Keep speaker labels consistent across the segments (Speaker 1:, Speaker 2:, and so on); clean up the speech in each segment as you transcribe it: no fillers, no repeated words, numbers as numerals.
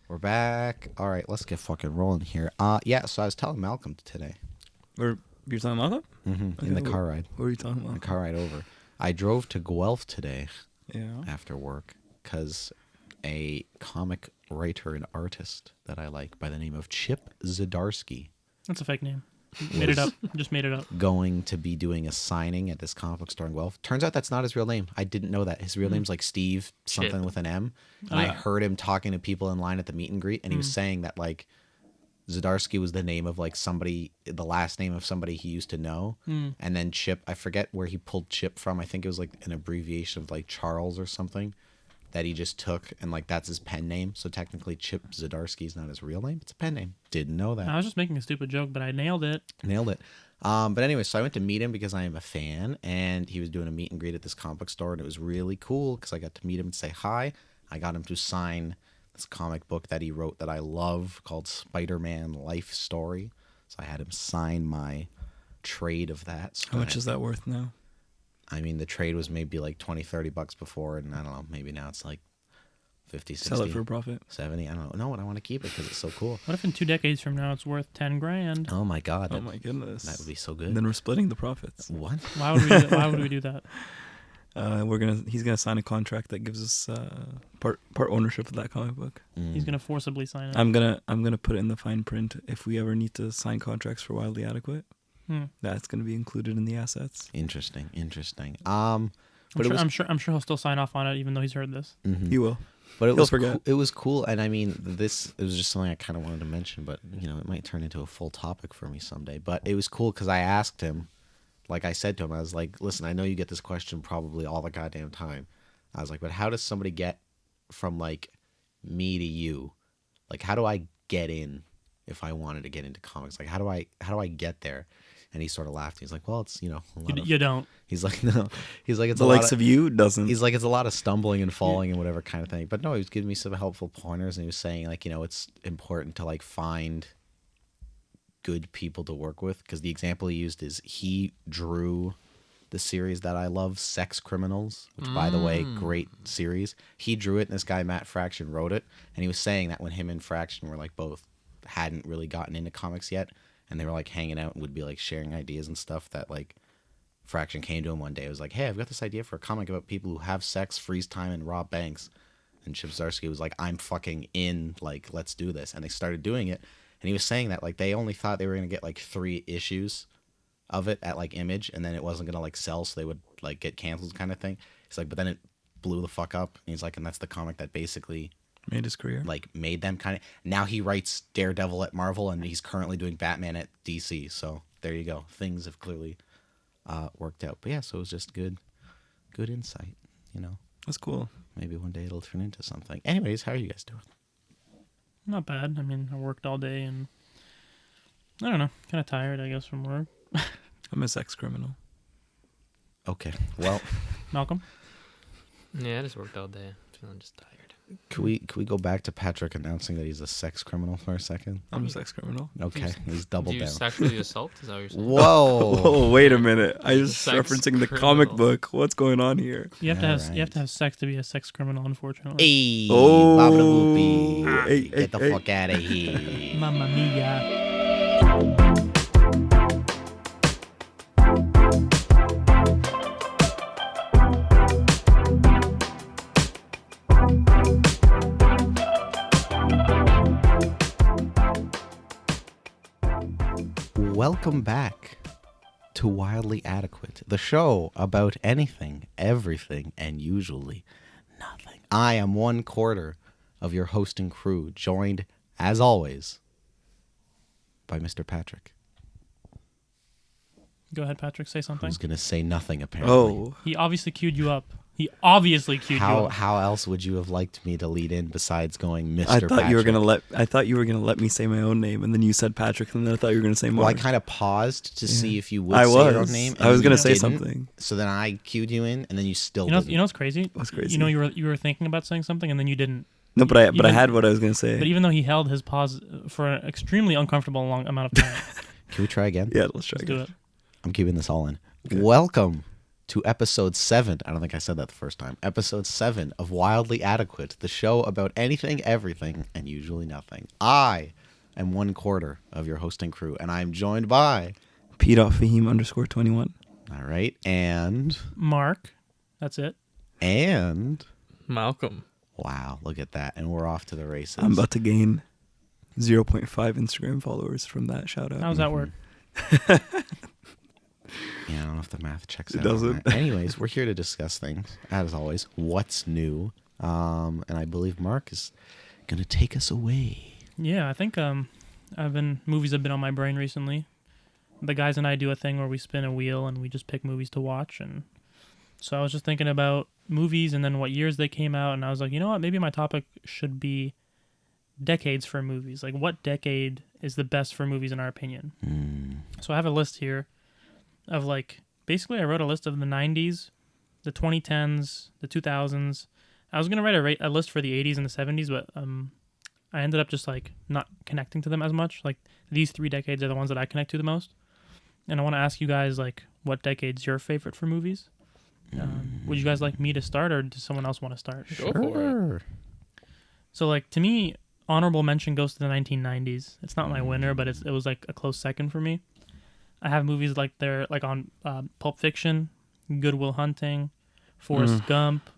Speaker 1: We're back. All right, let's get fucking rolling here. Yeah, so I was telling Malcolm today.
Speaker 2: You're talking about
Speaker 1: Mm-hmm. In the car ride.
Speaker 2: What were you talking about?
Speaker 1: The car ride over. I drove to Guelph today after work because a comic writer and artist that I like by the name of Chip Zdarsky.
Speaker 3: That's a fake name. Made it up. Just made it up.
Speaker 1: Going to be doing a signing at this comic book store in Guelph. Turns out that's not his real name. I didn't know that. His real name's like Steve something with an M. And I heard him talking to people in line at the meet and greet, and he was saying that like Zdarsky was the name of like somebody, the last name of somebody he used to know. And then Chip, I forget where he pulled Chip from. I think it was like an abbreviation of like Charles or something that he just took, and like that's his pen name. So technically Chip Zdarsky is not his real name. It's a pen name. Didn't know that.
Speaker 3: I was just making a stupid joke, but I nailed it.
Speaker 1: Nailed it. But anyway, so I went to meet him because I am a fan, and he was doing a meet and greet at this comic book store, and it was really cool because I got to meet him and say hi. I got him to sign this comic book that he wrote that I love called Spider-Man Life Story. So I had him sign my trade of that. So
Speaker 2: How much is that worth now?
Speaker 1: I mean, the trade was maybe like $20-$30 before, and I don't know, maybe now it's like 50, 60.
Speaker 2: Sell it for a profit.
Speaker 1: 70. I don't know. No, I want to keep it because it's so cool.
Speaker 3: What if in 2 decades from now it's worth $10,000?
Speaker 1: Oh my God.
Speaker 2: Oh my goodness.
Speaker 1: That would be so good.
Speaker 2: Then we're splitting the profits.
Speaker 1: What?
Speaker 3: Why would we do that?
Speaker 2: He's gonna sign a contract that gives us part ownership of that comic book.
Speaker 3: He's gonna forcibly sign it.
Speaker 2: I'm gonna put it in the fine print if we ever need to sign contracts for Wildly Adequate. That's gonna be included in the assets.
Speaker 1: Interesting.
Speaker 3: But I'm sure he'll still sign off on it, even though he's heard this.
Speaker 1: Mm-hmm.
Speaker 2: He will.
Speaker 1: But
Speaker 2: He'll forget.
Speaker 1: It was cool, and I mean, it was just something I kind of wanted to mention, but you know, it might turn into a full topic for me someday. But it was cool because I asked him, like I said to him, I was like, "Listen, I know you get this question probably all the goddamn time." I was like, "But how does somebody get from like me to you? Like, how do I get in if I wanted to get into comics? Like, how do I get there?" And he sort of laughed. He's like, "Well, it's a lot of."
Speaker 3: You don't.
Speaker 1: He's like, "No." He's like, "It's
Speaker 2: the
Speaker 1: a
Speaker 2: likes
Speaker 1: lot
Speaker 2: of you doesn't."
Speaker 1: He's like, "It's a lot of stumbling and falling and whatever kind of thing." But no, he was giving me some helpful pointers, and he was saying like, it's important to like find good people to work with, because the example he used is he drew the series that I love, Sex Criminals, which by the way, great series. He drew it, and this guy Matt Fraction wrote it, and he was saying that when him and Fraction were like both hadn't really gotten into comics yet, and they were like hanging out and would be like sharing ideas and stuff, that like Fraction came to him one day. It was like, "Hey, I've got this idea for a comic about people who have sex, freeze time, and rob banks." And Chip Zdarsky was like, "I'm fucking in, like, let's do this." And they started doing it. And he was saying that like they only thought they were going to get like 3 issues of it at like Image, and then it wasn't going to like sell, so they would like get canceled kind of thing. He's like, but then it blew the fuck up. And he's like, and that's the comic that basically
Speaker 2: made his career.
Speaker 1: Like made them kind of. Now he writes Daredevil at Marvel, and he's currently doing Batman at DC. So there you go. Things have clearly worked out. But yeah, so it was just good insight,
Speaker 2: That's cool.
Speaker 1: Maybe one day it'll turn into something. Anyways, how are you guys doing?
Speaker 3: Not bad. I mean, I worked all day, and I don't know, kind of tired, I guess, from work.
Speaker 2: I'm a sex criminal.
Speaker 1: Okay, well,
Speaker 3: Malcolm?
Speaker 4: Yeah, I just worked all day. Feeling just tired.
Speaker 1: Can we go back to Patrick announcing that he's a sex criminal for a second?
Speaker 2: I'm a sex criminal.
Speaker 1: Okay, he's doubled
Speaker 4: Do you
Speaker 1: down.
Speaker 4: sexually assault? Is that what you're saying?
Speaker 1: Whoa!
Speaker 2: Oh, wait a minute. I was
Speaker 4: Sex
Speaker 2: referencing the
Speaker 4: criminal.
Speaker 2: comic book. What's going on here?
Speaker 3: You have
Speaker 1: All
Speaker 3: to have sex to be a sex criminal, unfortunately.
Speaker 1: Hey,
Speaker 2: Oh,
Speaker 1: Baba the Whoopie.
Speaker 2: hey,
Speaker 1: Get the
Speaker 2: hey.
Speaker 1: fuck out of here.
Speaker 3: Mamma mia.
Speaker 1: Welcome back to Wildly Adequate, the show about anything, everything, and usually nothing. I am 1/4 of your hosting crew, joined, as always, by Mr. Patrick.
Speaker 3: Go ahead, Patrick, say something.
Speaker 1: Who's going to say nothing, apparently.
Speaker 2: Oh,
Speaker 3: He obviously queued you up. You up.
Speaker 1: How else would you have liked me to lead in besides going Mr.
Speaker 2: I thought
Speaker 1: Patrick?
Speaker 2: you were gonna let me say my own name, and then you said Patrick, and then I thought you were gonna say Mark.
Speaker 1: Well, I kind of paused to see if you would
Speaker 2: I
Speaker 1: say your own
Speaker 2: was.
Speaker 1: name.
Speaker 2: I was
Speaker 1: and
Speaker 2: gonna
Speaker 1: you
Speaker 2: say
Speaker 1: didn't.
Speaker 2: something.
Speaker 1: So then I cued you in, and then you still
Speaker 3: You know
Speaker 1: didn't.
Speaker 3: what's crazy?
Speaker 2: What's crazy?
Speaker 3: You know, you were thinking about saying something, and then you didn't.
Speaker 2: No, but I
Speaker 3: Even-
Speaker 2: had what I was gonna say.
Speaker 3: But even though he held his pause for an extremely uncomfortable long amount of time.
Speaker 1: Can we try again?
Speaker 2: Yeah, let's try
Speaker 3: Let's do
Speaker 2: again.
Speaker 3: it.
Speaker 1: I'm keeping this all in.
Speaker 2: Okay.
Speaker 1: Welcome to episode 7. I don't think I said that the first time. Episode 7 of Wildly Adequate, the show about anything, everything, and usually nothing. I am 1/4 of your hosting crew, and I'm joined by
Speaker 2: P.Fahim_21.
Speaker 1: all right, and
Speaker 3: Mark. That's it.
Speaker 4: Malcolm.
Speaker 1: wow, look at that, and we're off to the races.
Speaker 2: I'm about to gain 0.5 Instagram followers from that shout out.
Speaker 3: How does that work?
Speaker 1: Yeah, I don't know if the math checks
Speaker 2: It
Speaker 1: out. on
Speaker 2: doesn't.
Speaker 1: that. Anyways, we're here to discuss things, as always. What's new? And I believe Mark is going to take us away.
Speaker 3: Yeah, I think movies have been on my brain recently. The guys and I do a thing where we spin a wheel and we just pick movies to watch, and so I was just thinking about movies and then what years they came out, and I was like, you know what, maybe my topic should be decades for movies. Like, what decade is the best for movies in our opinion? So I have a list here of, like, basically I wrote a list of the 90s, the 2010s, the 2000s. I was going to write a list for the 80s and the 70s, but I ended up just, like, not connecting to them as much. Like, these 3 decades are the ones that I connect to the most. And I want to ask you guys, like, what decade's your favorite for movies? Would you guys like me to start, or does someone else want to start?
Speaker 4: Go for it.
Speaker 3: So, like, to me, honorable mention goes to the 1990s. It's not my winner, but it was, like, a close second for me. I have movies like they're like on Pulp Fiction, Good Will Hunting, Forrest Gump,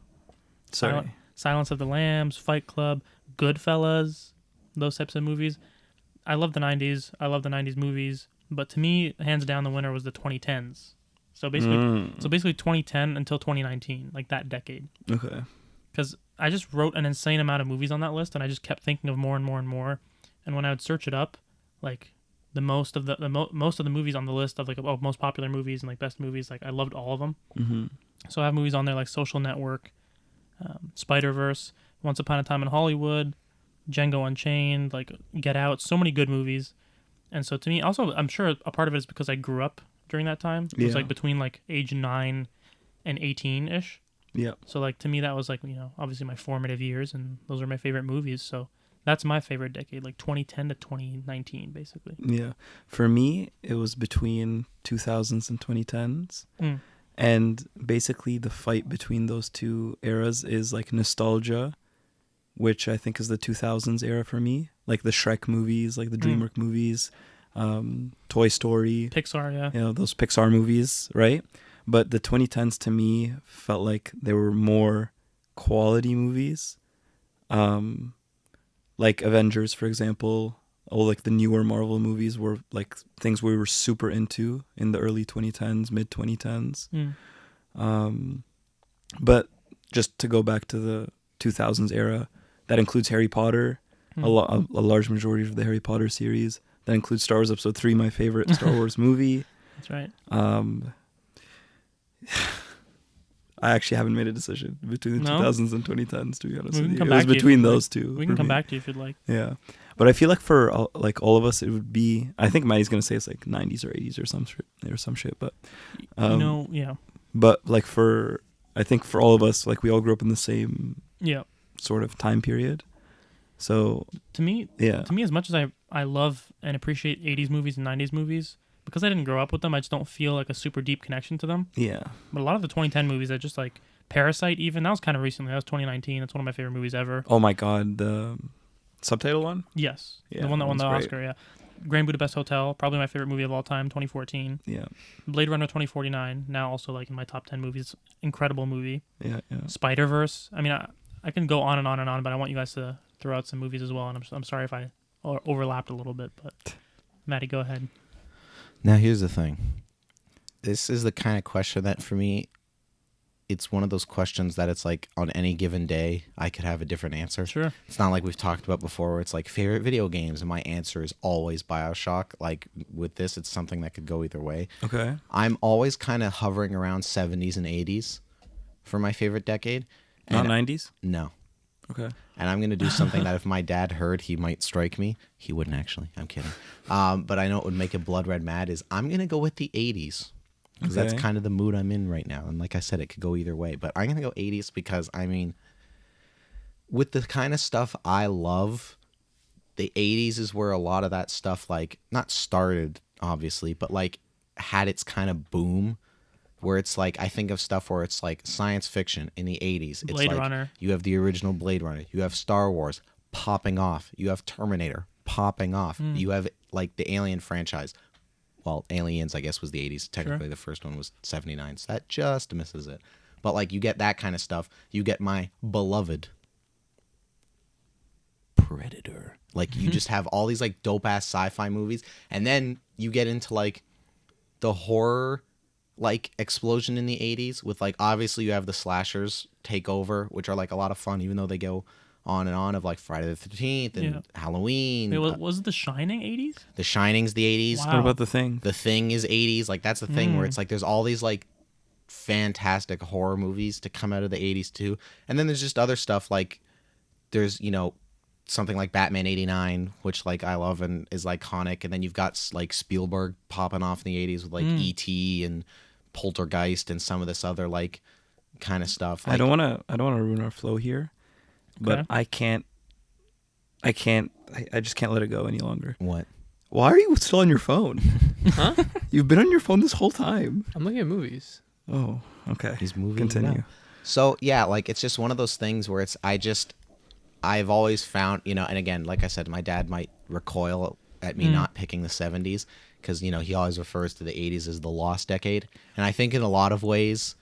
Speaker 2: Sorry.
Speaker 3: Silence of the Lambs, Fight Club, Goodfellas, those types of movies. I love the 90s. I love the 90s movies. But to me, hands down, the winner was the 2010s. So basically 2010 until 2019, like that decade.
Speaker 2: Okay.
Speaker 3: Because I just wrote an insane amount of movies on that list, and I just kept thinking of more and more and more. And when I would search it up, like, the most of the movies on the list of, like, most popular movies and, like, best movies, like, I loved all of them.
Speaker 2: Mm-hmm.
Speaker 3: So I have movies on there like Social Network, Spider-Verse, Once Upon a Time in Hollywood, Django Unchained, like, Get Out, so many good movies. And so to me, also, I'm sure a part of it is because I grew up during that time. It was like between, like, age 9 and 18-ish.
Speaker 2: Yeah.
Speaker 3: So, like, to me, that was, like, you know, obviously my formative years, and those are my favorite movies. So that's my favorite decade, like 2010 to 2019, basically.
Speaker 2: Yeah. For me, it was between 2000s and 2010s. And basically the fight between those two eras is, like, nostalgia, which I think is the 2000s era for me. Like the Shrek movies, like the DreamWorks movies, Toy Story.
Speaker 3: Pixar, yeah.
Speaker 2: You know, those Pixar movies, right? But the 2010s to me felt like they were more quality movies. Like Avengers, for example, or like the newer Marvel movies were like things we were super into in the early 2010s, mid 2010s. But just to go back to the 2000s era, that includes Harry Potter, a large majority of the Harry Potter series. That includes Star Wars Episode 3, my favorite Star Wars movie.
Speaker 3: That's right.
Speaker 2: I actually haven't made a decision between the 2000s and 2010s, to be honest with you. It
Speaker 3: back
Speaker 2: was
Speaker 3: to you
Speaker 2: between
Speaker 3: if you'd
Speaker 2: those two.
Speaker 3: We can come back to you if you'd like.
Speaker 2: Yeah. But I feel like for like all of us, it would be, I think Matty's going to say it's like 90s or 80s or some shit, but
Speaker 3: yeah.
Speaker 2: But like I think for all of us, like we all grew up in the same sort of time period. So
Speaker 3: to me, as much as I love and appreciate 80s movies and 90s movies, because I didn't grow up with them, I just don't feel like a super deep connection to them.
Speaker 2: Yeah.
Speaker 3: But a lot of the 2010 movies, I just like Parasite. Even that was kind of recently. That was 2019. That's one of my favorite movies ever.
Speaker 2: Oh my god, the subtitle one?
Speaker 3: Yes,
Speaker 2: yeah,
Speaker 3: the one that won the
Speaker 2: great.
Speaker 3: Oscar. Yeah, Grand Budapest Hotel, probably my favorite movie of all time. 2014.
Speaker 2: Yeah.
Speaker 3: Blade Runner 2049. Now also like in my top 10 movies. Incredible movie.
Speaker 2: Yeah.
Speaker 3: Spider-Verse. I mean, I can go on and on and on, but I want you guys to throw out some movies as well. And I'm sorry if I overlapped a little bit, but Matty, go ahead.
Speaker 1: Now, here's the thing. This is the kind of question that, for me, it's one of those questions that it's like on any given day, I could have a different answer.
Speaker 3: Sure.
Speaker 1: It's not like we've talked about before where it's like favorite video games, and my answer is always BioShock. Like with this, it's something that could go either way.
Speaker 2: Okay.
Speaker 1: I'm always kind of hovering around 70s and 80s for my favorite decade.
Speaker 2: Not 90s?
Speaker 1: No.
Speaker 2: Okay.
Speaker 1: And I'm going to do something that if my dad heard, he might strike me. He wouldn't actually. I'm kidding. But I know it would make a blood red mad is I'm going to go with the 80s. Because that's kind of the mood I'm in right now. And like I said, it could go either way. But I'm going to go 80s because, I mean, with the kind of stuff I love, the 80s is where a lot of that stuff, like, not started, obviously, but, like, had its kind of boom. where it's like, I think of stuff where it's like science fiction in the 80s. It's
Speaker 3: Blade
Speaker 1: like
Speaker 3: Runner.
Speaker 1: you have the original Blade Runner. You have Star Wars popping off. You have Terminator popping off. You have like the Alien franchise. Well, Aliens, I guess, was the 80s. Technically,
Speaker 3: Sure.
Speaker 1: the first one was 79, so that just misses it. But like, you get that kind of stuff. You get my beloved Predator. Like, you just have all these like dope ass sci-fi movies, and then you get into like the horror like explosion in the 80s with like, obviously you have the slashers take over, which are like a lot of fun, even though they go on and on, of like Friday the 13th and Halloween.
Speaker 3: Wait, was The Shining 80s?
Speaker 1: The Shining's the 80s.
Speaker 3: Wow.
Speaker 2: What about The Thing?
Speaker 1: The Thing is 80s. Like, that's the thing where it's like there's all these like fantastic horror movies to come out of the 80s too. And then there's just other stuff like there's, you know, something like Batman 89, which like I love and is iconic. And then you've got like Spielberg popping off in the 80s with like E.T. and Poltergeist and some of this other like kind of stuff. Like,
Speaker 2: I don't want to ruin our flow here, but
Speaker 3: Okay.
Speaker 2: I just can't let it go any longer.
Speaker 1: what?
Speaker 2: Why are you still on your phone?
Speaker 4: Huh?
Speaker 2: You've been on your phone this whole time.
Speaker 4: I'm looking at movies.
Speaker 2: Oh, okay.
Speaker 1: He's moving.
Speaker 2: Continue.
Speaker 1: now. So yeah, like it's just one of those things where it's I've always found, you know, and again, like I said, my dad might recoil at me not picking the 70s because, you know, he always refers to the 80s as the lost decade. And I think in a lot of ways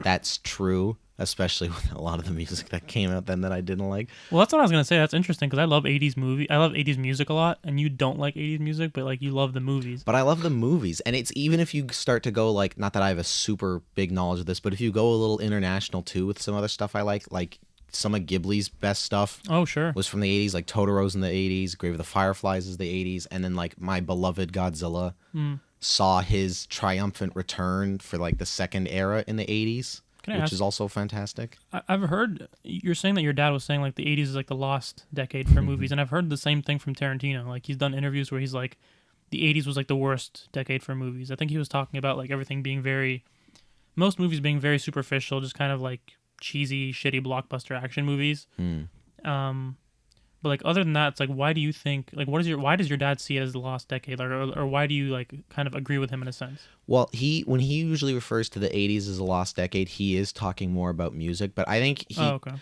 Speaker 1: that's true, especially with a lot of the music that came out then that I didn't like.
Speaker 3: Well, that's what I was gonna say. That's interesting because I love 80s I love 80s music a lot, and you don't like 80s music, but like you love the movies.
Speaker 1: But I love the movies. And it's even if you start to go like, not that I have a super big knowledge of this, but if you go a little international too with some other stuff I like some of Ghibli's best stuff
Speaker 3: Oh, sure.
Speaker 1: was from the 80s, like Totoro's in the 80s, Grave of the Fireflies is the 80s, and then like my beloved Godzilla saw his triumphant return for like the second era in the 80s,
Speaker 3: Can I
Speaker 1: which
Speaker 3: ask-
Speaker 1: is also fantastic.
Speaker 3: I've heard you're saying that your dad was saying like the 80s is like the lost decade for movies, and I've heard the same thing from Tarantino. Like he's done interviews where he's like, the 80s was like the worst decade for movies. I think he was talking about like everything being most movies being very superficial, just kind of like cheesy, shitty blockbuster action movies. But like other than that, it's like, why do you think like why does your dad see it as the lost decade, like, or why do you like kind of agree with him in a sense?
Speaker 1: Well, when he usually refers to the 80s as a lost decade, he is talking more about music, but I think
Speaker 3: Okay.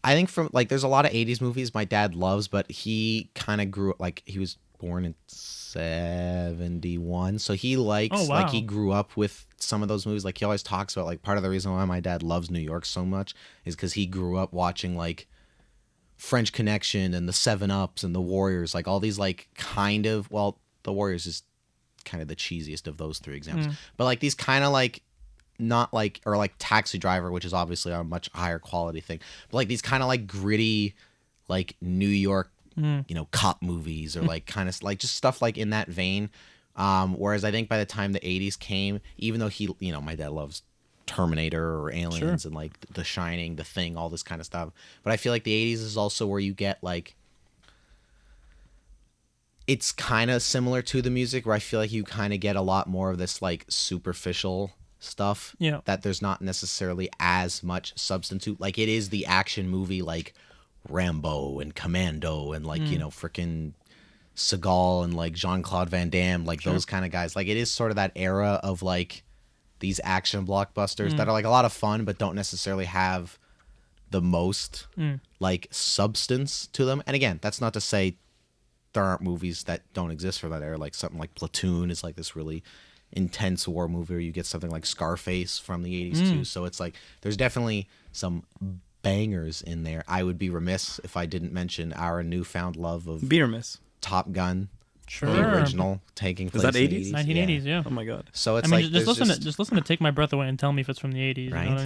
Speaker 1: I think from like there's a lot of 80s movies my dad loves, but he kind of grew up like he was born in 71, so he likes
Speaker 3: Oh, wow.
Speaker 1: like he grew up with some of those movies. Like he always talks about like part of the reason why my dad loves New York so much is because he grew up watching like French Connection and the 7-Ups and the Warriors, like all these like kind of, well, the Warriors is kind of the cheesiest of those three examples, but like these kind of like not like, or like Taxi Driver, which is obviously a much higher quality thing, but like these kind of like gritty like New York, you know, cop movies or like kind of like just stuff like in that vein. Whereas I think by the time the 80s came, even though he, you know, my dad loves Terminator or Aliens and like The Shining, The Thing, all this kind of stuff, but I feel like the 80s is also where you get like, it's kind of similar to the music where I feel like you kind of get a lot more of this like superficial stuff that there's not necessarily as much substance to. Like it is the action movie like Rambo and Commando and like, you know, freaking Seagal and like Jean-Claude Van Damme, like those kind of guys. Like it is sort of that era of like these action blockbusters that are like a lot of fun but don't necessarily have the most like substance to them. And again, that's not to say there aren't movies that don't exist for that era. Like something like Platoon is like this really intense war movie, or you get something like Scarface from the 80s too. So it's like there's definitely some bangers in there. I would be remiss if I didn't mention our newfound love of
Speaker 2: Beer miss.
Speaker 1: Top Gun,
Speaker 3: Sure.
Speaker 1: the original, taking place
Speaker 2: that
Speaker 1: in
Speaker 2: 80s?
Speaker 1: the
Speaker 3: 1980s, yeah.
Speaker 2: Oh my god.
Speaker 1: So it's
Speaker 3: I mean,
Speaker 1: like
Speaker 3: just
Speaker 1: there's
Speaker 3: listen to Take My Breath Away and tell me if it's from the 80s. You know what I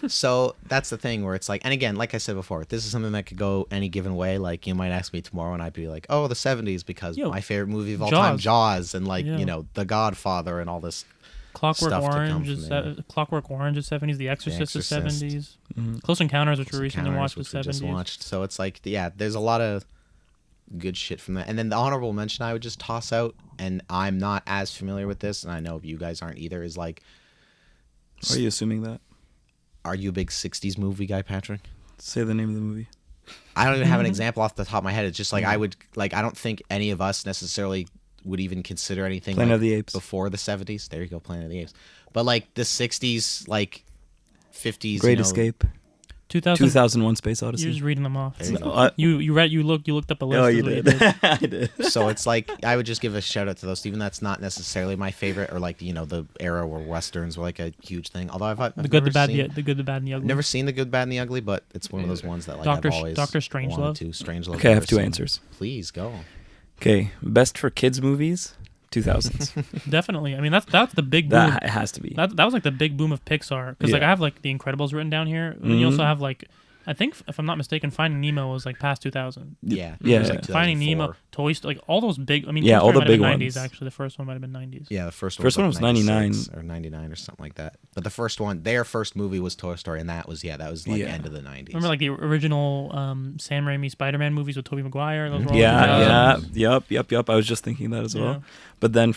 Speaker 3: mean?
Speaker 1: So that's the thing where it's like, and again, like I said before, this is something that could go any given way. Like you might ask me tomorrow and I'd be like, oh, the 70s because my favorite movie of all time, Jaws, and like, you know, The Godfather and all this
Speaker 3: Clockwork
Speaker 1: stuff to come
Speaker 3: Orange
Speaker 1: from
Speaker 3: is
Speaker 1: there.
Speaker 3: Clockwork Orange is 70s. The Exorcist is
Speaker 1: Exorcist.
Speaker 3: 70s. Close Encounters, which we recently
Speaker 1: Encounters,
Speaker 3: watched, was
Speaker 1: which we just
Speaker 3: 70s.
Speaker 1: watched. So it's like, yeah, there's a lot of good shit from that. And then the honorable mention I would just toss out, and I'm not as familiar with this, and I know you guys aren't either, is like,
Speaker 2: Why are you assuming that?
Speaker 1: are you a big 60s movie guy, Patrick?
Speaker 2: Say the name of the movie.
Speaker 1: I don't even have an example off the top of my head. It's just like I don't think any of us necessarily would even consider anything
Speaker 2: Planet
Speaker 1: like
Speaker 2: of the Apes.
Speaker 1: before the 70s. There you go, Planet of the Apes. But like the 60s, like 50s,
Speaker 2: Great Escape.
Speaker 3: 2000.
Speaker 2: 2001: Space
Speaker 3: You're
Speaker 2: Odyssey.
Speaker 3: just reading them off.
Speaker 1: There you go.
Speaker 3: You looked up a list.
Speaker 2: Oh,
Speaker 3: is
Speaker 2: you
Speaker 3: what
Speaker 2: did. I did.
Speaker 1: So it's like I would just give a shout out to those. Even that's not necessarily my favorite, or like the era where westerns were like a huge thing. Although I've
Speaker 3: The good,
Speaker 1: never
Speaker 3: the bad,
Speaker 1: seen,
Speaker 3: the good, the bad, and the ugly.
Speaker 1: never seen the good, bad, and the ugly, but it's one of those ones that like
Speaker 3: Doctor
Speaker 1: I've always
Speaker 3: Strangelove.
Speaker 1: wanted to. Strangelove.
Speaker 2: Okay, I have
Speaker 1: never
Speaker 2: two
Speaker 1: seen.
Speaker 2: answers.
Speaker 1: Please go.
Speaker 2: Okay, best for kids movies, 2000s.
Speaker 3: Definitely. I mean, that's the big boom.
Speaker 2: That has to be.
Speaker 3: That was like the big boom of Pixar, because like
Speaker 2: Yeah.
Speaker 3: I have like The Incredibles written down here, and then you also
Speaker 2: Mhm.
Speaker 3: have like, I think if I'm not mistaken, Finding Nemo was like past 2000.
Speaker 1: Yeah.
Speaker 2: Yeah.
Speaker 1: it was like
Speaker 3: Finding
Speaker 1: 2004.
Speaker 3: Nemo, Toy Story, like all those big. I mean,
Speaker 2: Yeah,
Speaker 3: Toy
Speaker 2: all
Speaker 3: Story
Speaker 2: the
Speaker 3: might have
Speaker 2: big
Speaker 3: been
Speaker 2: ones.
Speaker 3: 90s actually. The first one might have been 90s.
Speaker 1: Yeah, the first
Speaker 2: First one
Speaker 1: like
Speaker 2: was 99.
Speaker 1: 96 or 99 or something like that. But the first one, their first movie was Toy Story, and that was like
Speaker 2: Yeah.
Speaker 1: end of the 90s.
Speaker 3: Remember like the original Sam Raimi Spider-Man movies with Tobey Maguire? Those were all
Speaker 2: Yeah,
Speaker 3: 2000s.
Speaker 2: Yep. I was just thinking that as well.
Speaker 3: Yeah.
Speaker 2: But then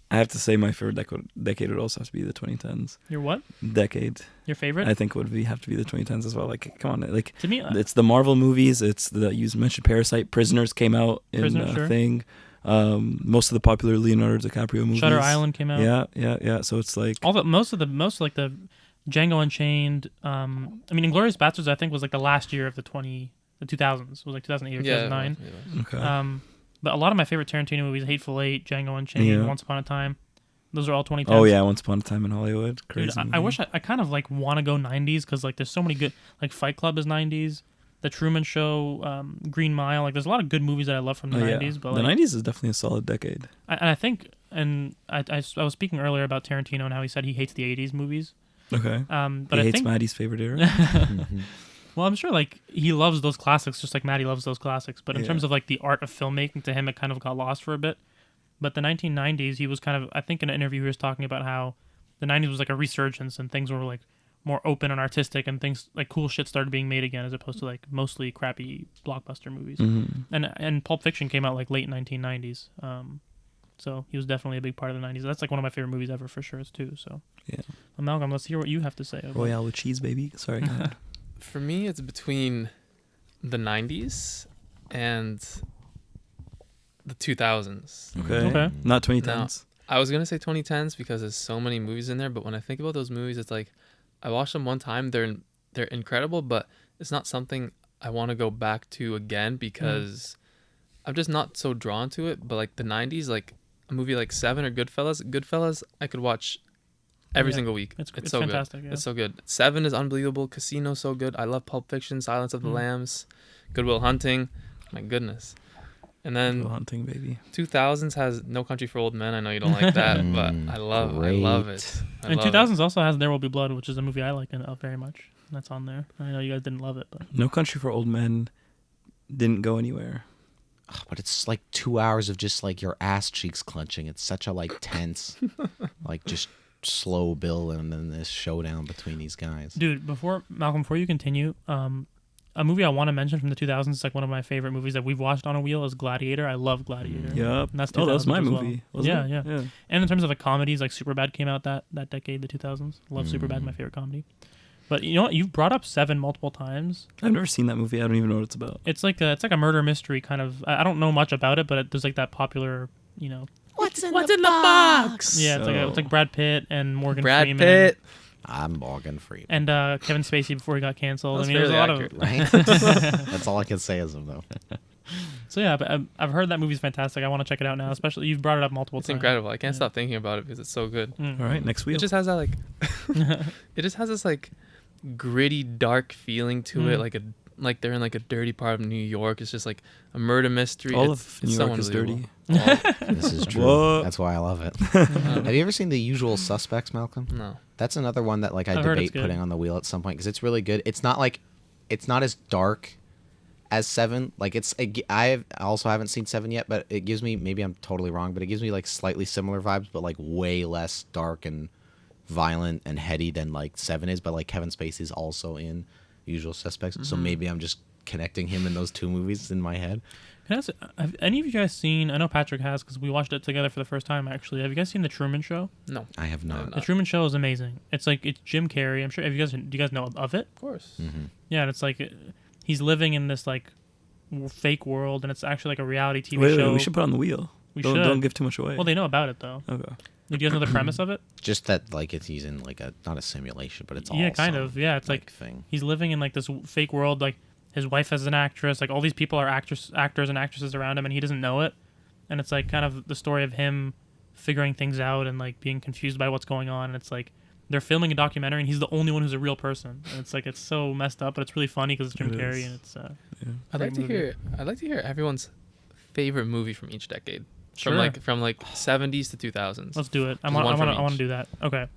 Speaker 2: I have to say my favorite decade would also have to be the 2010s.
Speaker 3: Your what?
Speaker 2: Decade.
Speaker 3: Your favorite?
Speaker 2: I think have to be the 2010s as well. Like, come on, like
Speaker 3: To me,
Speaker 2: it's the Marvel movies. It's you mentioned Parasite. Prisoners came out in
Speaker 3: Prisoners, sure.
Speaker 2: thing. Most of the popular Leonardo DiCaprio movies.
Speaker 3: Shutter Island came out.
Speaker 2: Yeah. So it's like
Speaker 3: Most like the Django Unchained. I mean, Inglourious Basterds I think was like the last year of the 2000s. It was like 2008 or 2009.
Speaker 2: okay.
Speaker 3: But a lot of my favorite Tarantino movies, Hateful Eight, Django Unchained,
Speaker 2: Yeah.
Speaker 3: Once Upon a Time, those are all 2010s.
Speaker 2: Oh yeah, Once Upon a Time in Hollywood. Crazy.
Speaker 3: Dude, I
Speaker 2: movie.
Speaker 3: wish I kind of like want to go 90s, because like there's so many good, like Fight Club is 90s, The Truman Show, Green Mile. Like there's a lot of good movies that I love from the 90s. But
Speaker 2: the
Speaker 3: like,
Speaker 2: 90s is definitely a solid decade.
Speaker 3: I think, and I was speaking earlier about Tarantino and how he said he hates the 80s movies.
Speaker 2: Okay.
Speaker 3: But
Speaker 2: He
Speaker 3: I
Speaker 2: hates
Speaker 3: think,
Speaker 2: Maddie's favorite era.
Speaker 3: well, I'm sure like he loves those classics just like Matty loves those classics. But in
Speaker 2: Yeah.
Speaker 3: terms of like the art of filmmaking, to him it kind of got lost for a bit. But the 1990s, he was kind of, I think in an interview he was talking about how the 90s was like a resurgence and things were like more open and artistic, and things like cool shit started being made again, as opposed to like mostly crappy blockbuster movies.
Speaker 2: Mhm.
Speaker 3: And Pulp Fiction came out like late 1990s. So he was definitely a big part of the 90s. That's like one of my favorite movies ever for sure too. So
Speaker 2: Yeah.
Speaker 3: well, Malcolm, let's hear what you have to say. About
Speaker 2: Royale with cheese, baby. Sorry. go ahead.
Speaker 4: For me, it's between the 90s and the 2000s.
Speaker 3: Okay.
Speaker 2: Not 2010s.
Speaker 4: I was going to say 2010s because there's so many movies in there, but when I think about those movies, it's like I watched them one time, they're incredible, but it's not something I want to go back to again because I'm just not so drawn to it. But like the 90s, like a movie like Seven or Goodfellas, I could watch every single week.
Speaker 3: It's
Speaker 4: so
Speaker 3: fantastic.
Speaker 4: good.
Speaker 3: Yeah.
Speaker 4: It's so good. Seven is unbelievable. Casino's so good. I love Pulp Fiction, Silence of the Lambs, Good Will Hunting. My goodness. And then
Speaker 2: Go hunting, baby.
Speaker 4: 2000s has No Country for Old Men. I know you don't like that, but I love it. I
Speaker 3: And
Speaker 4: love
Speaker 3: 2000s also has There Will Be Blood, which is a movie I like very much. That's on there. I know you guys didn't love it, but
Speaker 2: No Country for Old Men didn't go anywhere.
Speaker 1: Ugh, but it's like 2 hours of just like your ass cheeks clenching. It's such a like tense, like just slow build, and then this showdown between these guys.
Speaker 3: dude, before you continue, a movie I want to mention from the 2000s, it's like one of my favorite movies that we've watched on a wheel, is Gladiator. I love Gladiator.
Speaker 2: Yep.
Speaker 3: And that's
Speaker 2: Oh, that was
Speaker 3: 2000s
Speaker 2: my
Speaker 3: as well.
Speaker 2: movie. Wasn't it?
Speaker 3: Yeah. And in terms of like comedies, like Superbad came out that decade, the 2000s. Love Superbad, my favorite comedy. But you know what? You've brought up Seven multiple times.
Speaker 2: I've never seen that movie. I don't even know what it's about.
Speaker 3: It's like a murder mystery kind of. I don't know much about it, but there's like that popular, you know.
Speaker 5: What's in the box?
Speaker 3: Yeah, it's like Brad Pitt and Morgan
Speaker 4: Brad
Speaker 3: Freeman.
Speaker 4: Pitt.
Speaker 1: I'm Morgan Freeman.
Speaker 3: And Kevin Spacey before he got canceled.
Speaker 4: That's
Speaker 3: I mean, there's a lot
Speaker 4: fairly
Speaker 3: of.
Speaker 1: Right? That's all I can say as of though.
Speaker 3: So yeah, but I've heard that movie's fantastic. I want to check it out now. Especially you've brought it up multiple
Speaker 4: It's
Speaker 3: times.
Speaker 4: incredible. I can't
Speaker 3: Yeah.
Speaker 4: stop thinking about it because it's so good.
Speaker 3: Mm.
Speaker 2: All right, next wheel.
Speaker 4: It just has that like, it just has this like gritty, dark feeling to it. Like they're in like a dirty part of New York. It's just like a murder mystery.
Speaker 2: All
Speaker 4: it's
Speaker 2: of New
Speaker 4: so
Speaker 2: York is dirty.
Speaker 4: unbelievable.
Speaker 1: This is true.
Speaker 2: What?
Speaker 1: That's why I love it. Have you ever seen The Usual Suspects, Malcolm?
Speaker 4: No.
Speaker 1: That's another one that like I
Speaker 3: I've heard it's
Speaker 1: debate
Speaker 3: good.
Speaker 1: putting on the wheel at some point because it's really good. It's not as dark as Seven. Like I also haven't seen Seven yet, but it gives me, maybe I'm totally wrong, but it gives me like slightly similar vibes, but like way less dark and violent and heady than like Seven is. But like Kevin Spacey's also in Usual Suspects, so maybe I'm just connecting him in those two movies in my head.
Speaker 3: Can I ask, have any of you guys seen? I know Patrick has because we watched it together for the first time. Actually, have you guys seen The Truman Show?
Speaker 4: No.
Speaker 1: I have not.
Speaker 3: The Truman Show is amazing. It's Jim Carrey. I'm sure. Do you guys know of it?
Speaker 4: Of course.
Speaker 3: Yeah, and it's like he's living in this like fake world, and it's actually like a reality TV
Speaker 2: Wait,
Speaker 3: show.
Speaker 2: we should put on the wheel.
Speaker 3: We
Speaker 2: don't,
Speaker 3: should.
Speaker 2: Don't give too much away.
Speaker 3: Well, they know about it though.
Speaker 2: Okay.
Speaker 3: Do you guys know the premise of it?
Speaker 1: Just that like he's in like a not a simulation, but it's all
Speaker 3: Yeah, kind of. Yeah, it's like
Speaker 1: thing.
Speaker 3: he's living in like this fake world. Like his wife is an actress. Like all these people are actors and actresses around him, and he doesn't know it. And it's like kind of the story of him figuring things out and like being confused by what's going on. And it's like they're filming a documentary, and he's the only one who's a real person. And it's like it's so messed up, but it's really funny because it's Jim Carrey, and it's.
Speaker 4: I'd like to hear everyone's favorite movie from each decade.
Speaker 3: Sure.
Speaker 4: From 70s to 2000s.
Speaker 3: Let's do it. I want to do that. Okay.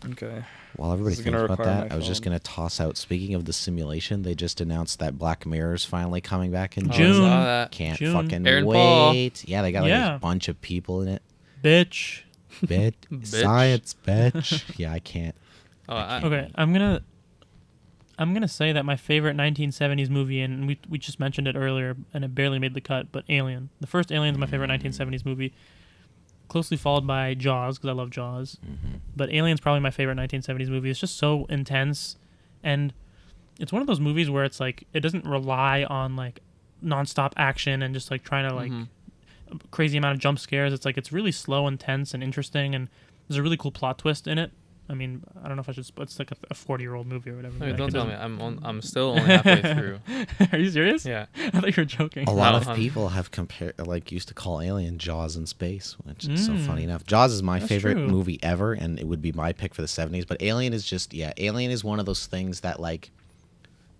Speaker 2: Okay.
Speaker 1: While everybody
Speaker 2: This is
Speaker 1: thinks
Speaker 2: gonna
Speaker 1: about
Speaker 2: require
Speaker 1: that,
Speaker 2: my
Speaker 1: I was just
Speaker 2: phone.
Speaker 1: going to toss out, speaking of the simulation, they just announced that Black Mirror's finally coming back in
Speaker 4: Oh, I
Speaker 3: June.
Speaker 4: saw that.
Speaker 1: Can't
Speaker 3: June.
Speaker 1: fucking
Speaker 4: Aaron Paul.
Speaker 1: wait. Yeah, they got like
Speaker 3: Yeah.
Speaker 1: a bunch of people in it.
Speaker 3: Bitch.
Speaker 1: Bitch.
Speaker 4: Bitch.
Speaker 1: Science, bitch. Yeah, I can't.
Speaker 4: Oh,
Speaker 3: Okay, I'm gonna say that my favorite 1970s movie, and we just mentioned it earlier, and it barely made the cut, but Alien. The first Alien is my favorite 1970s movie, closely followed by Jaws because I love Jaws. But Alien's probably my favorite 1970s movie. It's just so intense, and it's one of those movies where it's like it doesn't rely on like nonstop action and just like trying to like crazy amount of jump scares. It's like it's really slow and tense and interesting, and there's a really cool plot twist in it. I mean, I don't know if I should. It's like a 40-year-old movie or whatever.
Speaker 4: Don't tell me. I'm still only halfway through.
Speaker 3: Are you serious?
Speaker 4: Yeah.
Speaker 3: I thought you were joking.
Speaker 1: A lot
Speaker 4: No,
Speaker 1: of people have used to call Alien Jaws in space, which is so funny enough. Jaws is my
Speaker 3: That's
Speaker 1: favorite
Speaker 3: true.
Speaker 1: movie ever, and it would be my pick for the 70s. But Alien is just, Alien is one of those things that like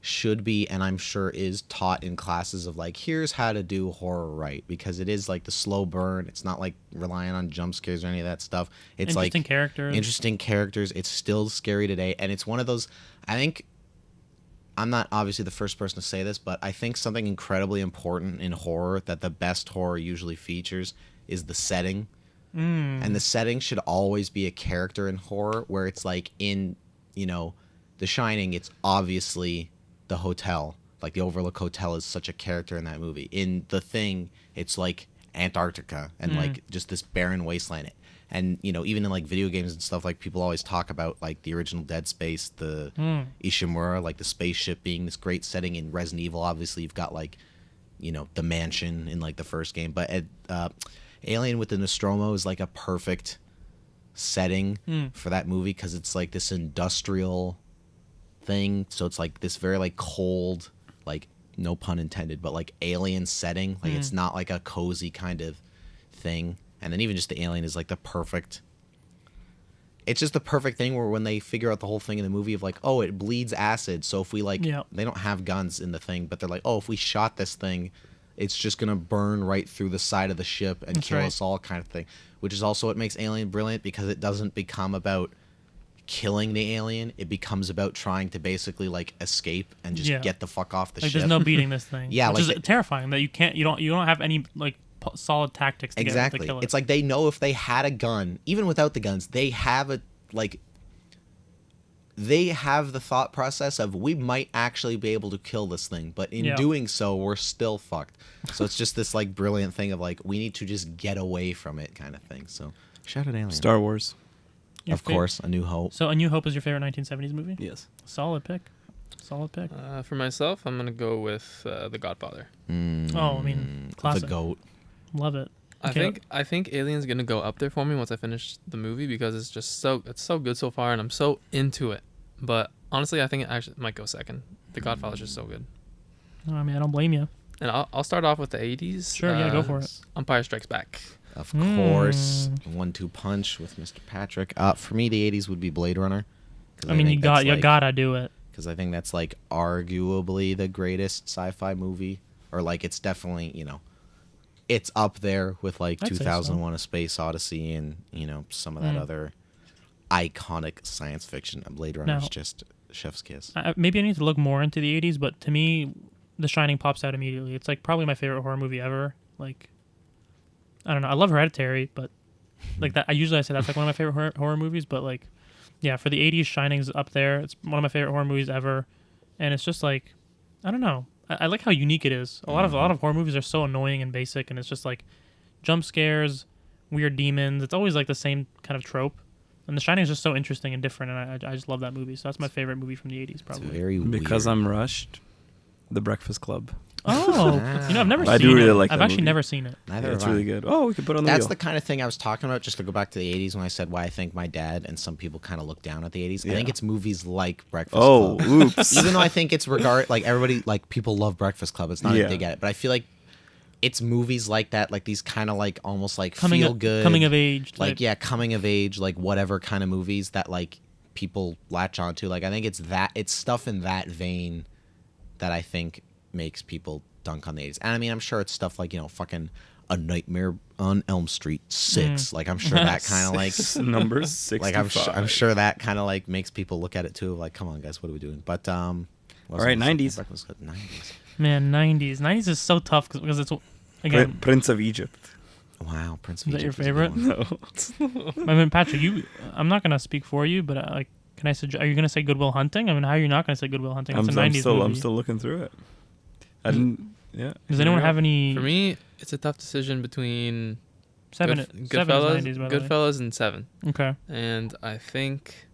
Speaker 1: should be, and I'm sure is taught in classes of like, here's how to do horror right, because it is like the slow burn. It's not like relying on jump scares or any of that stuff. It's
Speaker 3: Interesting
Speaker 1: like
Speaker 3: characters.
Speaker 1: interesting characters. It's still scary today, and it's one of those. I think I'm not obviously the first person to say this, but I think something incredibly important in horror that the best horror usually features is the setting. And the setting should always be a character in horror, where it's like in, The Shining, it's obviously the hotel. Like the Overlook Hotel is such a character in that movie. In The Thing, it's like Antarctica and like just this barren wasteland. And even in like video games and stuff, like people always talk about like the original Dead Space, the Ishimura, like the spaceship being this great setting. In Resident Evil, obviously you've got like the mansion in like the first game, but Alien with the Nostromo is like a perfect setting for that movie, because it's like this industrial thing. So it's like this very like cold, like no pun intended, but like alien setting. Like it's not like a cozy kind of thing. And then even just the alien is like the perfect. It's just the perfect thing where when they figure out the whole thing in the movie of like, oh, it bleeds acid. So if we like, they don't have guns in the thing, but they're like, oh, if we shot this thing, it's just going to burn right through the side of the ship and kill us all, kind of thing. Which is also what makes Alien brilliant, because it doesn't become about killing the alien. It becomes about trying to basically like escape and just get the fuck off the ship.
Speaker 3: There's no beating this thing.
Speaker 1: Yeah,
Speaker 3: which
Speaker 1: like
Speaker 3: is terrifying that you don't have any like solid tactics to get to kill it.
Speaker 1: It's like they know if they had a gun, even without the guns, they have the thought process of, we might actually be able to kill this thing, but in doing so, we're still fucked. So it's just this like brilliant thing of like, we need to just get away from it, kind of thing. So shout out Alien.
Speaker 2: Star Wars.
Speaker 1: Of course, A New Hope.
Speaker 3: So A New Hope is your favorite 1970s movie?
Speaker 2: Yes.
Speaker 3: Solid pick.
Speaker 4: For myself, I'm gonna go with The Godfather.
Speaker 3: Classic.
Speaker 1: The GOAT.
Speaker 3: Love it.
Speaker 4: Okay. I think Alien's gonna go up there for me once I finish the movie, because it's just so good so far, and I'm so into it. But honestly, I think it actually might go second. The Godfather's just so good.
Speaker 3: I mean, I don't blame you.
Speaker 4: And I'll start off with the 80s.
Speaker 3: Sure, go for it.
Speaker 4: Empire Strikes Back.
Speaker 1: Of course, 1-2 punch with Mr. Patrick. For me, the 80s would be Blade Runner.
Speaker 3: I mean, you gotta do it.
Speaker 1: Because I think that's like arguably the greatest sci-fi movie, or like it's definitely it's up there with like 2001: A Space Odyssey and some of that other iconic science fiction. Blade Runner is just chef's kiss.
Speaker 3: Maybe I need to look more into the 80s, but to me, The Shining pops out immediately. It's like probably my favorite horror movie ever. Like, I don't know. I love Hereditary, but like that. I usually say that's like one of my favorite horror movies, but like, yeah, for the 80s, Shining's up there. It's one of my favorite horror movies ever, and it's just like, I don't know. I like how unique it is. A lot of horror movies are so annoying and basic, and it's just like jump scares, weird demons. It's always like the same kind of trope. And The Shining is just so interesting and different, and I just love that movie. So that's my favorite movie from the 80s, probably.
Speaker 1: It's very weird.
Speaker 2: Because I'm rushed. The Breakfast Club.
Speaker 3: Oh, I've never
Speaker 2: I
Speaker 3: seen
Speaker 2: do
Speaker 3: it.
Speaker 2: really like
Speaker 3: I've
Speaker 2: that
Speaker 3: actually
Speaker 2: movie.
Speaker 3: never seen it.
Speaker 1: Neither
Speaker 2: Yeah, it's
Speaker 1: have I.
Speaker 2: really good. Oh, we could put it on the
Speaker 1: That's
Speaker 2: wheel.
Speaker 1: the kind of thing I was talking about, just to go back to the 80s when I said why I think my dad and some people kind of look down at the 80s.
Speaker 2: Yeah.
Speaker 1: I think it's movies like Breakfast
Speaker 2: Oh,
Speaker 1: Club.
Speaker 2: oops.
Speaker 1: Even though I think it's like everybody, like people love Breakfast Club. It's not
Speaker 2: Yeah.
Speaker 1: that they get it. But I feel like it's movies like that, like these kind of like almost like
Speaker 3: Coming
Speaker 1: feel
Speaker 3: of,
Speaker 1: good.
Speaker 3: coming of age.
Speaker 1: Like,
Speaker 3: type.
Speaker 1: yeah, coming of age, like whatever kind of movies that like people latch onto. Like I think it's stuff in that vein that I think makes people dunk on the 80s. And I mean, I'm sure it's stuff like, fucking A Nightmare on Elm Street 6. Like I'm sure that kind of like
Speaker 2: Number 65.
Speaker 1: like I'm sure that kind of like makes people look at it too, like, come on guys, what are we doing? But all
Speaker 2: right, 90s.
Speaker 1: 90s.
Speaker 3: Man, 90s. 90s is so tough because it's again.
Speaker 2: Prince of Egypt.
Speaker 1: Wow, Prince of
Speaker 3: Is that
Speaker 1: Egypt
Speaker 3: your
Speaker 1: is a good
Speaker 3: favorite?
Speaker 1: one.
Speaker 2: No.
Speaker 3: I mean, Patrick, I'm not gonna speak for you, but like, can I suggest? Are you gonna say Good Will Hunting? I mean, how are you not gonna say Good Will Hunting? It's a 90s movie.
Speaker 2: I'm still looking through it. I didn't. Yeah.
Speaker 3: Does anyone have any?
Speaker 4: For me, it's a tough decision between
Speaker 3: Seven is
Speaker 4: Goodfellas,
Speaker 3: 90s, by the way.
Speaker 4: Goodfellas, and Seven.
Speaker 3: Okay.
Speaker 4: And I think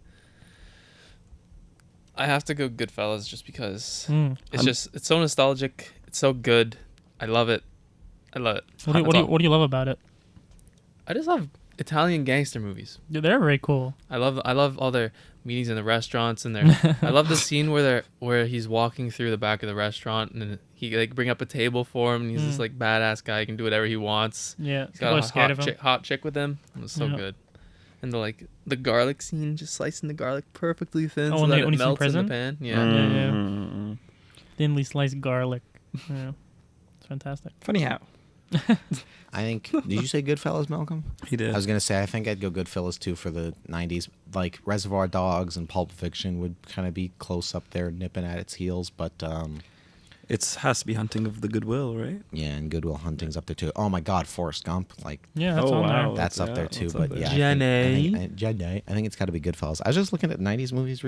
Speaker 4: I have to go Goodfellas just because it's so nostalgic. It's so good. I love it.
Speaker 3: What do you love about it?
Speaker 4: I just love Italian gangster movies.
Speaker 3: Yeah, they're very cool.
Speaker 4: I love all their meetings in the restaurants and their. I love the scene where he's walking through the back of the restaurant and he like bring up a table for him and he's this like badass guy. He can do whatever he wants.
Speaker 3: Yeah,
Speaker 4: He's got a
Speaker 3: scared of him.
Speaker 4: hot chick with him. It was so
Speaker 3: Yeah.
Speaker 4: good. And the garlic scene, just slicing the garlic perfectly thin
Speaker 3: Oh,
Speaker 4: so
Speaker 3: when
Speaker 4: that
Speaker 3: when
Speaker 4: it
Speaker 3: he's in
Speaker 4: melts in
Speaker 3: prison?
Speaker 4: the pan. Yeah.
Speaker 2: Mm.
Speaker 3: Thinly sliced garlic. Yeah, it's fantastic.
Speaker 2: Funny how.
Speaker 1: I think, did you say Goodfellas, Malcolm?
Speaker 2: He did.
Speaker 1: I was gonna say I think I'd go Goodfellas too for the 90s. Like Reservoir Dogs and Pulp Fiction would kind of be close up there, nipping at its heels. But
Speaker 2: It has to be Hunting of the Goodwill, right?
Speaker 1: yeah, and Good Will Hunting's up there too. Oh my God, Forrest Gump, like
Speaker 3: Yeah, that's on there.
Speaker 1: that's up there too.
Speaker 2: that's
Speaker 1: But
Speaker 2: up
Speaker 1: yeah,
Speaker 2: there.
Speaker 1: Jenny. I think it's got to be Goodfellas. I was just looking at 90s movies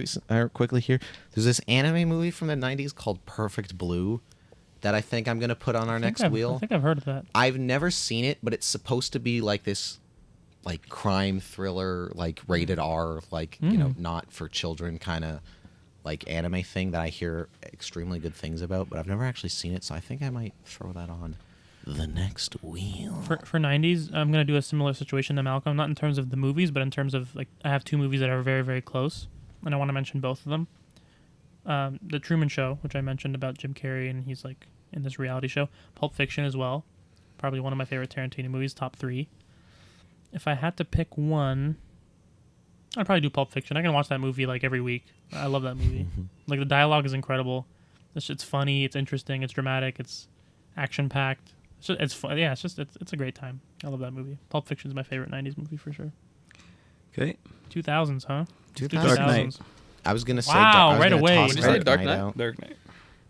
Speaker 1: quickly here. There's this anime movie from the 90s called Perfect Blue that I think I'm gonna put on our next wheel.
Speaker 3: I think I've heard of that.
Speaker 1: I've never seen it, but it's supposed to be like this, like crime thriller, like rated R, like not for children kind of like anime thing that I hear extremely good things about, but I've never actually seen it, so I think I might throw that on the next wheel.
Speaker 3: For 90s, I'm gonna do a similar situation to Malcolm, not in terms of the movies, but in terms of like I have two movies that are very very close, and I want to mention both of them. The Truman Show, which I mentioned about Jim Carrey, and he's like in this reality show. Pulp Fiction as well, probably one of my favorite Tarantino movies, top 3. If I had to pick one, I'd probably do Pulp Fiction. I can watch that movie like every week. I love that movie. Like the dialogue is incredible. It's funny. It's interesting. It's dramatic. It's action packed. It's fun. Yeah, it's a great time. I love that movie. Pulp Fiction is my favorite 90s movie for sure.
Speaker 2: Okay.
Speaker 3: 2000s, huh?
Speaker 1: 2000s.
Speaker 2: Dark Knight.
Speaker 1: I was gonna say.
Speaker 3: Wow,
Speaker 1: I was
Speaker 3: right
Speaker 1: gonna
Speaker 3: away.
Speaker 1: toss
Speaker 3: Did
Speaker 4: you say Dark Knight?
Speaker 1: out.
Speaker 2: Dark Knight.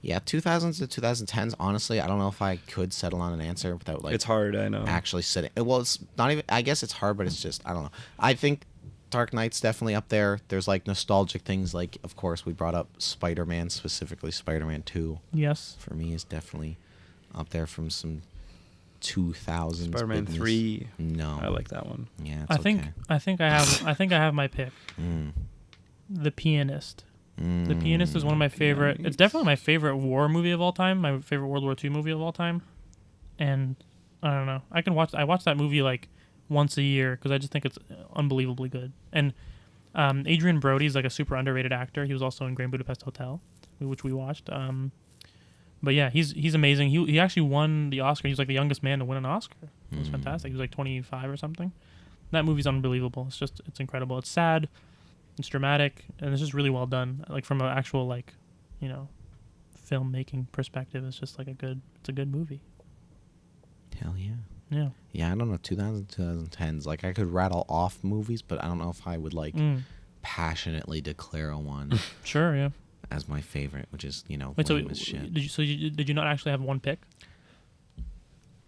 Speaker 1: Yeah, 2000s to 2010s. Honestly, I don't know if I could settle on an answer without like
Speaker 2: It's hard, I know.
Speaker 1: actually sitting. Well, it's not even. I guess it's hard, but it's just I don't know. I think Dark Knight's definitely up there. There's like nostalgic things, like of course we brought up Spider-Man, specifically Spider-Man 2.
Speaker 3: Yes.
Speaker 1: For me, is definitely up there from some 2000s.
Speaker 2: Spider-Man
Speaker 1: bigness.
Speaker 2: 3.
Speaker 1: No,
Speaker 2: I like that one.
Speaker 1: Yeah,
Speaker 3: I
Speaker 1: it's
Speaker 3: think
Speaker 1: okay.
Speaker 3: I have my pick. The Pianist. The Pianist is one of my favorite. It's definitely my favorite war movie of all time. My favorite World War II movie of all time. And I don't know. I watch that movie like once a year because I just think it's unbelievably good. And Adrian Brody is like a super underrated actor. He was also in Grand Budapest Hotel, which we watched. But yeah, he's amazing. He actually won the Oscar. He's like the youngest man to win an Oscar. It was fantastic. He was like 25 or something. That movie's unbelievable. It's incredible. It's sad. It's dramatic, and it's just really well done. Like from an actual like, filmmaking perspective, it's just like it's a good movie.
Speaker 1: Hell yeah.
Speaker 3: Yeah.
Speaker 1: Yeah, I don't know. 2010s. Like I could rattle off movies, but I don't know if I would like passionately declare one
Speaker 3: Sure. Yeah.
Speaker 1: as my favorite, which is
Speaker 3: Wait. So
Speaker 1: lame as shit.
Speaker 3: did you not actually have one pick?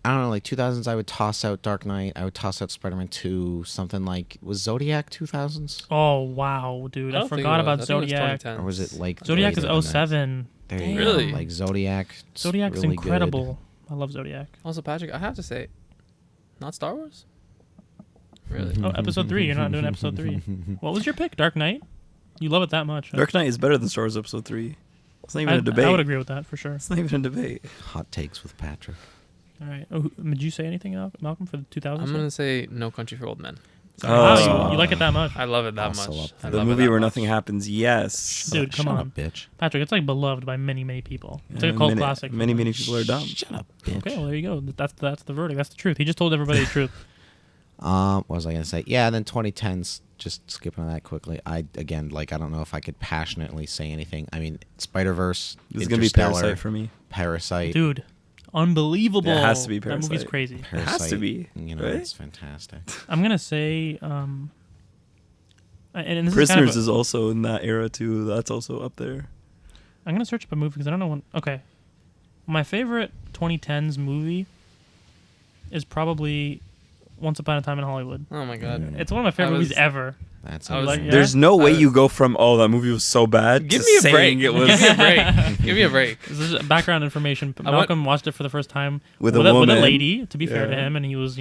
Speaker 1: I don't know, like 2000s, I would toss out Dark Knight. I would toss out Spider-Man 2. Something like, was Zodiac 2000s?
Speaker 3: Oh wow, dude! I
Speaker 4: don't think
Speaker 3: forgot
Speaker 4: it was.
Speaker 3: about
Speaker 4: I think it was
Speaker 3: Zodiac.
Speaker 4: 2010.
Speaker 1: Or was it like
Speaker 3: Zodiac is
Speaker 1: later than that?
Speaker 3: 07.
Speaker 1: There
Speaker 3: Damn.
Speaker 1: you go.
Speaker 4: Really?
Speaker 1: Like Zodiac.
Speaker 3: Zodiac's
Speaker 1: really
Speaker 3: incredible. I love Zodiac.
Speaker 4: Also, Patrick, I have to say, not Star Wars. Really?
Speaker 3: Oh, episode 3. You're not doing episode 3. What was your pick? Dark Knight. You love it that much. Huh?
Speaker 2: Dark Knight is better than Star Wars Episode 3. It's not even a debate.
Speaker 3: I would agree with that for sure.
Speaker 2: It's not even a debate.
Speaker 1: Hot takes with Patrick.
Speaker 3: All right. Oh, did you say anything, Malcolm, for the 2000s?
Speaker 4: I'm gonna say No Country for Old Men.
Speaker 3: Wow, you like it that much?
Speaker 4: I love it that
Speaker 1: Also
Speaker 4: much.
Speaker 1: up
Speaker 4: I
Speaker 1: there.
Speaker 2: The
Speaker 4: love it
Speaker 2: movie
Speaker 4: that
Speaker 2: where
Speaker 4: much.
Speaker 2: nothing happens. Yes.
Speaker 3: Dude, come
Speaker 1: Shut
Speaker 3: on.
Speaker 1: up, bitch.
Speaker 3: Patrick, it's like beloved by many, many people. It's like a cult
Speaker 2: many,
Speaker 3: classic.
Speaker 2: Many people are dumb.
Speaker 1: Shut up, bitch.
Speaker 3: Okay, well, there you go. That's the verdict. That's the truth. He just told everybody the truth.
Speaker 1: What was I gonna say? Yeah, and then 2010s. Just skipping on that quickly. I don't know if I could passionately say anything. I mean, Spider-Verse.
Speaker 2: This is gonna be Parasite for me.
Speaker 1: Parasite.
Speaker 3: Dude, unbelievable.
Speaker 2: Yeah, it has to be
Speaker 3: That movie's
Speaker 2: Parasite.
Speaker 3: crazy.
Speaker 1: Parasite.
Speaker 2: It has to be,
Speaker 1: You know,
Speaker 2: right?
Speaker 1: it's fantastic.
Speaker 3: I'm going to say... and this
Speaker 2: Prisoners
Speaker 3: is,
Speaker 2: is also in that era too. That's also up there.
Speaker 3: I'm going to search up a movie because I don't know when... Okay. My favorite 2010s movie is probably Once Upon a Time in Hollywood.
Speaker 4: Oh my god.
Speaker 3: It's one of my favorite movies ever.
Speaker 1: That's
Speaker 4: I was-
Speaker 3: Like, yeah.
Speaker 2: There's no way
Speaker 4: I-
Speaker 2: you go from that movie was so bad.
Speaker 4: Give
Speaker 2: to
Speaker 4: me a
Speaker 2: saying
Speaker 4: break.
Speaker 2: It was
Speaker 4: Give me a break. Give me a break.
Speaker 3: This is background information.
Speaker 4: I want-
Speaker 3: Malcolm watched it for the first time
Speaker 2: with a
Speaker 3: with
Speaker 2: woman.
Speaker 3: a lady, to be fair to
Speaker 2: Yeah.
Speaker 3: him, and he was,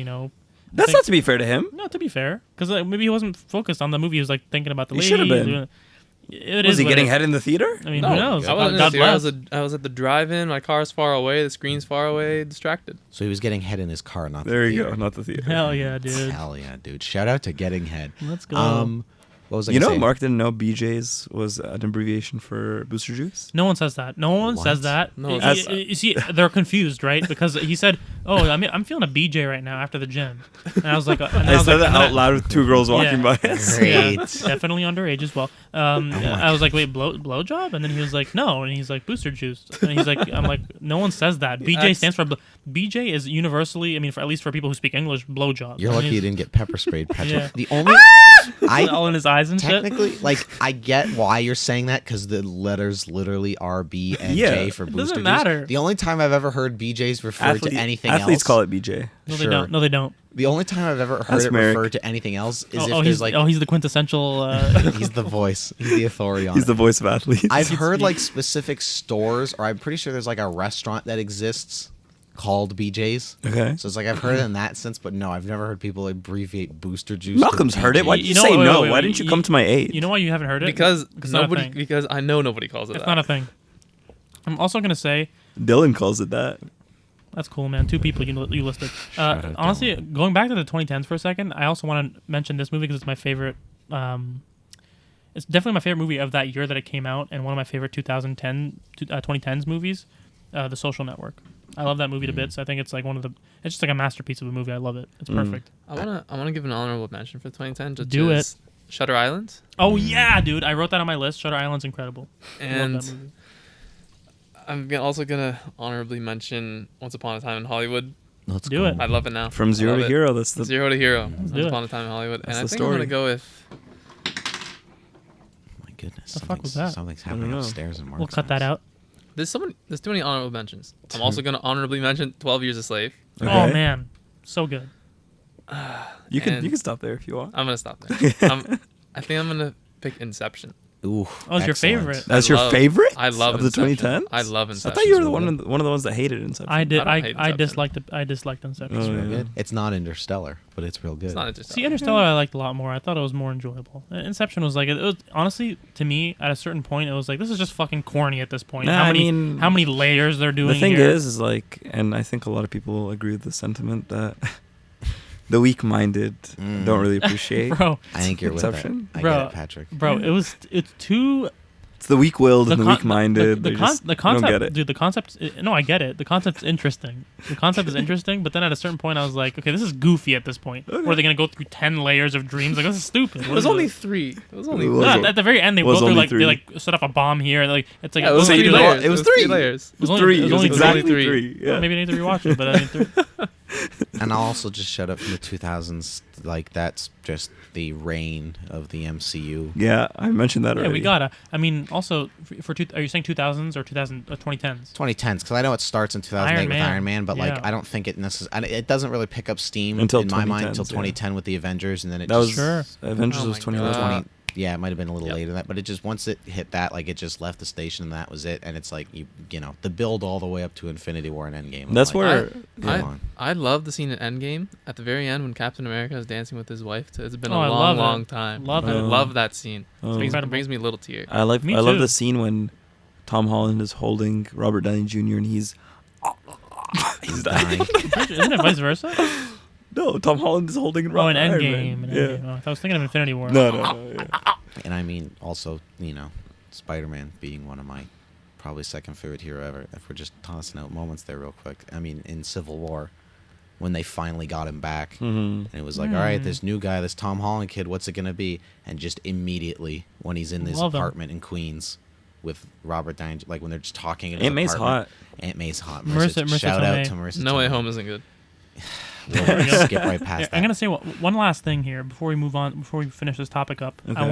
Speaker 2: That's not to be fair to him.
Speaker 3: No, to be fair, because maybe he wasn't focused on the movie. He was like thinking about the
Speaker 2: He
Speaker 3: lady.
Speaker 2: should have been.
Speaker 3: doing- It
Speaker 2: Was
Speaker 3: is
Speaker 2: he
Speaker 3: what
Speaker 2: getting
Speaker 3: it-
Speaker 2: head in the theater?
Speaker 3: I mean,
Speaker 4: No,
Speaker 3: who knows?
Speaker 4: I wasn't in the
Speaker 3: God
Speaker 4: theater.
Speaker 3: bless.
Speaker 4: I was at the drive-in. My car's far away. The screen's far away. Distracted.
Speaker 1: So he was getting head in his car, not
Speaker 2: There
Speaker 1: the
Speaker 2: you
Speaker 1: theater.
Speaker 2: go. Not the theater.
Speaker 3: Hell yeah, dude.
Speaker 1: Hell yeah, dude! Shout out to getting head.
Speaker 3: Let's go.
Speaker 1: What was I
Speaker 2: You
Speaker 1: gonna
Speaker 2: know,
Speaker 1: say?
Speaker 2: Mark didn't know BJ's was an abbreviation for Booster Juice.
Speaker 3: No one says that. No one
Speaker 1: What?
Speaker 3: says that.
Speaker 4: No,
Speaker 3: You see, they're confused, right? Because he said, "Oh, I'm feeling a BJ right now after the gym," and I was like,
Speaker 2: I said that out loud with two girls walking
Speaker 3: Yeah.
Speaker 2: by us.
Speaker 1: Great.
Speaker 3: Yeah, definitely underage as well. I was like, "Wait, blow job?" And then he was like, "No," and he's like, "Booster juice," and he's like, "I'm like, no one says that. BJ stands for BJ is universally, I mean, at least for people who speak English, blow job."
Speaker 1: You're lucky you didn't get pepper sprayed, Patrick.
Speaker 3: Yeah.
Speaker 1: The only
Speaker 3: all in his eyes and shit.
Speaker 1: technically, like, I get why you're saying that because the letters literally are B and
Speaker 2: Yeah.
Speaker 1: J for
Speaker 3: It
Speaker 1: booster
Speaker 3: doesn't
Speaker 1: juice.
Speaker 3: matter.
Speaker 1: The only time I've ever heard BJ's referred to anything
Speaker 2: Athletes
Speaker 1: else.
Speaker 2: call it BJ.
Speaker 3: No,
Speaker 1: Sure.
Speaker 3: they don't. No, they don't.
Speaker 1: The only time I've ever heard
Speaker 2: That's
Speaker 1: it
Speaker 2: Merrick.
Speaker 1: referred to anything else is if
Speaker 3: he's
Speaker 1: there's like
Speaker 3: he's the quintessential.
Speaker 1: he's the voice, he's the authority on
Speaker 2: He's
Speaker 1: it.
Speaker 2: the voice of athletes.
Speaker 1: I've heard like specific stores, or I'm pretty sure there's like a restaurant that exists called BJ's.
Speaker 2: Okay.
Speaker 1: So it's like I've heard it in that sense, but no, I've never heard people abbreviate booster juice. to
Speaker 2: Malcolm's heard it. Why did
Speaker 1: BJ's.
Speaker 2: you,
Speaker 3: know-
Speaker 2: say
Speaker 3: wait,
Speaker 2: no?
Speaker 3: wait,
Speaker 2: Why
Speaker 3: wait,
Speaker 2: didn't you come to my aid?
Speaker 3: You know why you haven't heard it?
Speaker 4: Because
Speaker 3: It's not a
Speaker 4: nobody.
Speaker 3: thing.
Speaker 4: Because I know nobody calls it
Speaker 3: It's
Speaker 4: that.
Speaker 3: not a thing. I'm also gonna say
Speaker 2: Dylan calls it that.
Speaker 3: that's cool, man. Two people you listed.
Speaker 1: Shout out
Speaker 3: Honestly, going back to the 2010s for a second, I also want to mention this movie because it's my favorite. It's definitely my favorite movie of that year that it came out, and one of my favorite 2010s movies, The Social Network. I love that movie to bits. I think it's like it's just like a masterpiece of a movie. I love it. It's perfect.
Speaker 4: I wanna give an honorable mention for 2010. Which
Speaker 3: Do
Speaker 4: is Shutter Island.
Speaker 3: Oh yeah, dude! I wrote that on my list. Shutter Island's incredible. I love that
Speaker 4: And
Speaker 3: movie.
Speaker 4: also gonna honorably mention Once Upon a Time in Hollywood.
Speaker 1: Let's
Speaker 3: Do
Speaker 1: go.
Speaker 3: it.
Speaker 4: I love it now.
Speaker 2: From Zero
Speaker 4: I
Speaker 2: to
Speaker 4: love it.
Speaker 2: Hero. That's the.
Speaker 4: Zero to Hero. Once
Speaker 3: do it.
Speaker 4: Upon a Time in Hollywood.
Speaker 2: That's
Speaker 4: And I
Speaker 2: the
Speaker 4: think I'm
Speaker 2: story.
Speaker 4: gonna go with.
Speaker 1: My goodness.
Speaker 3: The fuck was that?
Speaker 1: Something's
Speaker 2: I don't
Speaker 1: happening
Speaker 2: know.
Speaker 1: upstairs in Mark's
Speaker 3: We'll cut that
Speaker 1: house.
Speaker 3: out.
Speaker 4: There's too many honorable mentions. I'm also gonna honorably mention 12 Years a Slave.
Speaker 3: Oh
Speaker 2: Okay.
Speaker 3: man, so good.
Speaker 2: You can
Speaker 4: and-
Speaker 2: stop there if you want.
Speaker 4: I'm gonna stop there. I think I'm gonna pick Inception.
Speaker 1: Ooh,
Speaker 3: Oh, it's your
Speaker 1: excellent.
Speaker 3: favorite.
Speaker 2: That's
Speaker 4: I
Speaker 2: your
Speaker 4: love-
Speaker 2: favorite.
Speaker 4: I love
Speaker 2: of the
Speaker 4: Inception.
Speaker 2: 2010s.
Speaker 4: I love
Speaker 2: I
Speaker 4: Inception.
Speaker 2: thought you were
Speaker 1: It's
Speaker 2: the
Speaker 1: real
Speaker 2: one of the ones that hated Inception.
Speaker 3: I did.
Speaker 4: I don't hate
Speaker 3: I
Speaker 4: Inception.
Speaker 3: disliked Inception.
Speaker 2: Oh,
Speaker 1: It's real
Speaker 2: yeah.
Speaker 1: good. It's not Interstellar, but it's real good.
Speaker 4: It's not Interstellar.
Speaker 3: See, Interstellar I liked a lot more. I thought it was more enjoyable. Inception was like it was honestly to me at a certain point it was like this is just fucking corny at this point.
Speaker 2: Nah, I mean,
Speaker 3: how many layers they're doing
Speaker 2: The thing
Speaker 3: here.
Speaker 2: is like, and I think a lot of people agree with the sentiment that the weak-minded don't really appreciate
Speaker 3: bro,
Speaker 1: I think you're with
Speaker 2: Inception.
Speaker 1: that. I
Speaker 3: Bro.
Speaker 1: get it, Patrick.
Speaker 3: bro, it's too
Speaker 2: It's the weak-willed and the
Speaker 3: con-
Speaker 2: weak-minded.
Speaker 3: The
Speaker 2: They just
Speaker 3: concept,
Speaker 2: don't get it.
Speaker 3: dude. The concept. No, I get it. The concept's interesting. The concept is interesting, but then at a certain point, I was like, okay, this is goofy at this point.
Speaker 2: Okay.
Speaker 3: Where they're gonna go through 10 layers of dreams? Like this is stupid.
Speaker 4: It
Speaker 3: What
Speaker 4: was
Speaker 3: is
Speaker 4: only
Speaker 3: this?
Speaker 4: 3. It was only
Speaker 2: It
Speaker 4: three.
Speaker 2: was
Speaker 3: No,
Speaker 2: only-
Speaker 3: at the very end, they
Speaker 2: was
Speaker 3: go through
Speaker 2: only
Speaker 3: like
Speaker 2: three.
Speaker 3: they like set up a bomb here. Like it's like
Speaker 4: Yeah, it was
Speaker 3: only
Speaker 4: three
Speaker 3: three
Speaker 4: layers.
Speaker 2: It was
Speaker 4: three
Speaker 2: three.
Speaker 4: layers.
Speaker 3: It was only-
Speaker 2: three.
Speaker 3: it was
Speaker 2: It was
Speaker 3: only
Speaker 2: exactly
Speaker 4: three.
Speaker 2: three. Yeah.
Speaker 3: Maybe I need to rewatch it, but I need to.
Speaker 1: And I'll also just shut up from the 2000s. Like that's just the reign of the MCU.
Speaker 2: Yeah, I mentioned that
Speaker 3: Yeah,
Speaker 2: already.
Speaker 3: we gotta. I mean, also are you saying 2000s or 2010s?
Speaker 1: 2010s, because I know it starts in 2008
Speaker 3: Iron
Speaker 1: with
Speaker 3: Man.
Speaker 1: Iron Man, but like
Speaker 3: Yeah.
Speaker 1: I don't think it necessarily. It doesn't really pick up steam
Speaker 2: Until
Speaker 1: in my mind until
Speaker 2: 2010s, yeah.
Speaker 1: 2010 with the Avengers, and then it
Speaker 2: That was
Speaker 1: just
Speaker 3: Sure.
Speaker 2: Avengers
Speaker 4: Oh
Speaker 2: was
Speaker 4: my
Speaker 2: 2011.
Speaker 4: God.
Speaker 1: 20. Yeah, it might have been a little
Speaker 4: Yep.
Speaker 1: later than that, but it just once it hit that, like it just left the station, and that was it. And it's like you know the build all the way up to Infinity War and Endgame. I'm
Speaker 2: That's
Speaker 1: like,
Speaker 2: where
Speaker 1: come on.
Speaker 4: I love the scene in Endgame at the very end when Captain America is dancing with his wife. It's been
Speaker 3: Oh, I
Speaker 4: a
Speaker 3: love
Speaker 4: long
Speaker 3: it.
Speaker 4: time.
Speaker 3: Love
Speaker 4: I
Speaker 2: it.
Speaker 4: love that scene.
Speaker 2: Oh.
Speaker 4: It
Speaker 3: Incredible.
Speaker 4: brings me a little tear.
Speaker 2: I
Speaker 3: Me
Speaker 2: love
Speaker 3: too.
Speaker 2: the scene when Tom Holland is holding Robert Downey Jr. and he's dying.
Speaker 3: Isn't it vice versa?
Speaker 2: No, Tom Holland is holding
Speaker 3: Oh, in
Speaker 2: Iron
Speaker 3: Endgame.
Speaker 2: Man.
Speaker 3: Endgame. Oh, I was thinking of Infinity War.
Speaker 2: No. Yeah.
Speaker 1: And I mean, also, Spider-Man being one of my probably second favorite hero ever. If we're just tossing out moments there real quick. I mean, in Civil War, when they finally got him back, and it was like, all right, this new guy, this Tom Holland kid, what's it gonna be? And just immediately, when he's in this apartment in Queens with Robert Downey, like when they're just talking in his
Speaker 2: Aunt May's
Speaker 1: apartment.
Speaker 2: hot.
Speaker 1: Aunt May's hot.
Speaker 3: Marissa
Speaker 1: Shout out
Speaker 3: Tomei.
Speaker 1: to Marissa.
Speaker 4: No Way
Speaker 1: Tomei.
Speaker 4: Home isn't good.
Speaker 1: We'll skip right past that.
Speaker 3: I'm gonna say one last thing here before we move on. Before we finish this topic up,
Speaker 2: Okay.
Speaker 3: I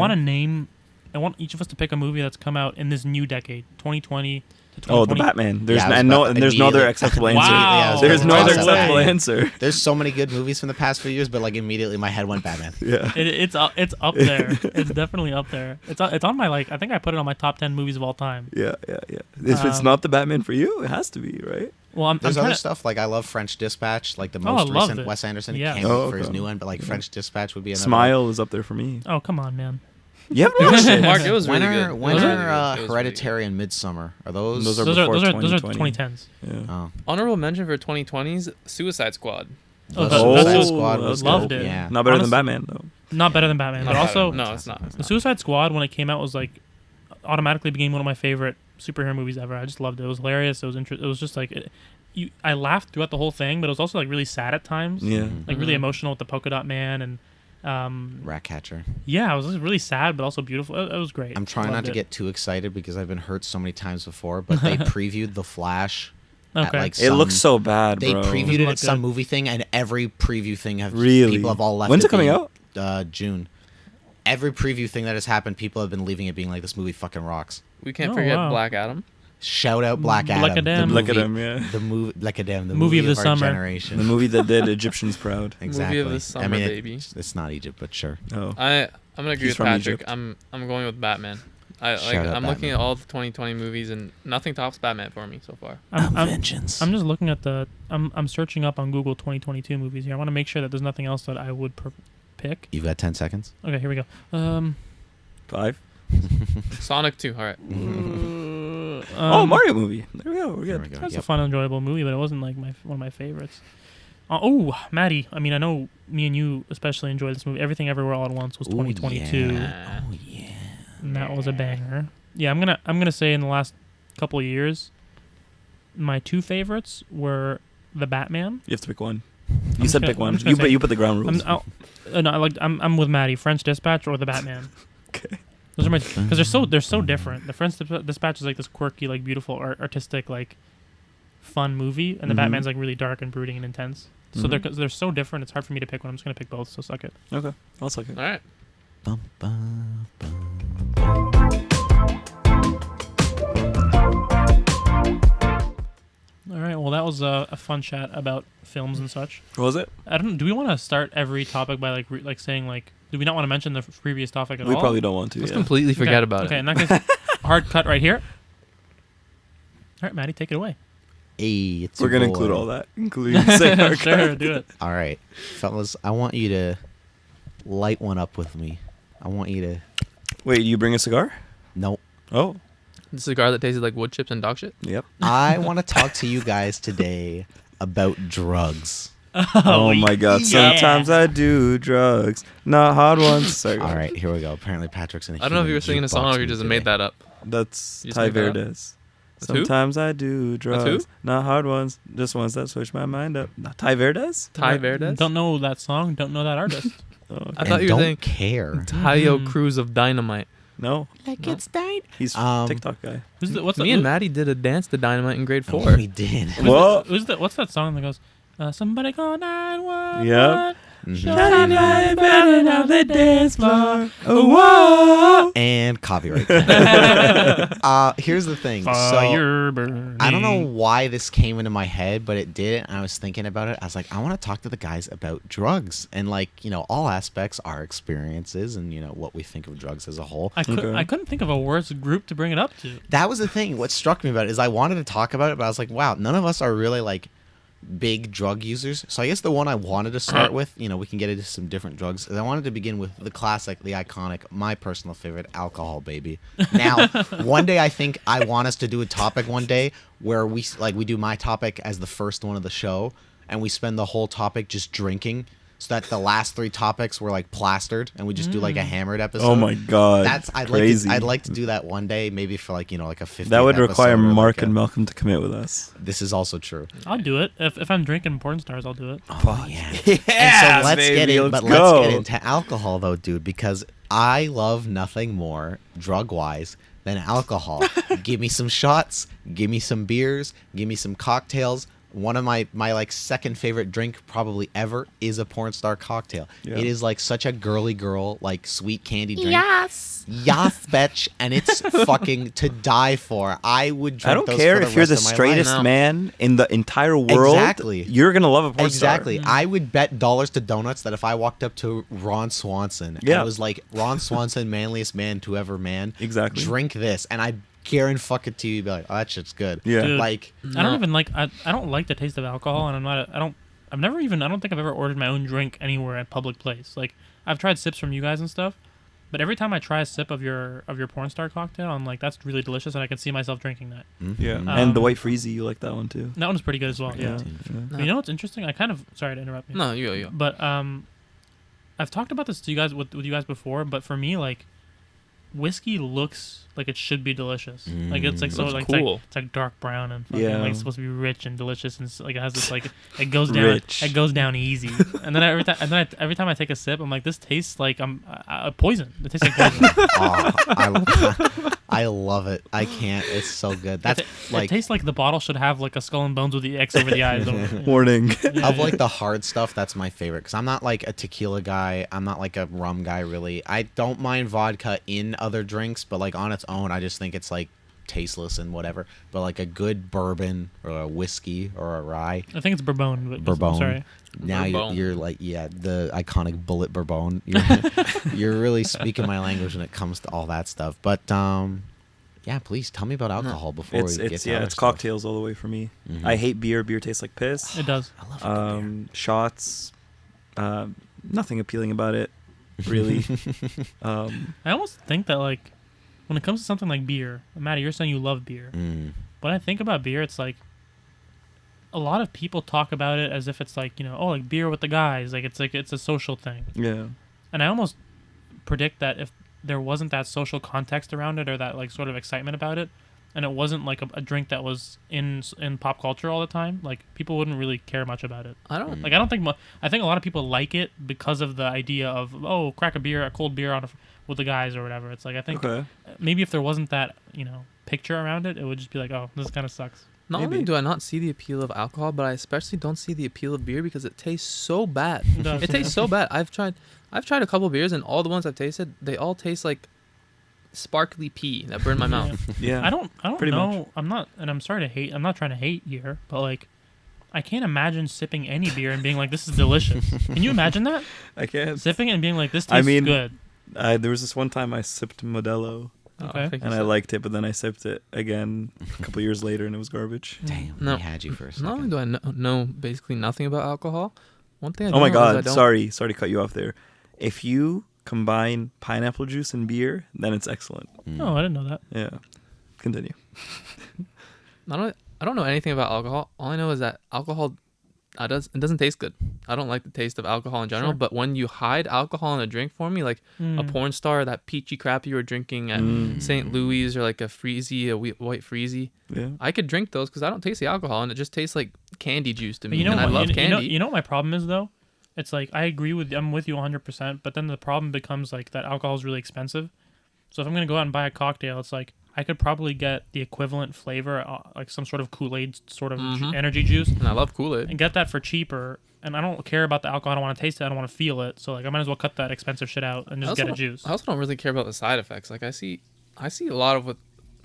Speaker 3: want each of us to pick a movie that's come out in this new decade, 2020 to 2020.
Speaker 2: Oh, the Batman. There's
Speaker 1: Yeah, I was
Speaker 2: no
Speaker 1: about-
Speaker 2: there's no other
Speaker 1: immediately-
Speaker 2: acceptable
Speaker 3: Wow.
Speaker 2: answer.
Speaker 3: Yeah, I was
Speaker 2: There's
Speaker 3: about
Speaker 2: no
Speaker 3: to
Speaker 2: other
Speaker 3: toss that
Speaker 2: acceptable
Speaker 3: out.
Speaker 2: answer.
Speaker 1: There's so many good movies from the past few years, but like immediately my head went Batman.
Speaker 2: Yeah.
Speaker 3: It's up there. It's definitely up there. It's on my I think I put it on my top 10 movies of all time.
Speaker 2: Yeah. If it's not the Batman for you, it has to be, right?
Speaker 3: Well, I'm
Speaker 1: There's
Speaker 3: trying
Speaker 1: other
Speaker 3: to,
Speaker 1: stuff like I love French Dispatch, like the
Speaker 3: I
Speaker 1: most
Speaker 3: loved
Speaker 1: recent
Speaker 3: it.
Speaker 1: Wes Anderson.
Speaker 3: Yeah.
Speaker 1: It can't
Speaker 2: Oh,
Speaker 1: wait for his
Speaker 2: okay.
Speaker 1: new one, but like French Dispatch would be another.
Speaker 2: Smile is up there for me.
Speaker 3: Oh, come on, man.
Speaker 2: You haven't watched it?
Speaker 4: Mark, it was
Speaker 1: When
Speaker 4: really
Speaker 1: are
Speaker 4: good.
Speaker 1: when
Speaker 4: It was really
Speaker 1: are
Speaker 4: good. It was really
Speaker 1: Hereditary and Midsummer? Are those?
Speaker 2: Those are
Speaker 3: Those
Speaker 2: before
Speaker 3: are
Speaker 2: 2020.
Speaker 3: 2010s.
Speaker 2: Yeah.
Speaker 1: Oh,
Speaker 4: good. Honorable mention for 2020s, Suicide Squad.
Speaker 3: Oh,
Speaker 1: The
Speaker 3: that's-
Speaker 2: Oh,
Speaker 1: Suicide
Speaker 3: that's-
Speaker 1: Squad was
Speaker 3: loved
Speaker 1: dope,
Speaker 3: it.
Speaker 1: Yeah.
Speaker 2: Not better
Speaker 3: Honestly-
Speaker 2: than Batman though.
Speaker 3: Not better than Batman, but
Speaker 4: Not
Speaker 3: also
Speaker 4: no, it's not.
Speaker 3: the Suicide Squad when it came out was like automatically became one of my favorite superhero movies ever. I just loved it. It was hilarious. It was it was just like I laughed throughout the whole thing, but it was also like really sad at times.
Speaker 2: Yeah.
Speaker 3: Like really
Speaker 4: Mhm.
Speaker 3: emotional with the polka dot man and
Speaker 1: Ratcatcher.
Speaker 3: yeah, it was just really sad but also beautiful. It was great.
Speaker 1: I'm trying
Speaker 3: Loved
Speaker 1: not to
Speaker 3: it.
Speaker 1: get too excited because I've been hurt so many times before, but they previewed The Flash. At
Speaker 3: Okay.
Speaker 1: like
Speaker 2: It looks so bad,
Speaker 1: They
Speaker 2: bro.
Speaker 1: previewed
Speaker 3: Doesn't
Speaker 1: it
Speaker 3: look
Speaker 1: at some
Speaker 3: good.
Speaker 1: movie thing, and every preview thing
Speaker 2: Really?
Speaker 1: people have all left.
Speaker 2: When's it coming out?
Speaker 1: June. Every preview thing that has happened, people have been leaving it being like, "This movie fucking rocks."
Speaker 4: We can't
Speaker 3: Oh,
Speaker 4: forget
Speaker 3: wow.
Speaker 4: Black Adam.
Speaker 1: Shout out Black Adam.
Speaker 3: Black Adam.
Speaker 1: The
Speaker 2: Look at
Speaker 1: movie-
Speaker 2: him, yeah.
Speaker 1: The movie, Black Adam, the
Speaker 3: Movie of the
Speaker 1: our
Speaker 3: summer.
Speaker 1: generation.
Speaker 2: The movie that did Egyptians proud.
Speaker 1: Exactly.
Speaker 4: Movie of the summer,
Speaker 1: I mean,
Speaker 4: baby.
Speaker 1: it's not Egypt, but sure.
Speaker 2: Oh.
Speaker 4: I'm gonna agree
Speaker 2: He's
Speaker 4: with
Speaker 2: from
Speaker 4: Patrick.
Speaker 2: Egypt.
Speaker 4: I'm going with Batman.
Speaker 1: Shout out
Speaker 4: I'm looking
Speaker 1: Batman.
Speaker 4: at all the 2020 movies and nothing tops Batman for me so far.
Speaker 3: I'm
Speaker 1: Vengeance.
Speaker 3: just looking at I'm searching up on Google 2022 movies here. I want to make sure that there's nothing else that I would pick.
Speaker 1: You've got 10 seconds.
Speaker 3: Okay, here we go.
Speaker 2: 5.
Speaker 4: Sonic 2. All right.
Speaker 2: Oh, Mario movie. There we go. We're
Speaker 1: There
Speaker 2: good.
Speaker 1: we go.
Speaker 3: That's a
Speaker 1: Yep.
Speaker 3: fun, enjoyable movie, but it wasn't like one of my favorites. Oh, Matty. I mean, I know me and you especially enjoyed this movie. Everything Everywhere All at Once was
Speaker 1: Ooh,
Speaker 3: 2022,
Speaker 1: yeah. Oh yeah.
Speaker 3: and that was a banger. Yeah, I'm gonna say in the last couple of years, my two favorites were the Batman.
Speaker 2: You have to pick one.
Speaker 3: I'm
Speaker 2: You
Speaker 3: just
Speaker 2: said
Speaker 3: gonna-
Speaker 2: pick
Speaker 3: I'm
Speaker 2: one.
Speaker 3: just gonna say-
Speaker 2: You put the ground rules.
Speaker 3: I'm with Matty. French Dispatch or the Batman.
Speaker 2: Okay.
Speaker 3: Those are my because they're so different. The French Dispatch is like this quirky, like beautiful, artistic, like fun movie, and the
Speaker 2: Mhm.
Speaker 3: Batman's like really dark and brooding and intense. So
Speaker 2: Mhm.
Speaker 3: they're so different. It's hard for me to pick one. I'm just gonna pick both. So suck it.
Speaker 2: Okay. I'll suck it.
Speaker 4: All right.
Speaker 1: Bum, bum, bum.
Speaker 3: All right. Well, that was a fun chat about films and such.
Speaker 2: What was it?
Speaker 3: I don't. Do we want to start every topic by like saying like? Do we not want to mention the previous topic at
Speaker 2: We
Speaker 3: all?
Speaker 2: probably don't want to.
Speaker 4: Let's
Speaker 2: Yeah.
Speaker 4: completely forget
Speaker 3: Okay,
Speaker 4: about
Speaker 3: okay,
Speaker 4: it.
Speaker 3: in that case, hard cut right here. All right, Matty, take it away.
Speaker 1: Hey, it's
Speaker 2: We're
Speaker 1: your
Speaker 2: gonna
Speaker 1: boy.
Speaker 2: include all that, including saying our
Speaker 3: Sure, do it.
Speaker 1: All right, fellas, I want you to light one up with me. I want you to.
Speaker 2: Wait, you bring a cigar?
Speaker 1: Nope.
Speaker 2: Oh,
Speaker 4: The cigar that tasted like wood chips and dog shit.
Speaker 2: yep.
Speaker 1: I want to talk to you guys today about drugs.
Speaker 2: Oh my God!
Speaker 3: yeah.
Speaker 2: Sometimes I do drugs, not hard ones. Sorry.
Speaker 1: All right, here we go. Apparently, Patrick's in a
Speaker 4: I don't know if you were
Speaker 1: human
Speaker 4: singing a song
Speaker 1: jukebox
Speaker 4: or you
Speaker 1: mood
Speaker 4: just
Speaker 1: today.
Speaker 4: made that up.
Speaker 2: That's
Speaker 4: You just
Speaker 2: Ty
Speaker 4: make that up?
Speaker 2: Verdes.
Speaker 4: That's who?
Speaker 2: Sometimes I do drugs,
Speaker 4: who?
Speaker 2: not hard ones, just ones that switch my mind up. Ty Verdes?
Speaker 4: Ty Verdes?
Speaker 3: Don't know that song. Don't know that artist.
Speaker 2: Oh, okay.
Speaker 4: I thought
Speaker 1: And
Speaker 4: you were
Speaker 1: don't
Speaker 4: saying
Speaker 1: care.
Speaker 4: Tayo
Speaker 3: Mhm.
Speaker 4: Cruz of Dynamite.
Speaker 2: No,
Speaker 1: Like
Speaker 4: No.
Speaker 1: it's died.
Speaker 2: he's
Speaker 1: Um,
Speaker 2: TikTok guy.
Speaker 3: Who's the, what's
Speaker 4: Me
Speaker 3: the,
Speaker 4: and Matty did a dance to Dynamite in grade 4.
Speaker 1: Oh, we did.
Speaker 2: Whoa.
Speaker 3: What's that song that goes? Somebody call 911.
Speaker 2: Yep.
Speaker 1: Mhm.
Speaker 2: Shining light burning on the dance floor. Oh, whoa.
Speaker 1: And copyright. Here's the thing. So
Speaker 3: Fire burning.
Speaker 1: I don't know why this came into my head, but it did. And I was thinking about it. I was like, I want to talk to the guys about drugs and all aspects, our experiences, and what we think of drugs as a whole.
Speaker 3: I
Speaker 2: Okay.
Speaker 3: couldn't think of a worse group to bring it up to.
Speaker 1: That was the thing. What struck me about it is I wanted to talk about it, but I was like, wow, none of us are really big drug users. So I guess the one I wanted to start with, you know, we can get into some different drugs. I wanted to begin with the classic, the iconic, my personal favorite, alcohol, baby. Now, one day I think I want us to do a topic one day where we do my topic as the first one of the show, and we spend the whole topic just drinking, so that the last 3 topics were like plastered, and we just do like a hammered episode.
Speaker 2: Oh my god,
Speaker 1: crazy. I'd like to do that one day, maybe for like, you know, like a 50th
Speaker 2: That would require
Speaker 1: episode,
Speaker 2: Mark
Speaker 1: like
Speaker 2: and Malcolm to commit with us.
Speaker 1: This is also true.
Speaker 3: I'll do it. If I'm drinking porn stars, I'll do it.
Speaker 1: Oh yeah.
Speaker 2: Yeah,
Speaker 1: and so let's
Speaker 2: baby,
Speaker 1: get in,
Speaker 2: let's
Speaker 1: but
Speaker 2: go.
Speaker 1: let's get into alcohol though, dude, because I love nothing more drug wise than alcohol. Give me some shots, give me some beers, give me some cocktails. One of my like second favorite drink probably ever is a porn star cocktail.
Speaker 2: Yeah.
Speaker 1: It is like such a girly girl, like sweet candy drink.
Speaker 5: Yes.
Speaker 1: Yes, bitch, and it's fucking to die for. I would drink
Speaker 2: I don't
Speaker 1: those
Speaker 2: care
Speaker 1: for
Speaker 2: if you're the
Speaker 1: rest of my
Speaker 2: straightest
Speaker 1: life.
Speaker 2: man in the entire world.
Speaker 1: Exactly.
Speaker 2: You're gonna love a porn
Speaker 1: Exactly.
Speaker 2: star.
Speaker 1: I would bet dollars to donuts that if I walked up to Ron Swanson and
Speaker 2: Yeah.
Speaker 1: it was like, Ron Swanson, manliest man to ever man,
Speaker 2: Exactly.
Speaker 1: drink this, and I guarantee fuck it to you, be like, oh, that shit's good.
Speaker 2: Yeah.
Speaker 3: Dude.
Speaker 1: Like,
Speaker 3: I don't even like. I don't like the taste of alcohol, and I don't think I've ever ordered my own drink anywhere at public place. Like I've tried sips from you guys and stuff, but every time I try a sip of your porn star cocktail, I'm like, that's really delicious, and I can see myself drinking that.
Speaker 2: Yeah,
Speaker 1: mhm.
Speaker 2: and the white freezy, you like that one too.
Speaker 3: That one's pretty good as well. Yeah.
Speaker 4: No.
Speaker 3: You know what's interesting? I kind of sorry to interrupt you.
Speaker 4: No, you go.
Speaker 3: But I've talked about this to you guys with you guys before, but for me, like, whiskey looks like it should be delicious. Like it's like so
Speaker 4: Looks
Speaker 3: like
Speaker 4: cool.
Speaker 3: it's like dark brown and fucking,
Speaker 2: Yeah.
Speaker 3: like it's supposed to be rich and delicious, and like it has this like it goes down
Speaker 2: Rich.
Speaker 3: it goes down easy. And then every time I take a sip, I'm like, this tastes like I'm poison. It tastes like poison.
Speaker 1: oh, I love it. I can't. It's so good. That's
Speaker 3: it
Speaker 1: like
Speaker 3: tastes like the bottle should have like a skull and bones with the X over the eyes.
Speaker 2: Warning.
Speaker 3: Yeah,
Speaker 1: of
Speaker 3: yeah.
Speaker 1: like the hard stuff. That's my favorite because I'm not like a tequila guy. I'm not like a rum guy really. I don't mind vodka in other drinks, but like on its own, I just think it's like tasteless and whatever. But like a good bourbon or a whiskey or a rye.
Speaker 3: I think it's Bourbon. But
Speaker 1: Bourbon.
Speaker 3: Sorry.
Speaker 1: Now
Speaker 4: Bourbon.
Speaker 1: you're like, yeah, the iconic bullet Bourbon. You're really speaking my language when it comes to all that stuff. But yeah, please tell me about alcohol before we get to other
Speaker 2: it's
Speaker 1: stuff.
Speaker 2: cocktails all the way for me.
Speaker 1: Mhm.
Speaker 2: I hate beer. Beer tastes like piss.
Speaker 3: It does.
Speaker 1: I love a good beer.
Speaker 2: Shots, nothing appealing about it, really.
Speaker 3: I almost think that like when it comes to something like beer, Matty, you're saying you love beer.
Speaker 1: Mm.
Speaker 3: When I think about beer, it's like a lot of people talk about it as if it's like, you know, oh, like beer with the guys, like it's a social thing.
Speaker 2: Yeah.
Speaker 3: And I almost predict that if there wasn't that social context around it or that like sort of excitement about it, and it wasn't like a drink that was in pop culture all the time, like people wouldn't really care much about it.
Speaker 4: I don't.
Speaker 3: Like I don't think I think a lot of people like it because of the idea of, oh, crack a cold beer on with the guys or whatever. It's like I think
Speaker 2: Okay.
Speaker 3: maybe if there wasn't that, you know, picture around it, it would just be like, oh, this kind of sucks.
Speaker 4: Not
Speaker 2: Maybe.
Speaker 4: only do I not see the appeal of alcohol, but I especially don't see the appeal of beer because it tastes so bad.
Speaker 3: It does.
Speaker 4: It tastes so bad. I've tried a couple beers, and all the ones I've tasted, they all taste like sparkly pee that burned my mouth.
Speaker 2: Yeah.
Speaker 3: I don't
Speaker 2: Pretty
Speaker 3: know. I'm not, and I'm sorry to hate. I'm not trying to hate here, but like, I can't imagine sipping any beer and being like, this is delicious. Can you imagine that?
Speaker 2: I can't.
Speaker 3: Sipping it and being like, this
Speaker 2: I
Speaker 3: tastes
Speaker 2: mean,
Speaker 3: good.
Speaker 2: There was this one time I sipped Modelo,
Speaker 3: Okay.
Speaker 4: think
Speaker 2: and
Speaker 4: you
Speaker 2: I
Speaker 4: said-
Speaker 2: liked it, but then I sipped it again a couple years later, and it was garbage.
Speaker 1: Damn,
Speaker 4: No.
Speaker 1: we had you for a
Speaker 4: Not only
Speaker 1: second.
Speaker 4: do I know basically nothing about alcohol, one thing I do
Speaker 2: Oh my
Speaker 4: know is I
Speaker 2: god!
Speaker 4: don't.
Speaker 2: Sorry to cut you off there. If you combine pineapple juice and beer, then it's excellent.
Speaker 1: Mm.
Speaker 3: Oh, I didn't know that.
Speaker 2: Yeah. Continue.
Speaker 4: I don't know anything about alcohol. All I know is that alcohol, it doesn't taste good. I don't like the taste of alcohol in general.
Speaker 3: Sure.
Speaker 4: But when you hide alcohol in a drink for me, like a
Speaker 3: Mm.
Speaker 4: porn star, that peachy crap you were drinking at St. Louis, or like a white freezy,
Speaker 2: Yeah.
Speaker 4: I could drink those because I don't taste the alcohol, and it just tastes like candy juice to
Speaker 3: But
Speaker 4: me.
Speaker 3: you know
Speaker 4: and I
Speaker 3: what?
Speaker 4: love
Speaker 3: you
Speaker 4: candy.
Speaker 3: know what my problem is though? It's like I'm with you 100%, but then the problem becomes like that alcohol is really expensive. So if I'm gonna go out and buy a cocktail, it's like I could probably get the equivalent flavor, like some sort of Kool-Aid sort of energy juice,
Speaker 4: and I love Kool-Aid.
Speaker 3: and get that for cheaper. And I don't care about the alcohol. I don't want to taste it. I don't want to feel it. So like I might as well cut that expensive shit out and just get a juice.
Speaker 4: I also don't really care about the side effects. Like I see a lot of what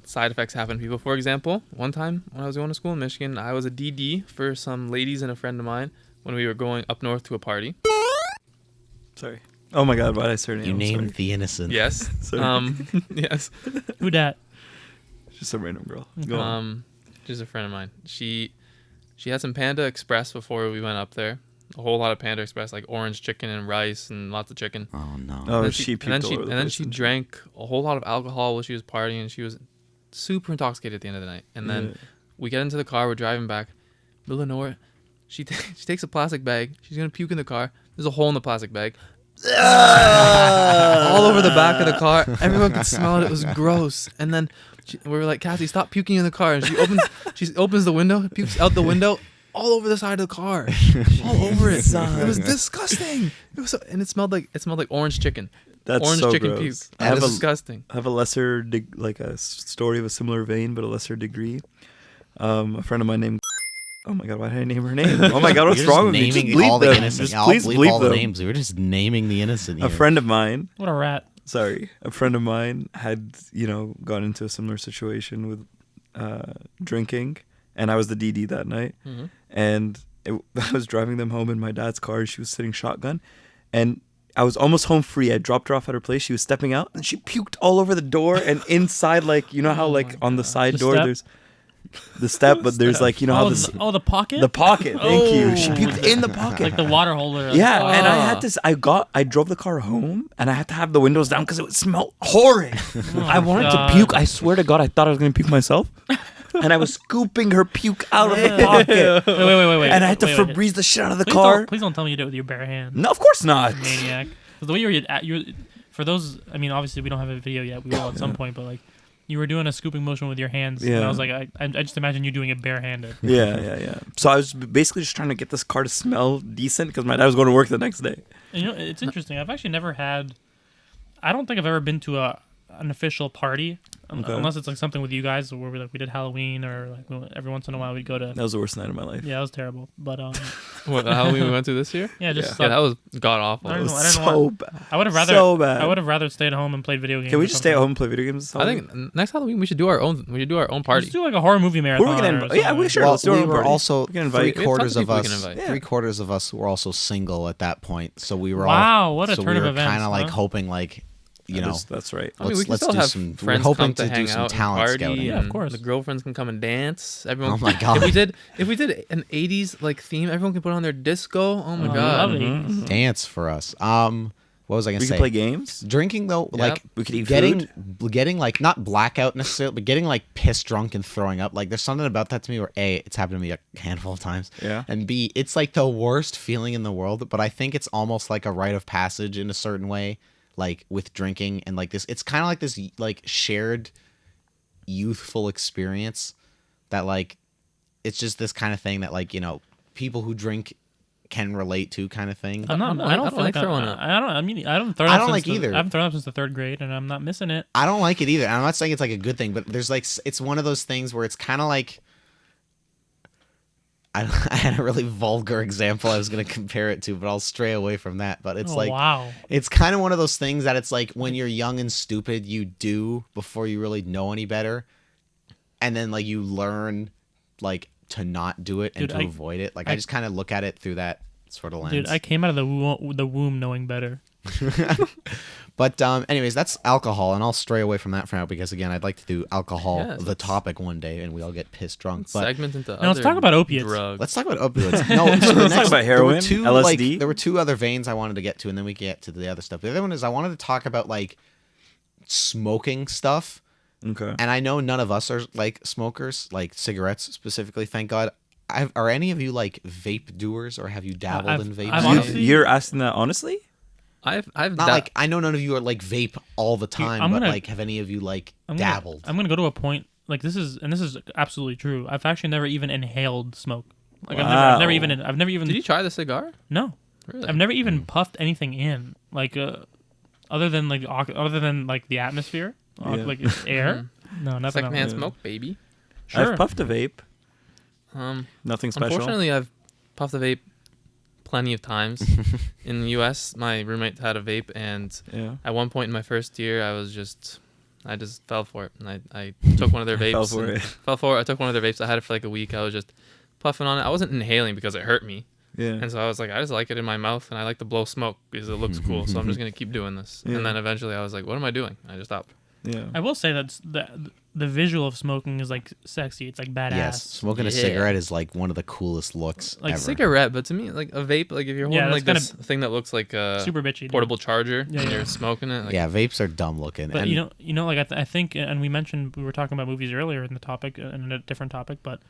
Speaker 4: side effects happen to people. For example, one time when I was going to school in Michigan, I was a DD for some ladies and a friend of mine when we were going up north to a party.
Speaker 2: Sorry. Oh my god! Why did I start?
Speaker 1: You named the innocent.
Speaker 4: Yes.
Speaker 2: Sorry.
Speaker 4: Yes.
Speaker 3: Who dat?
Speaker 2: Just some random girl. Go on.
Speaker 4: She's a friend of mine. She had some Panda Express before we went up there. A whole lot of Panda Express, like orange chicken and rice and lots of chicken.
Speaker 1: Oh no.
Speaker 2: Oh,
Speaker 4: And
Speaker 2: she
Speaker 4: then she,
Speaker 2: puked all over
Speaker 4: and
Speaker 2: the
Speaker 4: then
Speaker 2: place,
Speaker 4: she
Speaker 2: didn't she?
Speaker 4: drank a whole lot of alcohol while she was partying, and she was super intoxicated at the end of the night. And then we get into the car, we're driving back, middle of nowhere. She takes a plastic bag. She's gonna puke in the car. There's a hole in the plastic bag. All over the back of the car. Everyone could smell it. It was gross. And then we were like, Cassie, stop puking in the car. And she opens the window, pukes out the window, all over the side of the car, all over it. It was disgusting. And it smelled like orange chicken.
Speaker 2: That's
Speaker 4: Orange
Speaker 2: so
Speaker 4: chicken
Speaker 2: gross.
Speaker 4: puke.
Speaker 2: I have
Speaker 4: That was
Speaker 2: a-
Speaker 4: disgusting.
Speaker 2: I have a lesser, like a story of a similar vein, but a lesser degree. A friend of mine named. Oh my god, why did I name her name? Oh my god, what's
Speaker 1: You're
Speaker 2: wrong
Speaker 1: just
Speaker 2: with me? Just
Speaker 1: naming
Speaker 2: bleep
Speaker 1: all the
Speaker 2: them.
Speaker 1: innocent.
Speaker 2: Just
Speaker 1: I'll
Speaker 2: please
Speaker 1: bleep
Speaker 2: bleep
Speaker 1: all the
Speaker 2: them.
Speaker 1: names. We're just naming the innocent here.
Speaker 2: A friend of mine,
Speaker 3: What a rat.
Speaker 2: a friend of mine had, gone into a similar situation with drinking, and I was the DD that night.
Speaker 4: Mm-hmm.
Speaker 2: And I was driving them home in my dad's car, and she was sitting shotgun, and I was almost home free. I dropped her off at her place. She was stepping out, and she puked all over the door and inside, like, you know how, like, on the side
Speaker 3: The
Speaker 2: door,
Speaker 3: step?
Speaker 2: there's the step, but there's, like, you know how
Speaker 3: Oh,
Speaker 2: this...
Speaker 3: the pocket?
Speaker 2: The pocket, thank you. She
Speaker 3: Oh.
Speaker 2: puked in the pocket.
Speaker 3: Like the water holder.
Speaker 2: Yeah,
Speaker 3: Oh.
Speaker 2: and I had to. I drove the car home, and I had to have the windows down because it would smell horrid. I wanted
Speaker 3: God.
Speaker 2: to puke. I swear to God, I thought I was gonna puke myself, and I was scooping her puke out of the pocket,
Speaker 3: Wait.
Speaker 2: and I had to
Speaker 3: wait.
Speaker 2: Febreze the shit out of the
Speaker 3: Please
Speaker 2: car.
Speaker 3: Please don't tell me you did it with your bare hand.
Speaker 2: No, of course not.
Speaker 3: Maniac. 'Cause the way you were, for those, I mean, obviously we don't have a video yet. We will at some point, but like, you were doing a scooping motion with your hands. And
Speaker 2: Yeah.
Speaker 3: I was like, I just imagine you doing it barehanded.
Speaker 2: Yeah. So I was basically just trying to get this car to smell decent because my dad was going to work the next day.
Speaker 3: And it's interesting. I've actually never had. I don't think I've ever been to an official party, unless it's like something with you guys where we did Halloween, or like every once in a while we'd go to.
Speaker 2: That was the worst night of my life.
Speaker 3: Yeah, that was terrible. But
Speaker 4: What, the Halloween we went to this year?
Speaker 3: yeah, just
Speaker 4: Yeah, that was god awful.
Speaker 3: I
Speaker 2: It
Speaker 3: don't
Speaker 2: was
Speaker 3: know, I didn't
Speaker 2: so
Speaker 3: want-
Speaker 2: bad.
Speaker 3: I would have rather.
Speaker 2: So bad.
Speaker 3: I would have rather stayed at home and played video games.
Speaker 2: Can we
Speaker 3: or
Speaker 2: just stay at
Speaker 3: something.
Speaker 2: home and play video games?
Speaker 4: I think next Halloween we should do our own. We should do our own party.
Speaker 3: Let's do like a horror movie
Speaker 2: Who
Speaker 3: marathon.
Speaker 2: are we gonna
Speaker 3: or
Speaker 2: invite? Yeah, we
Speaker 3: something.
Speaker 2: sure.
Speaker 1: Well,
Speaker 2: Let's do our
Speaker 1: we
Speaker 2: own
Speaker 1: were
Speaker 2: party.
Speaker 1: also
Speaker 2: We can invite.
Speaker 4: We have tons of people we can
Speaker 1: us.
Speaker 4: invite.
Speaker 2: Yeah.
Speaker 1: 3/4 of us were also single at that point, so we were
Speaker 3: Wow, what a
Speaker 1: so
Speaker 3: turn
Speaker 1: we
Speaker 3: of
Speaker 1: were
Speaker 3: events,
Speaker 1: kind of like
Speaker 3: huh?
Speaker 1: hoping, like, you know,
Speaker 2: That's right.
Speaker 4: I mean, we can
Speaker 1: let's
Speaker 4: still
Speaker 1: do
Speaker 4: have
Speaker 1: some. We're
Speaker 4: friends
Speaker 1: hoping
Speaker 4: come to
Speaker 1: to do
Speaker 4: hang
Speaker 1: some
Speaker 4: out
Speaker 1: talent
Speaker 4: and party.
Speaker 1: scouting.
Speaker 3: Yeah, of course.
Speaker 4: The girlfriends can come and dance. Everyone.
Speaker 1: Oh my God.
Speaker 4: If we did an '80s like theme, everyone can put on their disco. Oh my
Speaker 3: Oh,
Speaker 4: god.
Speaker 3: lovely.
Speaker 1: Dance for us. What was I gonna
Speaker 2: We
Speaker 1: say?
Speaker 2: could play games.
Speaker 1: Drinking though,
Speaker 4: Yep.
Speaker 1: like
Speaker 2: We could eat
Speaker 1: getting like not blackout necessarily, but getting like pissed drunk and throwing up. Like there's something about that to me where A, it's happened to me a handful of times.
Speaker 2: Yeah.
Speaker 1: And B, it's like the worst feeling in the world, but I think it's almost like a rite of passage in a certain way, like with drinking and like this. It's kind of like this like shared youthful experience that like it's just this kind of thing that like, you know, people who drink can relate to kind of thing.
Speaker 3: I'm not.
Speaker 4: I
Speaker 3: I
Speaker 4: don't
Speaker 3: don't feel
Speaker 4: like
Speaker 3: like
Speaker 4: throwing up.
Speaker 3: I don't. I mean, I haven't thrown
Speaker 1: I
Speaker 3: up
Speaker 1: don't
Speaker 3: since
Speaker 1: like
Speaker 3: the-
Speaker 1: either.
Speaker 3: I haven't thrown up since the 3rd grade, and I'm not missing it.
Speaker 1: I don't like it either. And I'm not saying it's like a good thing, but there's like it's one of those things where it's kind of like I had a really vulgar example I was going to compare it to, but I'll stray away from that. But it's
Speaker 3: Oh,
Speaker 1: like
Speaker 3: wow.
Speaker 1: it's kind of one of those things that it's like when you're young and stupid, you do before you really know any better, and then like you learn like to not do it and
Speaker 3: Dude,
Speaker 1: to avoid it. Like I just kind of look at it through that sort of lens.
Speaker 3: Dude, I came out of the womb knowing better.
Speaker 1: But anyways, that's alcohol, and I'll stray away from that for now because again, I'd like to do alcohol,
Speaker 4: Yes,
Speaker 1: the topic one day, and we all get pissed drunk. But
Speaker 4: Segment into
Speaker 3: Now let's talk about opiates.
Speaker 4: Drugs.
Speaker 1: let's talk about opioids. No, so the
Speaker 2: Let's talk about heroin, LSD.
Speaker 1: There were two other veins I wanted to get to, and then we get to the other stuff. The other one is I wanted to talk about like smoking stuff,
Speaker 2: Okay.
Speaker 1: and I know none of us are like smokers, like cigarettes specifically. Thank God. Are any of you like vape doers, or have you dabbled in vape?
Speaker 3: I've
Speaker 2: You,
Speaker 3: honestly-
Speaker 2: you're asking that honestly?
Speaker 4: I've
Speaker 1: Not like I know none of you are like vape all the time,
Speaker 3: I'm
Speaker 1: but
Speaker 3: gonna-
Speaker 1: like have any of you like
Speaker 3: I'm gonna-
Speaker 1: dabbled?
Speaker 3: I'm gonna go to a point like this is absolutely true. I've actually never even inhaled smoke. Like I've never even.
Speaker 4: Did you try the cigar?
Speaker 3: No,
Speaker 4: Really?
Speaker 3: I've never even puffed anything in. Like other than the atmosphere,
Speaker 2: Yeah.
Speaker 3: like it's air. No, nothing.
Speaker 4: Secondhand
Speaker 3: else.
Speaker 4: smoke, baby.
Speaker 3: Sure.
Speaker 2: I've puffed a vape.
Speaker 4: Um,
Speaker 2: Nothing special.
Speaker 4: Unfortunately, I've puffed a vape plenty of times. In the U.S., my roommate had a vape, and
Speaker 2: Yeah.
Speaker 4: at one point in my first year, I just fell for it, and I took one of their vapes.
Speaker 2: Fell for
Speaker 4: and
Speaker 2: it.
Speaker 4: Fell for it. I took one of their vapes. I had it for like a week. I was just puffing on it. I wasn't inhaling because it hurt me,
Speaker 2: Yeah.
Speaker 4: and so I was like, I just like it in my mouth, and I like to blow smoke because it looks cool. So I'm just gonna keep doing this.
Speaker 2: Yeah.
Speaker 4: And then eventually, I was like, what am I doing? I just stopped.
Speaker 2: Yeah.
Speaker 3: I will say that the visual of smoking is like sexy. It's like badass.
Speaker 1: Yes, smoking a
Speaker 4: Yeah.
Speaker 1: cigarette is like one of the coolest looks
Speaker 3: Like
Speaker 1: ever.
Speaker 4: Cigarette, but to me, like a vape, like if you're
Speaker 3: Yeah,
Speaker 4: holding
Speaker 3: that's
Speaker 4: like this thing that looks like a
Speaker 3: super bitchy. Dude.
Speaker 4: portable charger
Speaker 3: Yeah,
Speaker 4: and
Speaker 3: yeah.
Speaker 4: you're smoking it. Like,
Speaker 1: Yeah, vapes are dumb looking.
Speaker 3: But
Speaker 1: and
Speaker 3: you know, like I think, and we mentioned we were talking about movies earlier in the topic, in a different topic, but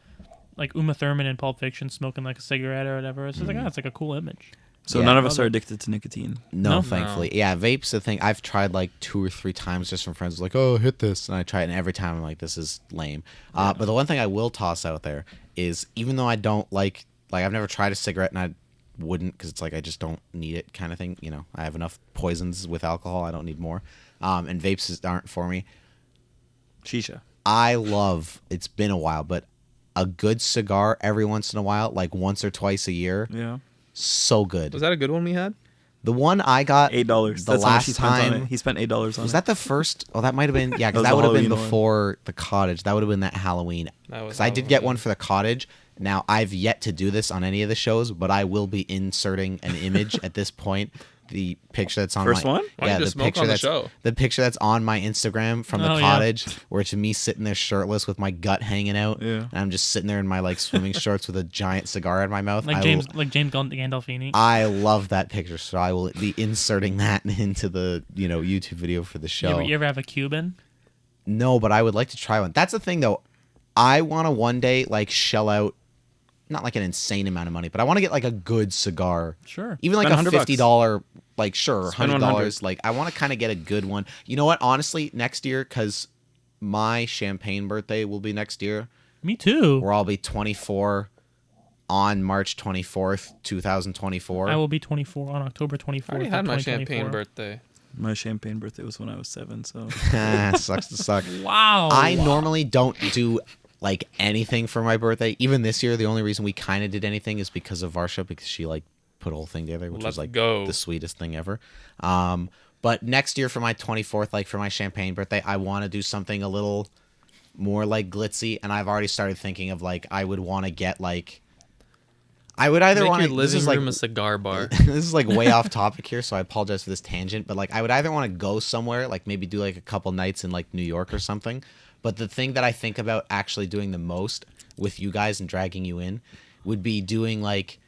Speaker 3: like Uma Thurman in Pulp Fiction smoking like a cigarette or whatever. It's just like, it's like a cool image.
Speaker 2: So
Speaker 1: Yeah.
Speaker 2: none of us
Speaker 3: Love
Speaker 2: are
Speaker 3: it.
Speaker 2: addicted to nicotine.
Speaker 1: No,
Speaker 3: No?
Speaker 1: thankfully. Yeah, vape's the thing. I've tried like 2 or 3 times just from friends like, oh, hit this. And I try it, and every time I'm like, this is lame. But the one thing I will toss out there is even though I don't like I've never tried a cigarette and I wouldn't because it's like I just don't need it kind of thing. You know, I have enough poisons with alcohol. I don't need more. And vapes aren't for me.
Speaker 2: Shisha.
Speaker 1: I love, it's been a while, but a good cigar every once in a while, like once or twice a year,
Speaker 2: Yeah.
Speaker 1: so good.
Speaker 4: was that a good one we had?
Speaker 1: The one I got
Speaker 2: $8.
Speaker 1: the
Speaker 2: That's how much
Speaker 1: last
Speaker 2: he spent on
Speaker 1: time.
Speaker 2: it. He spent $8 on
Speaker 1: Was
Speaker 2: it.
Speaker 1: that the first? Oh, that might have been. Yeah, because
Speaker 2: That was
Speaker 1: that
Speaker 2: the
Speaker 1: would have been
Speaker 2: Halloween one.
Speaker 1: before the cottage. That would have been that Halloween.
Speaker 4: That was
Speaker 1: Because I did get
Speaker 4: Halloween.
Speaker 1: one for the cottage. Now I've yet to do this on any of the shows, but I will be inserting an image at this point. The picture that's on
Speaker 2: First
Speaker 1: my
Speaker 2: one?
Speaker 4: Why don't you
Speaker 1: the
Speaker 4: just smoke
Speaker 1: picture
Speaker 4: on the
Speaker 1: that's
Speaker 4: show?
Speaker 1: the picture that's on my Instagram from the
Speaker 3: Oh, yeah.
Speaker 1: cottage, where it's me sitting there shirtless with my gut hanging out,
Speaker 2: Yeah.
Speaker 1: and I'm just sitting there in my like swimming shorts with a giant cigar in my mouth.
Speaker 3: Like James Gandolfini.
Speaker 1: I love that picture, so I will be inserting that into the YouTube video for the show.
Speaker 3: You ever have a Cuban?
Speaker 1: No, but I would like to try one. That's the thing, though. I want to one day like shell out, not like an insane amount of money, but I want to get like a good cigar.
Speaker 3: Sure.
Speaker 1: Even like
Speaker 2: Spend
Speaker 1: a
Speaker 2: $100.
Speaker 1: $50, like sure,
Speaker 2: Spend
Speaker 1: $100. Like I want to kind of get a good one. You know what? Honestly, next year, because my champagne birthday will be next year,
Speaker 3: Me too.
Speaker 1: where I'll be 24 on March 24th, 2024.
Speaker 3: I will be 24 on October 24th.
Speaker 4: I already
Speaker 3: of
Speaker 4: had my
Speaker 3: 2024.
Speaker 4: champagne birthday.
Speaker 2: My champagne birthday was when I was 7, so
Speaker 1: Sucks to suck.
Speaker 3: Wow.
Speaker 1: I normally don't do like anything for my birthday. Even this year, the only reason we kind of did anything is because of Varsha, because she like put a whole thing together, which
Speaker 4: Let's
Speaker 1: was like
Speaker 4: go.
Speaker 1: the sweetest thing ever. But next year for my 24th, like for my champagne birthday, I want to do something a little more like glitzy, and I've already started thinking of like I would want to get like I would either
Speaker 4: Make
Speaker 1: want
Speaker 4: your
Speaker 1: to
Speaker 4: living room a cigar bar.
Speaker 1: this is like way off topic here, so I apologize for this tangent. But like, I would either want to go somewhere, like maybe do like a couple nights in like New York or something. But the thing that I think about actually doing the most with you guys and dragging you in would be doing like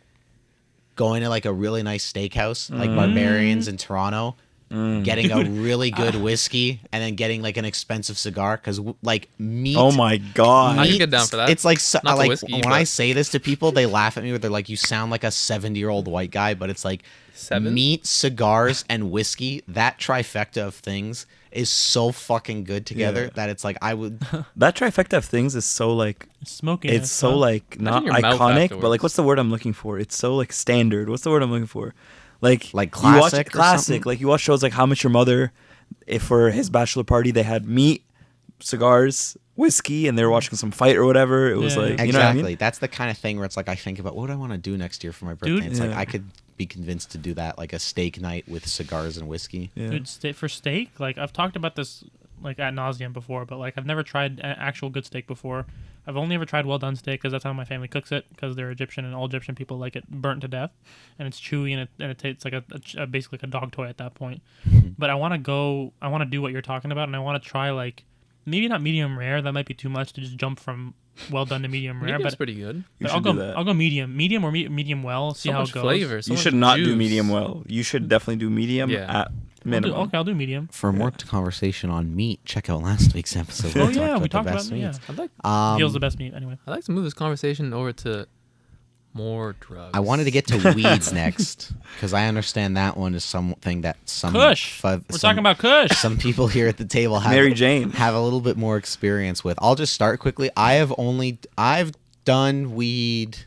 Speaker 1: going to like a really nice steakhouse, like Barbarians in Toronto, getting a really good whiskey, and then getting like an expensive cigar because like meat.
Speaker 2: oh my god.
Speaker 4: I could get down for that.
Speaker 1: It's like
Speaker 4: Not the
Speaker 1: like
Speaker 4: whiskey,
Speaker 1: when
Speaker 4: but-
Speaker 1: I say this to people, they laugh at me. They're like, "You sound like a 70-year-old white guy," but it's like
Speaker 4: 7?
Speaker 1: meat, cigars, and whiskey. That trifecta of things is so fucking good together
Speaker 2: Yeah.
Speaker 1: that it's like I would.
Speaker 2: That trifecta of things is so like
Speaker 3: Smoking.
Speaker 2: it's so like not
Speaker 4: your mouth
Speaker 2: iconic, but
Speaker 4: afterwards.
Speaker 2: like what's the word I'm looking for? It's so like standard. What's the word I'm looking for? Like
Speaker 1: Like
Speaker 2: you watch
Speaker 1: classic or
Speaker 2: classic.
Speaker 1: something?
Speaker 2: Like you watch shows like How Much Your Mother. If for his bachelor party they had meat, cigars, whiskey, and they were watching some fight or whatever. It was
Speaker 3: Yeah.
Speaker 2: like
Speaker 1: Exactly.
Speaker 2: you know what I mean?
Speaker 1: That's the kind of thing where it's like I think about what do I want to do next year for my birthday.
Speaker 3: Dude.
Speaker 1: It's like
Speaker 2: Yeah.
Speaker 1: I could be convinced to do that, like a steak night with cigars and whiskey.
Speaker 2: Yeah.
Speaker 3: Dude, for steak, like I've talked about this like ad nauseum before, but like I've never tried actual good steak before. I've only ever tried well done steak because that's how my family cooks it because they're Egyptian and all Egyptian people like it burnt to death, and it's chewy and it tastes like a basically like a dog toy at that point. But I want to do what you're talking about, and I want to try like maybe not medium rare. That might be too much to just jump from well done to medium rare.
Speaker 4: Medium's
Speaker 3: But
Speaker 4: pretty good.
Speaker 2: You
Speaker 3: I'll
Speaker 2: should
Speaker 3: go
Speaker 2: do that.
Speaker 3: I'll go medium or medium well. See
Speaker 4: So
Speaker 3: how
Speaker 4: much
Speaker 3: it goes.
Speaker 4: flavor. So
Speaker 2: You
Speaker 4: much
Speaker 2: should not do
Speaker 4: juice.
Speaker 2: medium well. You should definitely do medium
Speaker 4: Yeah.
Speaker 2: at minimum.
Speaker 3: I'll do medium.
Speaker 1: For more conversation on meat, check out last week's episode.
Speaker 3: Oh
Speaker 1: where
Speaker 3: yeah, we
Speaker 1: the
Speaker 3: talked
Speaker 1: best
Speaker 3: about yeah.
Speaker 1: meats.
Speaker 3: Veal's the best meat anyway.
Speaker 4: I'd like to move this conversation over to more drugs.
Speaker 1: I wanted to get to weeds next because I understand that one is something that some
Speaker 3: Kush. We're talking about Kush.
Speaker 1: some people here at the table have
Speaker 2: Mary Jane.
Speaker 1: have a little bit more experience with. I'll just start quickly. I've done weed.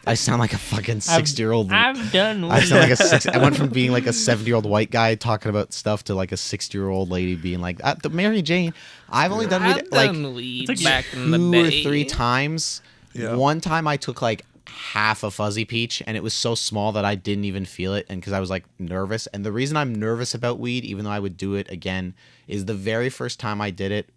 Speaker 1: I sound like a fucking 60-year-old.
Speaker 3: I've done.
Speaker 1: I sound like a six. I went from being like a 70-year-old white guy talking about stuff to like a 60-year-old lady being like, the Mary Jane. I've only done weed like
Speaker 4: weed
Speaker 3: It's like
Speaker 4: back in the
Speaker 1: 2 or
Speaker 4: day.
Speaker 1: 3 times.
Speaker 2: Yeah.
Speaker 1: One time I took like half a fuzzy peach and it was so small that I didn't even feel it, and because I was like nervous. And the reason I'm nervous about weed, even though I would do it again, is the very first time I did it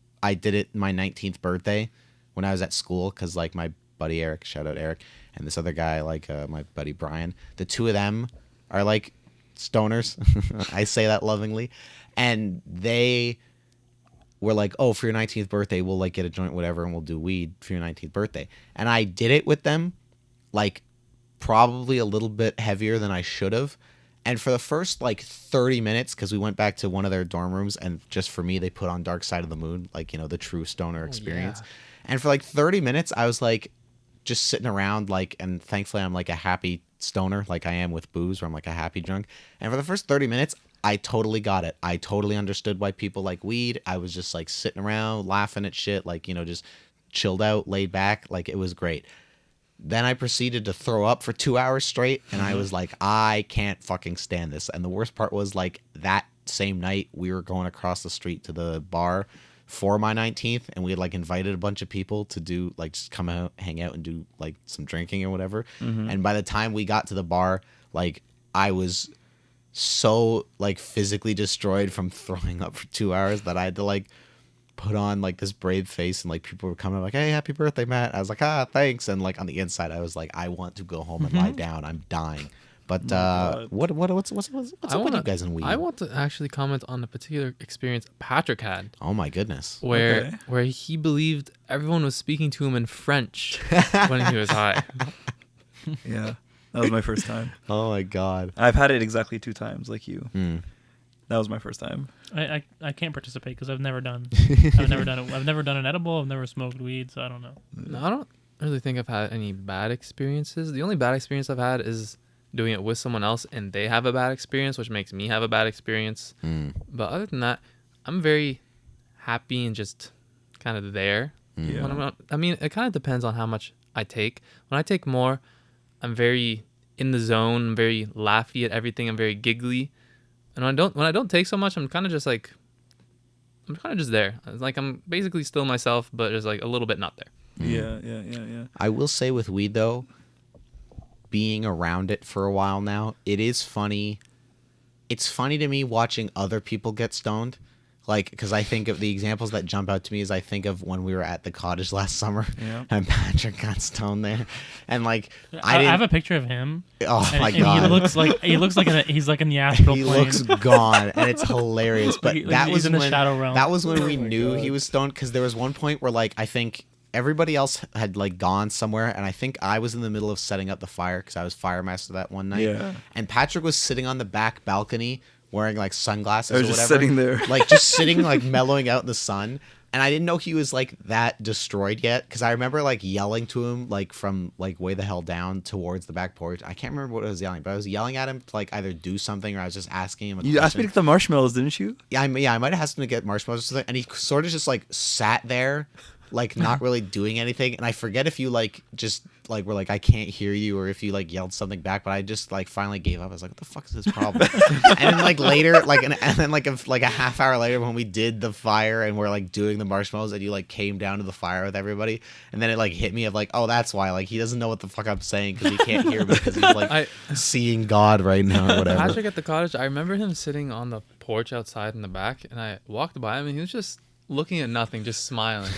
Speaker 1: my 19th birthday when I was at school, because like my buddy Eric, shout out Eric, and this other guy, like my buddy Brian, the two of them are like stoners. I say that lovingly. And they were like, oh, for your 19th birthday, we'll like get a joint, whatever, and we'll do weed for your 19th birthday. And I did it with them, like probably a little bit heavier than I should have. And for the first like 30 minutes, because we went back to one of their dorm rooms, and just for me, they put on Dark Side of the Moon, like, you know, the true stoner experience. Yeah. And for like 30 minutes, I was like just sitting around, like, and thankfully I'm like a happy stoner, like I am with booze, where I'm like a happy drunk. And for the first 30 minutes, I totally got it. I totally understood why people like weed. I was just like sitting around laughing at shit, like, you know, just chilled out, laid back. Like, it was great. Then I proceeded to throw up for 2 hours straight, and I was like, I can't fucking stand this. And the worst part was, like, that same night, we were going across the street to the bar for my 19th, and we had, like, invited a bunch of people to do, like, just come out, hang out, and do, like, some drinking or whatever. And by the time we got to the bar, like, I was so, like, physically destroyed from throwing up for 2 hours that I had to, like, put on like this brave face, and like people were coming like, hey, happy birthday, Matt. I was like, thanks. And like on the inside I was like, I want to go home and lie down. I'm dying. But what's up with you guys in weed?
Speaker 4: I want to actually comment on a particular experience Patrick had.
Speaker 1: Oh my goodness.
Speaker 4: Where he believed everyone was speaking to him in French when he was high.
Speaker 2: Yeah, that was my first time.
Speaker 1: Oh my god.
Speaker 2: I've had it exactly 2 times, like you. That was my first time.
Speaker 3: I can't participate because I've never done it. I've never done an edible. I've never smoked weed, so I don't know.
Speaker 4: No, I don't really think I've had any bad experiences. The only bad experience I've had is doing it with someone else and they have a bad experience, which makes me have a bad experience. But other than that, I'm very happy and just kind of there.
Speaker 2: Yeah.
Speaker 4: I mean, it kind of depends on how much I take. When I take more, I'm very in the zone. I'm very laughy at everything. I'm very giggly. And when I don't take so much, I'm kind of just there. Like, I'm basically still myself, but just like a little bit not there.
Speaker 2: Yeah.
Speaker 1: I will say with weed though, being around it for a while now, it is funny. It's funny to me watching other people get stoned. Like, because I think of the examples that jump out to me is I think of when we were at the cottage last summer and Patrick got stoned there, and like
Speaker 3: I have a picture of him.
Speaker 1: Oh my god,
Speaker 3: he looks like he's like in the astral
Speaker 1: he
Speaker 3: plane.
Speaker 1: looks gone, and it's hilarious. But that was
Speaker 3: in the
Speaker 1: when
Speaker 3: shadow realm.
Speaker 1: That was when we knew he was stoned, because there was one point where like I think everybody else had like gone somewhere, and I think I was in the middle of setting up the fire because I was fire master that one night.
Speaker 2: Yeah.
Speaker 1: And Patrick was sitting on the back balcony wearing like sunglasses
Speaker 2: I was
Speaker 1: or
Speaker 2: just
Speaker 1: whatever.
Speaker 2: sitting there.
Speaker 1: Like just sitting like mellowing out in the sun. And I didn't know he was like that destroyed yet, because I remember like yelling to him like from like way the hell down towards the back porch. I can't remember what I was yelling, but I was yelling at him to like either do something, or I was just asking him a question.
Speaker 2: You asked me to get the marshmallows, didn't you?
Speaker 1: Yeah, I might have asked him to get marshmallows or something, and he sort of just like sat there, like not really doing anything. And I forget if you like just like were like, I can't hear you, or if you like yelled something back, but I just like finally gave up. I was like, what the fuck is this problem? And then like later, like and then like a half hour later when we did the fire and we're like doing the marshmallows, and you like came down to the fire with everybody, and then it like hit me of like, oh, that's why, like he doesn't know what the fuck I'm saying because he can't hear me because he's like seeing God right now or whatever.
Speaker 4: Patrick at the cottage, I remember him sitting on the porch outside in the back, and I walked by him and he was just looking at nothing, just smiling.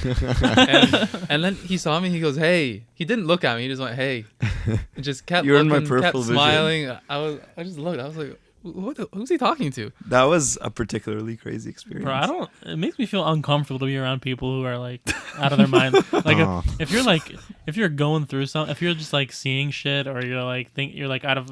Speaker 4: and then he saw me, he goes, hey. He didn't look at me, he just went, hey. And just kept
Speaker 2: You're
Speaker 4: looking,
Speaker 2: in my peripheral
Speaker 4: kept smiling. I just looked, I was like, who's he talking to?
Speaker 2: That was a particularly crazy experience.
Speaker 3: Bro, it makes me feel uncomfortable to be around people who are like out of their mind. Like if you're going through something, if you're just like seeing shit, or you're like you're like out of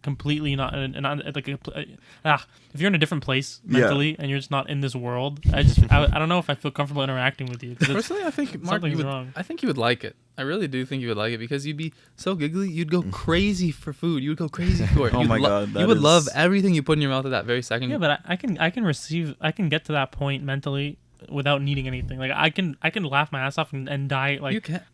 Speaker 3: completely not like if you're in a different place mentally and you're just not in this world, I don't know if I feel comfortable interacting with you.
Speaker 4: Personally, I think Mark, I think you would like it. I really do think you would like it, because you'd be so giggly. You'd go crazy for food. You would go crazy for it.
Speaker 2: Oh my god,
Speaker 4: you would love everything you put in your mouth at that very second.
Speaker 3: Yeah, but I can get to that point mentally without needing anything. Like I can laugh my ass off and die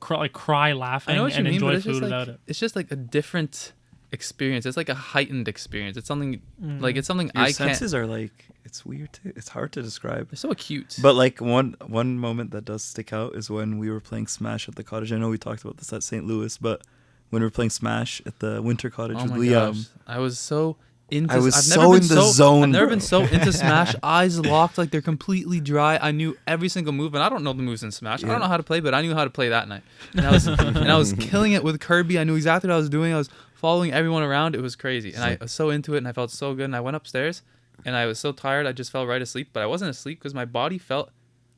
Speaker 3: cry laughing.
Speaker 4: I know what you
Speaker 3: and
Speaker 4: mean,
Speaker 3: enjoy
Speaker 4: but
Speaker 3: food without it.
Speaker 4: It's just like a different experience. It's like a heightened experience. It's something like it's something
Speaker 2: Your
Speaker 4: I
Speaker 2: senses are like, it's weird too. It's hard to describe.
Speaker 4: They're so acute.
Speaker 2: But like one moment that does stick out is when we were playing Smash at the cottage. I know we talked about this at St. Louis, but when we were playing Smash at the winter cottage with Liam,
Speaker 4: gosh. I was so into.
Speaker 2: I was so in the zone.
Speaker 4: I've never been so into Smash. Eyes locked, like they're completely dry. I knew every single move, and I don't know the moves in Smash. I don't know how to play, but I knew how to play that night. And I was killing it with Kirby. I knew exactly what I was doing. I was following everyone around. It was crazy, and I was so into it, and I felt so good. And I went upstairs, and I was so tired, I just fell right asleep. But I wasn't asleep because my body felt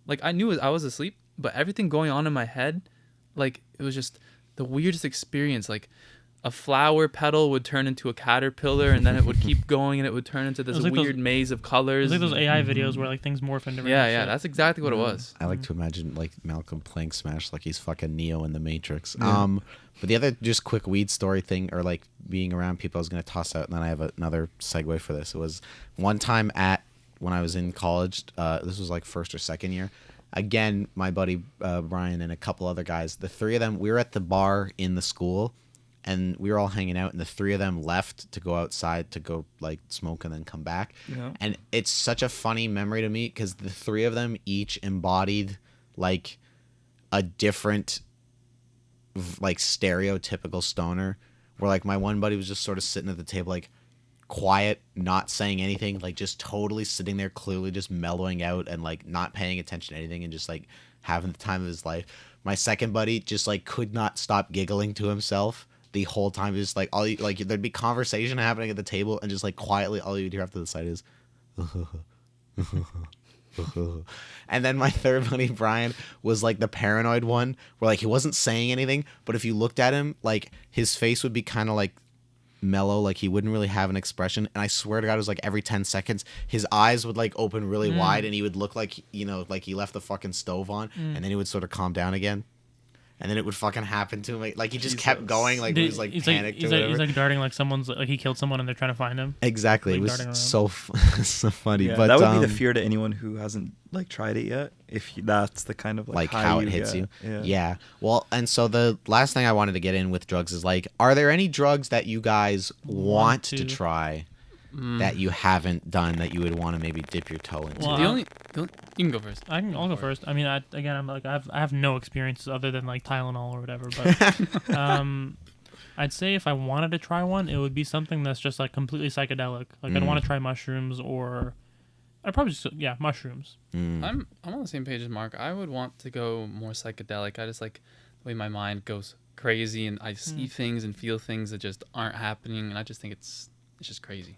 Speaker 4: like I knew I was asleep, but everything going on in my head, like it was just the weirdest experience. Like a flower petal would turn into a caterpillar, and then it would keep going, and it would turn into this
Speaker 3: like
Speaker 4: weird maze of colors.
Speaker 3: It's like those AI videos where like things morph into
Speaker 4: Yeah,
Speaker 3: shit.
Speaker 4: that's exactly what it was.
Speaker 1: I like to imagine like Malcolm playing Smash like he's fucking Neo in the Matrix.
Speaker 2: Yeah.
Speaker 1: But the other just quick weed story thing, or like being around people I was gonna toss out, and then I have another segue for this. It was one time when I was in college. This was like first or second year. Again, my buddy Brian and a couple other guys. The three of them, we were at the bar in the school, and we were all hanging out, and the three of them left to go outside to go like smoke and then come back.
Speaker 2: Yeah.
Speaker 1: And it's such a funny memory to me because the three of them each embodied like a different like stereotypical stoner, where like my one buddy was just sort of sitting at the table like quiet, not saying anything, like just totally sitting there, clearly just mellowing out and like not paying attention to anything and just like having the time of his life. My second buddy just like could not stop giggling to himself the whole time. Just like like there'd be conversation happening at the table, and just like quietly all you'd hear after the side is and then my third buddy Brian was like the paranoid one, where like he wasn't saying anything, but if you looked at him, like his face would be kind of like mellow, like he wouldn't really have an expression, and I swear to God, it was like every 10 seconds his eyes would like open really wide, and he would look like, you know, like he left the fucking stove on, and then he would sort of calm down again. And then it would fucking happen to him. Like he just kept going. Like he was like panicked or whatever.
Speaker 3: He's like darting like someone's like he killed someone and they're trying to find him.
Speaker 1: Exactly.
Speaker 3: Like
Speaker 1: it was
Speaker 3: darting around.
Speaker 1: so funny.
Speaker 2: Yeah,
Speaker 1: but
Speaker 2: that would be the fear to anyone who hasn't like tried it yet. If that's the kind of like
Speaker 1: how it hits
Speaker 2: get.
Speaker 1: you. Yeah. Well, and so the last thing I wanted to get in with drugs is like, are there any drugs that you guys want to try that you haven't done that you would want to maybe dip your toe into?
Speaker 3: Well,
Speaker 4: The only you can go first.
Speaker 3: I'll go first. I mean, I'm like I have no experiences other than like Tylenol or whatever. But I'd say if I wanted to try one, it would be something that's just like completely psychedelic. Like I'd want to try mushrooms, or I'd probably just mushrooms.
Speaker 4: I'm on the same page as Mark. I would want to go more psychedelic. I just like the way my mind goes crazy, and I see things and feel things that just aren't happening, and I just think it's just crazy.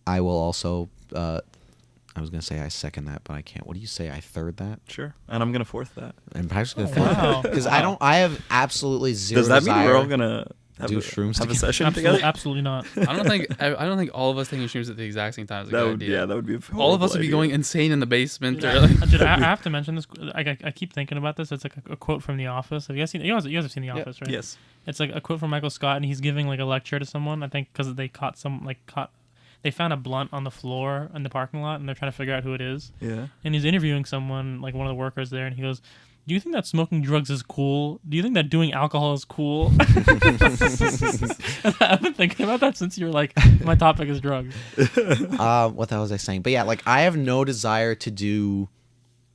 Speaker 1: I will also. I was gonna say I second that, but I can't. What do you say? I third that.
Speaker 2: Sure, and I'm gonna fourth that.
Speaker 1: I'm actually gonna
Speaker 3: wow.
Speaker 1: because I have absolutely zero.
Speaker 2: Does that mean we're all
Speaker 1: desire
Speaker 2: gonna
Speaker 1: do shrooms
Speaker 2: have a
Speaker 1: together?
Speaker 2: session together?
Speaker 3: Absolutely not.
Speaker 4: I don't think all of us taking shrooms at the exact same time is a
Speaker 2: That
Speaker 4: good
Speaker 2: would
Speaker 4: idea.
Speaker 2: that would be a
Speaker 4: All of us would be
Speaker 2: horrible
Speaker 4: going
Speaker 2: idea.
Speaker 4: insane in the basement.
Speaker 3: Dude,
Speaker 4: Or like,
Speaker 3: dude, I have to mention this. I keep thinking about this. It's like a quote from The Office. Have you guys seen? You guys have seen The Office, right?
Speaker 2: Yes.
Speaker 3: It's like a quote from Michael Scott, and he's giving like a lecture to someone. I think because they found a blunt on the floor in the parking lot, and they're trying to figure out who it is.
Speaker 2: Yeah.
Speaker 3: And he's interviewing someone, like one of the workers there, and he goes, "Do you think that smoking drugs is cool? Do you think that doing alcohol is cool?" I've been thinking about that since you were like, my topic is drugs.
Speaker 1: What the hell was I saying? But yeah, like I have no desire to do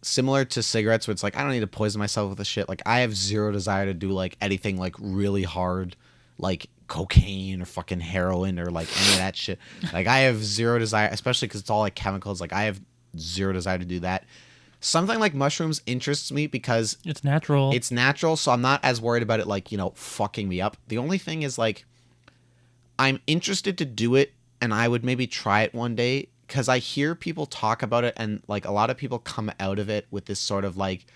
Speaker 1: similar to cigarettes, where it's like I don't need to poison myself with the shit. Like I have zero desire to do like anything like really hard, like cocaine or fucking heroin or like any of that shit. Like I have zero desire, especially because it's all like chemicals. Like I have zero desire to do that. Something like mushrooms interests me because
Speaker 3: It's natural.
Speaker 1: it's natural, so I'm not as worried about it like, you know, fucking me up. The only thing is like I'm interested to do it, and I would maybe try it one day because I hear people talk about it, and like a lot of people come out of it with this sort of like,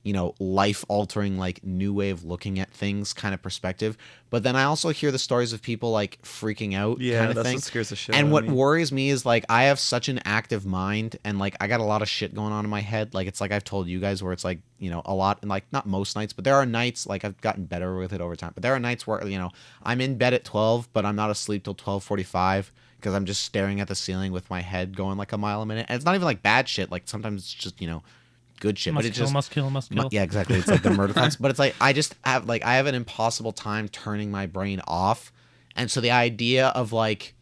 Speaker 1: you know, life altering, like new way of looking at things kind of perspective. But then I also hear the stories of people like freaking out
Speaker 2: Yeah,
Speaker 1: kind of
Speaker 2: that's
Speaker 1: thing.
Speaker 2: what scares the shit
Speaker 1: And
Speaker 2: out of
Speaker 1: what
Speaker 2: me.
Speaker 1: worries me is like I have such an active mind, and like I got a lot of shit going on in my head. Like it's like I've told you guys where it's like, you know, a lot, and like not most nights, but there are nights, like I've gotten better with it over time. But there are nights where, you know, I'm in bed at 12, but I'm not asleep till 12:45 because I'm just staring at the ceiling with my head going like a mile a minute. And it's not even like bad shit. Like sometimes it's just, you know, good shit, but it just
Speaker 3: must kill.
Speaker 1: yeah, exactly. It's like the murder thoughts, but it's like I just have like I have an impossible time turning my brain off, and so the idea of like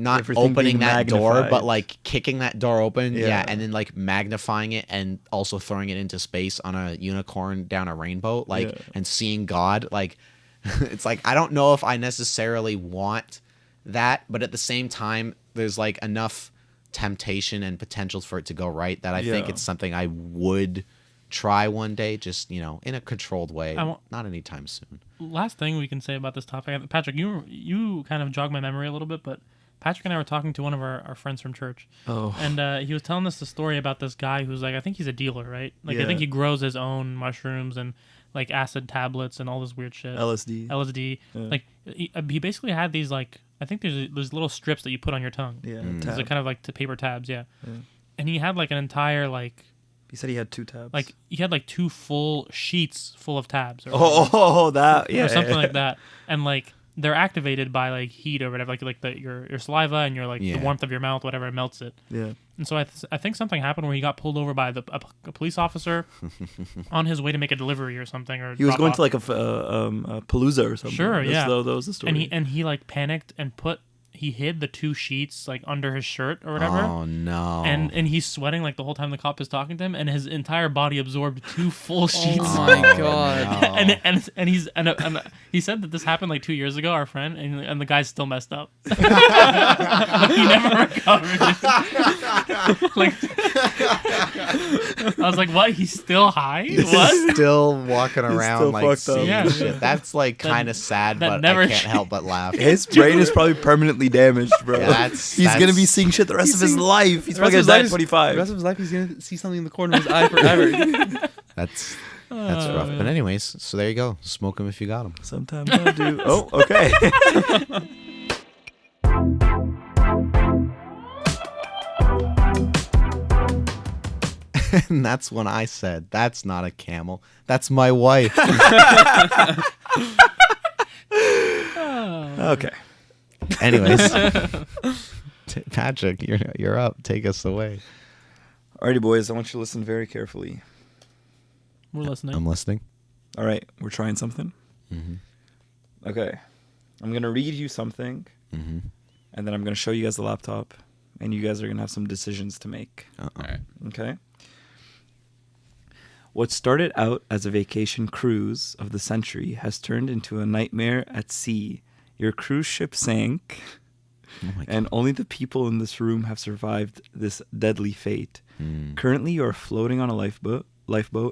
Speaker 1: not
Speaker 2: Everything
Speaker 1: opening
Speaker 2: being
Speaker 1: that door,
Speaker 2: magnified.
Speaker 1: but like kicking that door open, yeah,
Speaker 2: Yeah.
Speaker 1: and then like magnifying it and also throwing it into space on a unicorn down a rainbow, like
Speaker 2: Yeah.
Speaker 1: and seeing God, like it's like I don't know if I necessarily want that, but at the same time, there's like enough temptation and potentials for it to go right that I think
Speaker 2: Yeah.
Speaker 1: it's something I would try one day, just, you know, in a controlled way, not anytime soon.
Speaker 3: Last thing we can say about this topic, Patrick, you kind of jogged my memory a little bit, but Patrick and I were talking to one of our friends from church.
Speaker 2: Oh.
Speaker 3: And he was telling us the story about this guy who's like, I think he's a dealer, right? Like, I
Speaker 2: Yeah.
Speaker 3: think he grows his own mushrooms and like acid tablets and all this weird shit. LSD.
Speaker 2: Yeah.
Speaker 3: Like, he basically had these like, I think there's little strips that you put on your tongue.
Speaker 2: Yeah.
Speaker 1: Mm.
Speaker 3: They're
Speaker 2: Tab.
Speaker 3: kind of like paper tabs, yeah.
Speaker 2: Yeah.
Speaker 3: And he had like an entire like,
Speaker 2: He said he had 2 tabs.
Speaker 3: like he had like 2 full sheets full of tabs. Or
Speaker 2: That. Yeah.
Speaker 3: or something like that. And like they're activated by like heat or whatever, like your saliva and your like the
Speaker 1: Yeah.
Speaker 3: warmth of your mouth, whatever, it melts it.
Speaker 2: Yeah.
Speaker 3: And so I think something happened where he got pulled over by a police officer on his way to make a delivery or something. Or
Speaker 2: He was
Speaker 3: drop
Speaker 2: going
Speaker 3: off.
Speaker 2: to like a Palooza or something.
Speaker 3: Sure, yeah.
Speaker 2: That was the story.
Speaker 3: And he like panicked and he hid the 2 sheets like under his shirt or whatever.
Speaker 1: Oh no.
Speaker 3: And he's sweating like the whole time the cop is talking to him, and his entire body absorbed 2 full sheets.
Speaker 4: Oh my god.
Speaker 1: no.
Speaker 3: And he said that this happened like 2 years ago, our friend, and the guy's still messed up. Like, he never recovered. Like, I was like, what? He's still high?
Speaker 1: He's
Speaker 3: What?
Speaker 1: still walking around
Speaker 2: still
Speaker 1: like
Speaker 2: fucked up.
Speaker 1: seeing
Speaker 3: Yeah.
Speaker 1: shit. That's like kind of sad,
Speaker 3: that
Speaker 1: but
Speaker 3: never
Speaker 1: I can't help but laugh.
Speaker 2: His brain is probably permanently damaged, bro.
Speaker 1: Yeah,
Speaker 2: He's gonna be seeing shit the rest of his life. He's probably gonna die at 25.
Speaker 4: The rest of his life, he's gonna see something in the corner of his eye forever.
Speaker 1: That's rough. But anyways, so there you go. Smoke 'em if you got 'em.
Speaker 2: Sometimes I do. Oh, okay.
Speaker 1: And that's when I said, "That's not a camel. That's my wife."
Speaker 2: Okay.
Speaker 1: Anyways, Patrick, you're up. Take us away.
Speaker 2: Alrighty, boys. I want you to listen very carefully.
Speaker 3: We're listening.
Speaker 1: I'm listening.
Speaker 2: All right, we're trying something.
Speaker 1: Mm-hmm.
Speaker 2: Okay. I'm gonna read you something,
Speaker 1: Mm-hmm.
Speaker 2: and then I'm gonna show you guys the laptop, and you guys are gonna have some decisions to make.
Speaker 1: Uh-oh.
Speaker 4: All right.
Speaker 2: Okay. What started out as a vacation cruise of the century has turned into a nightmare at sea. Your cruise ship sank,
Speaker 1: Oh my God.
Speaker 2: and only the people in this room have survived this deadly fate.
Speaker 1: Mm.
Speaker 2: Currently, you are floating on a lifeboat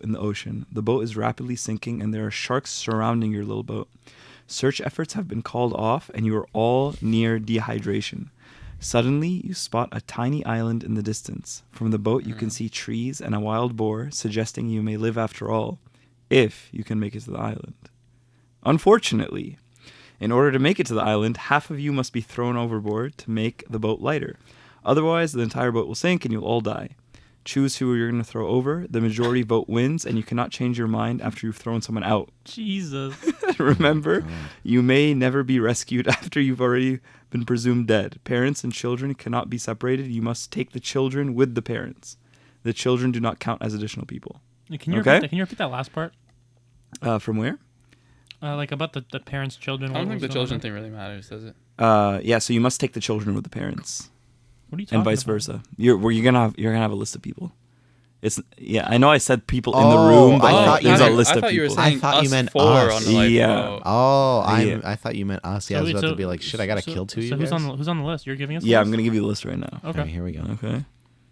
Speaker 2: in the ocean. The boat is rapidly sinking, and there are sharks surrounding your little boat. Search efforts have been called off, and you are all near dehydration. Suddenly, you spot a tiny island in the distance. From the boat, you can see trees and a wild boar, suggesting you may live after all, if you can make it to the island. Unfortunately, in order to make it to the island, half of you must be thrown overboard to make the boat lighter. Otherwise, the entire boat will sink and you'll all die. Choose who you're going to throw over. The majority vote wins, and you cannot change your mind after you've thrown someone out.
Speaker 3: Jesus.
Speaker 2: Remember, you may never be rescued after you've already been presumed dead. Parents and children cannot be separated. You must take the children with the parents. The children do not count as additional people.
Speaker 3: Can you
Speaker 2: Okay.
Speaker 3: can you repeat that last part?
Speaker 2: From where?
Speaker 3: Like about the parents, children.
Speaker 4: I don't
Speaker 3: what
Speaker 4: think the
Speaker 3: was
Speaker 4: children
Speaker 3: on?
Speaker 4: thing really matters, does it?
Speaker 2: Yeah, so you must take the children with the parents,
Speaker 3: What are you talking
Speaker 2: and vice
Speaker 3: about?
Speaker 2: versa. You're gonna have a list of people. It's I know I said people in the room, but
Speaker 1: I
Speaker 2: like,
Speaker 1: thought
Speaker 2: there's
Speaker 1: you
Speaker 2: a
Speaker 1: meant-
Speaker 2: list
Speaker 4: I
Speaker 2: of
Speaker 4: thought you were
Speaker 2: people.
Speaker 4: saying
Speaker 1: I thought you
Speaker 4: us
Speaker 1: meant
Speaker 4: 4
Speaker 1: us.
Speaker 4: on the lifeboat.
Speaker 2: Yeah.
Speaker 1: Oh,
Speaker 2: Yeah.
Speaker 1: I thought you meant us. Yeah, I was about to be like, shit, I gotta kill 2 of you
Speaker 3: So
Speaker 1: guys.
Speaker 3: who's on the list? You're giving us. the
Speaker 2: Yeah,
Speaker 3: list?
Speaker 2: I'm gonna give you the list right now.
Speaker 3: Okay.
Speaker 1: Okay, here we go.
Speaker 2: Okay.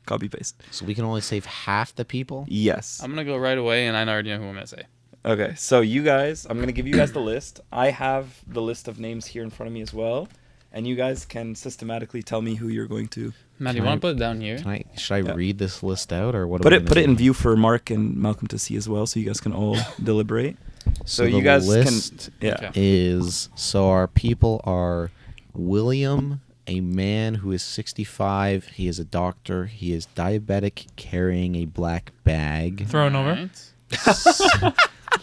Speaker 2: Copy paste.
Speaker 1: So we can only save half the people.
Speaker 2: Yes.
Speaker 4: I'm gonna go right away, and I already know who I'm gonna say.
Speaker 2: Okay, so you guys, I'm going to give you guys the list. I have the list of names here in front of me as well, and you guys can systematically tell me who you're going to
Speaker 4: Matt, you
Speaker 1: Can
Speaker 4: want
Speaker 1: I-
Speaker 4: to put it down here?
Speaker 1: Should I
Speaker 2: Yeah.
Speaker 1: read this list out or what?
Speaker 2: put
Speaker 1: are we
Speaker 2: it
Speaker 1: gonna
Speaker 2: put it
Speaker 1: do?
Speaker 2: in view for Mark and Malcolm to see as well, so you guys can all deliberate. So you
Speaker 1: the
Speaker 2: guys
Speaker 1: list
Speaker 2: can
Speaker 4: Okay.
Speaker 1: is so our people are William, a man who is 65. He is a doctor. He is diabetic, carrying a black bag.
Speaker 3: Thrown over.
Speaker 4: Alright.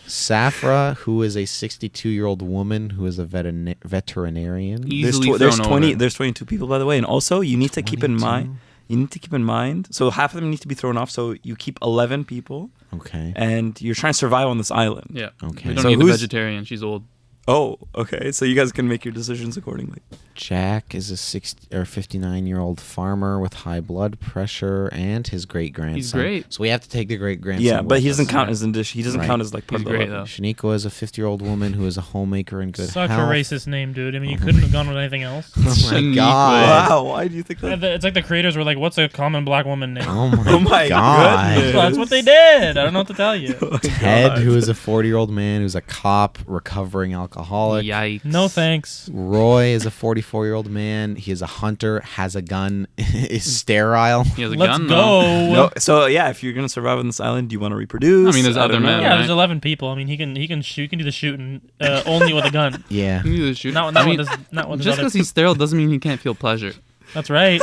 Speaker 1: Safra, who is a 62-year-old woman who is a veterinarian.
Speaker 4: Easily
Speaker 2: there's
Speaker 4: thrown
Speaker 2: 20
Speaker 4: over.
Speaker 2: there's 22 people, by the way, and also you need to keep in
Speaker 1: 22?
Speaker 2: mind. You need to keep in mind. So half of them need to be thrown off. So you keep 11 people,
Speaker 1: Okay.
Speaker 2: and you're trying to survive on this island.
Speaker 4: Yeah.
Speaker 1: Okay.
Speaker 4: We don't
Speaker 2: So
Speaker 4: need the
Speaker 2: who's-
Speaker 4: vegetarian. She's old.
Speaker 2: Oh, okay. So you guys can make your decisions accordingly.
Speaker 1: Jack is a 59-year-old farmer with high blood pressure, and his great grandson.
Speaker 4: He's great.
Speaker 1: So we have to take the great grandson.
Speaker 2: Yeah, but he
Speaker 1: with
Speaker 2: doesn't
Speaker 1: us.
Speaker 2: count as in dish. He doesn't
Speaker 1: Right.
Speaker 2: count as like part
Speaker 4: He's
Speaker 2: of the
Speaker 4: great,
Speaker 2: weapon.
Speaker 1: Shaniqua is a 50-year-old woman who is a homemaker in good
Speaker 3: Such
Speaker 1: health.
Speaker 3: a racist name, dude. I mean, you couldn't have gone with anything else.
Speaker 1: Oh my
Speaker 4: Shaniqua.
Speaker 1: god.
Speaker 2: Wow, why do you think that?
Speaker 3: It's like the creators were like, "What's a common black woman name?"
Speaker 1: Oh my,
Speaker 2: Oh my
Speaker 1: god.
Speaker 2: goodness.
Speaker 3: Well, that's what they did. I don't know what to tell you.
Speaker 2: Oh my
Speaker 1: Ted,
Speaker 2: God.
Speaker 1: who is a 40-year-old man who's a cop, recovering alcoholic.
Speaker 4: Yikes.
Speaker 3: No thanks.
Speaker 1: Roy is a 44-year-old man. He is a hunter, has a gun, is sterile.
Speaker 6: He has a
Speaker 3: Let's
Speaker 6: gun,
Speaker 3: go.
Speaker 6: though.
Speaker 2: No, so yeah, if you're gonna survive on this island, do you want to reproduce?
Speaker 6: I mean, there's
Speaker 2: don't
Speaker 6: other
Speaker 2: know.
Speaker 6: men,
Speaker 3: Yeah,
Speaker 6: right?
Speaker 3: there's 11 people. I mean, he can shoot. He can do the shooting only with a gun.
Speaker 1: Yeah.
Speaker 6: You need to shoot.
Speaker 3: Not
Speaker 6: I mean,
Speaker 3: with this. Not with this
Speaker 6: just
Speaker 3: other.
Speaker 6: because he's sterile doesn't mean he can't feel pleasure.
Speaker 3: That's right.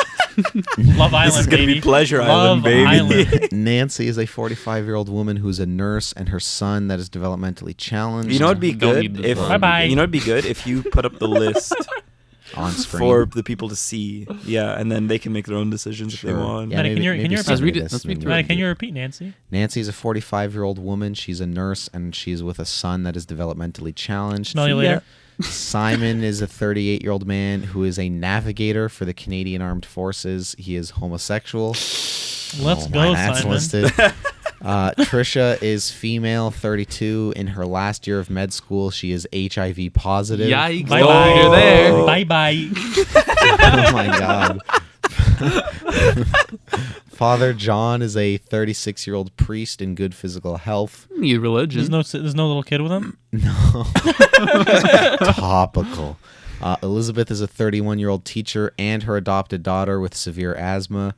Speaker 3: Love Island,
Speaker 2: This is gonna
Speaker 3: baby.
Speaker 2: be Pleasure
Speaker 3: Love
Speaker 2: Island, baby.
Speaker 3: Island.
Speaker 1: Nancy is a 45-year-old woman who's a nurse and her son that is developmentally challenged.
Speaker 2: You know, it'd be
Speaker 6: Don't need
Speaker 2: good
Speaker 6: this
Speaker 2: if
Speaker 6: one.
Speaker 3: Bye-bye.
Speaker 2: you know, it'd be good if you put up the list
Speaker 1: on screen.
Speaker 2: for the people to see. Yeah, and then they can make their own decisions if they
Speaker 1: Sure.
Speaker 2: want.
Speaker 1: Yeah,
Speaker 3: Matty, can you
Speaker 1: maybe
Speaker 3: repeat-
Speaker 6: Let's read
Speaker 1: somebody
Speaker 6: it.
Speaker 1: this
Speaker 6: Let's read
Speaker 1: and
Speaker 6: through
Speaker 3: Matt,
Speaker 6: it.
Speaker 3: can you repeat, Nancy?
Speaker 1: Nancy's a 45-year-old woman. She's a nurse and she's with a son that is developmentally challenged.
Speaker 3: Smell you later.
Speaker 1: Simon is a 38-year-old man who is a navigator for the Canadian Armed Forces. He is homosexual.
Speaker 3: Let's go,
Speaker 1: that's
Speaker 3: Simon.
Speaker 1: listed. Trisha is female, 32. In her last year of med school, she is HIV positive.
Speaker 6: Yikes!
Speaker 3: Bye
Speaker 6: Oh,
Speaker 3: bye.
Speaker 6: you're there.
Speaker 3: Bye bye.
Speaker 1: Oh my god. Father John is a 36-year-old priest in good physical health.
Speaker 6: Need religion.
Speaker 3: There's no little kid with him.
Speaker 1: No. Topical. Elizabeth is a 31-year-old teacher and her adopted daughter with severe asthma.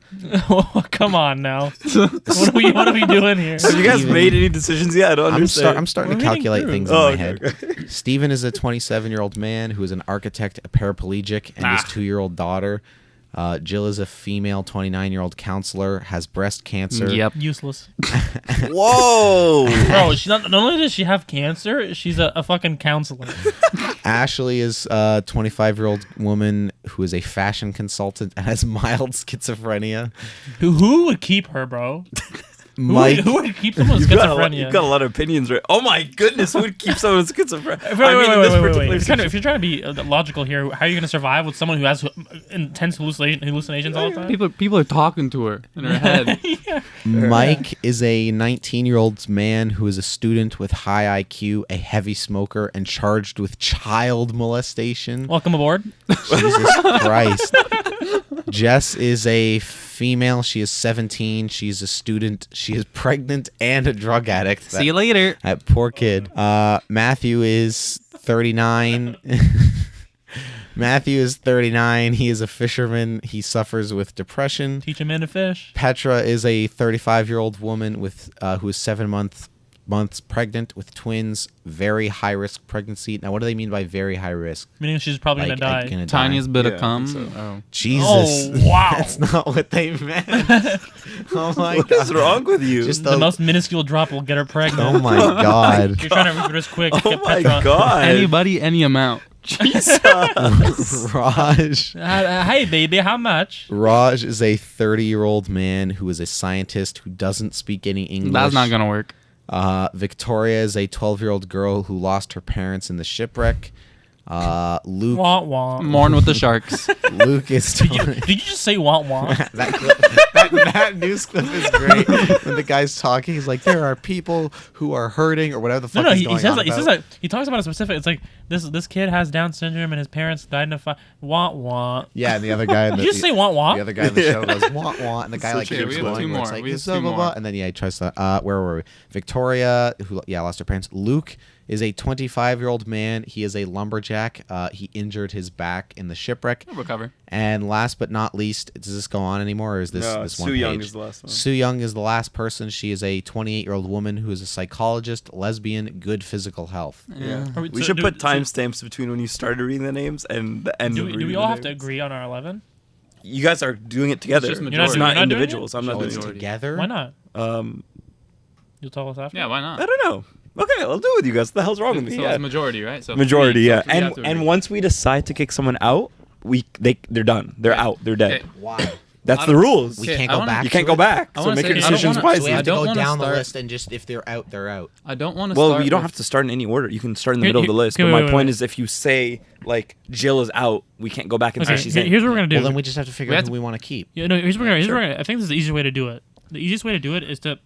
Speaker 3: Come on now. What are we doing here?
Speaker 2: Have you guys
Speaker 1: Steven-
Speaker 2: made any decisions yet? I don't understand.
Speaker 1: I'm starting
Speaker 3: We're
Speaker 1: to
Speaker 3: reading
Speaker 1: calculate
Speaker 3: through.
Speaker 1: things in
Speaker 2: Oh,
Speaker 1: my
Speaker 2: okay,
Speaker 1: head.
Speaker 2: okay.
Speaker 1: Stephen is a 27-year-old man who is an architect, a paraplegic, and his 2-year-old daughter. Jill is a female 29-year-old counselor, has breast cancer.
Speaker 6: Yep.
Speaker 3: Useless.
Speaker 2: Whoa!
Speaker 3: Bro, not only does she have cancer, she's a fucking counselor.
Speaker 1: Ashley is a 25-year-old woman who is a fashion consultant and has mild schizophrenia.
Speaker 3: Who would keep her, bro?
Speaker 1: Mike,
Speaker 3: Who would keep someone with
Speaker 2: You've got,
Speaker 3: schizophrenia?
Speaker 2: you've got a lot of opinions, right? Oh my goodness, who would keep someone with schizophrenia?
Speaker 3: Wait. If you're trying to be logical here, how are you going to survive with someone who has intense hallucinations all the time?
Speaker 6: People are talking to her in her head.
Speaker 1: Mike is a 19-year-old man who is a student with high IQ, a heavy smoker, and charged with child molestation.
Speaker 3: Welcome aboard.
Speaker 1: Jesus Christ. Jess is a female. She is 17. She's a student. She is pregnant and a drug addict.
Speaker 6: See you later.
Speaker 1: That poor kid. Matthew is 39. Matthew is 39. He is a fisherman. He suffers with depression.
Speaker 3: Teach a man to fish.
Speaker 1: Petra is a 35-year-old woman with who is 7 months pregnant with twins. Very high risk pregnancy. Now, what do they mean by very high risk?
Speaker 3: Meaning she's probably going to die.
Speaker 1: gonna die.
Speaker 6: Tiniest bit
Speaker 2: Yeah,
Speaker 6: of
Speaker 2: I
Speaker 6: cum.
Speaker 2: think so.
Speaker 6: Oh.
Speaker 1: Jesus.
Speaker 3: Oh, wow.
Speaker 1: That's not what they meant. Oh my
Speaker 2: What
Speaker 1: god.
Speaker 2: is wrong with you?
Speaker 1: Just
Speaker 3: The most minuscule drop will get her pregnant.
Speaker 1: Oh my god.
Speaker 3: You're trying to reproduce quick.
Speaker 2: oh
Speaker 3: Get
Speaker 2: my
Speaker 3: Petra.
Speaker 2: god!
Speaker 6: Anybody, any amount.
Speaker 1: Raj.
Speaker 3: Hey, baby, how much?
Speaker 1: Raj is a 30-year-old man who is a scientist who doesn't speak any English.
Speaker 6: That's not gonna work.
Speaker 1: Victoria is a 12-year-old girl who lost her parents in the shipwreck. Luke
Speaker 3: Wah wah.
Speaker 6: Mourn with the sharks.
Speaker 1: Luke is
Speaker 3: Did you just say wah wah?
Speaker 1: that news clip is great. When the guy's talking, he's like, "There are people who are hurting," or whatever the fuck.
Speaker 3: No,
Speaker 1: he's
Speaker 3: he
Speaker 1: going
Speaker 3: says
Speaker 1: on
Speaker 3: like, he
Speaker 1: about.
Speaker 3: says like he talks about a specific. It's like this kid has Down syndrome and his parents died in a fire. Wah wah.
Speaker 1: Yeah, and the other guy.
Speaker 3: Did you just say wah wah?
Speaker 1: The other guy in the show goes wah wah, and the guy like
Speaker 6: Okay,
Speaker 1: keeps
Speaker 6: we have
Speaker 1: going.
Speaker 6: two
Speaker 1: where it's
Speaker 6: more.
Speaker 1: like,
Speaker 6: We have
Speaker 1: "It's
Speaker 6: two
Speaker 1: blah, blah, blah,"
Speaker 6: more.
Speaker 1: and then he tries to. Where were we? Victoria, who lost her parents. Luke is a 25-year-old man. He is a lumberjack. He injured his back in the shipwreck.
Speaker 6: He'll recover.
Speaker 1: And last but not least, does this go on anymore, or is this
Speaker 2: No,
Speaker 1: this one
Speaker 2: Sue Young
Speaker 1: page?
Speaker 2: is the last one.
Speaker 1: Sue Young is the last person. She is a 28-year-old woman who is a psychologist, lesbian, good physical health.
Speaker 2: Yeah.
Speaker 3: Are
Speaker 2: We should put timestamps between when you started reading the names and the end
Speaker 3: Do
Speaker 2: of
Speaker 3: we,
Speaker 2: reading
Speaker 3: do we
Speaker 2: the
Speaker 3: all have to
Speaker 2: names.
Speaker 3: agree on our 11?
Speaker 2: You guys are doing it together.
Speaker 6: just
Speaker 2: It's
Speaker 6: majority.
Speaker 3: You're
Speaker 2: not
Speaker 3: not doing it?
Speaker 2: individuals. I'm not
Speaker 1: Oh,
Speaker 2: doing
Speaker 1: it's
Speaker 2: it.
Speaker 6: majority.
Speaker 1: together?
Speaker 3: Why not?
Speaker 2: Um,
Speaker 3: You'll tell us after.
Speaker 6: Yeah, why not?
Speaker 2: I don't know. Okay, I'll do it with you guys. What the hell's wrong with me?
Speaker 6: So
Speaker 2: Yeah.
Speaker 6: it's majority, right? So
Speaker 2: Majority,
Speaker 6: three,
Speaker 2: yeah.
Speaker 6: so three have
Speaker 2: And
Speaker 6: to
Speaker 2: and
Speaker 6: agree.
Speaker 2: once we decide to kick someone out, they're done. They're
Speaker 6: Okay.
Speaker 2: out. They're dead.
Speaker 6: Okay.
Speaker 1: Why?
Speaker 2: That's
Speaker 6: I
Speaker 2: the
Speaker 6: don't-
Speaker 2: rules.
Speaker 1: We
Speaker 6: Okay,
Speaker 1: can't
Speaker 6: I
Speaker 1: go
Speaker 6: wanna-
Speaker 1: back.
Speaker 2: You can't
Speaker 1: to
Speaker 2: go
Speaker 1: it?
Speaker 2: back.
Speaker 6: I
Speaker 2: So
Speaker 6: wanna
Speaker 2: make your
Speaker 6: say- I don't
Speaker 2: decisions
Speaker 6: wanna-
Speaker 1: So we
Speaker 2: wisely.
Speaker 6: I
Speaker 1: have to
Speaker 6: don't
Speaker 1: go
Speaker 6: wanna
Speaker 1: down the
Speaker 6: start-
Speaker 1: list and just if they're out, they're out.
Speaker 6: I don't want to
Speaker 2: Well,
Speaker 6: start.
Speaker 2: you don't
Speaker 6: with-
Speaker 2: have to start in any order. You can start in the
Speaker 3: Here-
Speaker 2: middle of the
Speaker 3: here-
Speaker 2: list.
Speaker 3: okay,
Speaker 2: But my
Speaker 3: wait,
Speaker 2: point
Speaker 3: wait.
Speaker 2: is, if you say like Jill is out, we can't go back and
Speaker 3: Okay,
Speaker 2: say she's in.
Speaker 3: here's what we're gonna do.
Speaker 1: Well, then we just have to figure
Speaker 6: We
Speaker 1: out
Speaker 6: have
Speaker 1: who
Speaker 6: to-
Speaker 1: we want to keep.
Speaker 3: Yeah, no, here's what we're gonna. I think this is the easiest way to do it. The easiest way to do it is to,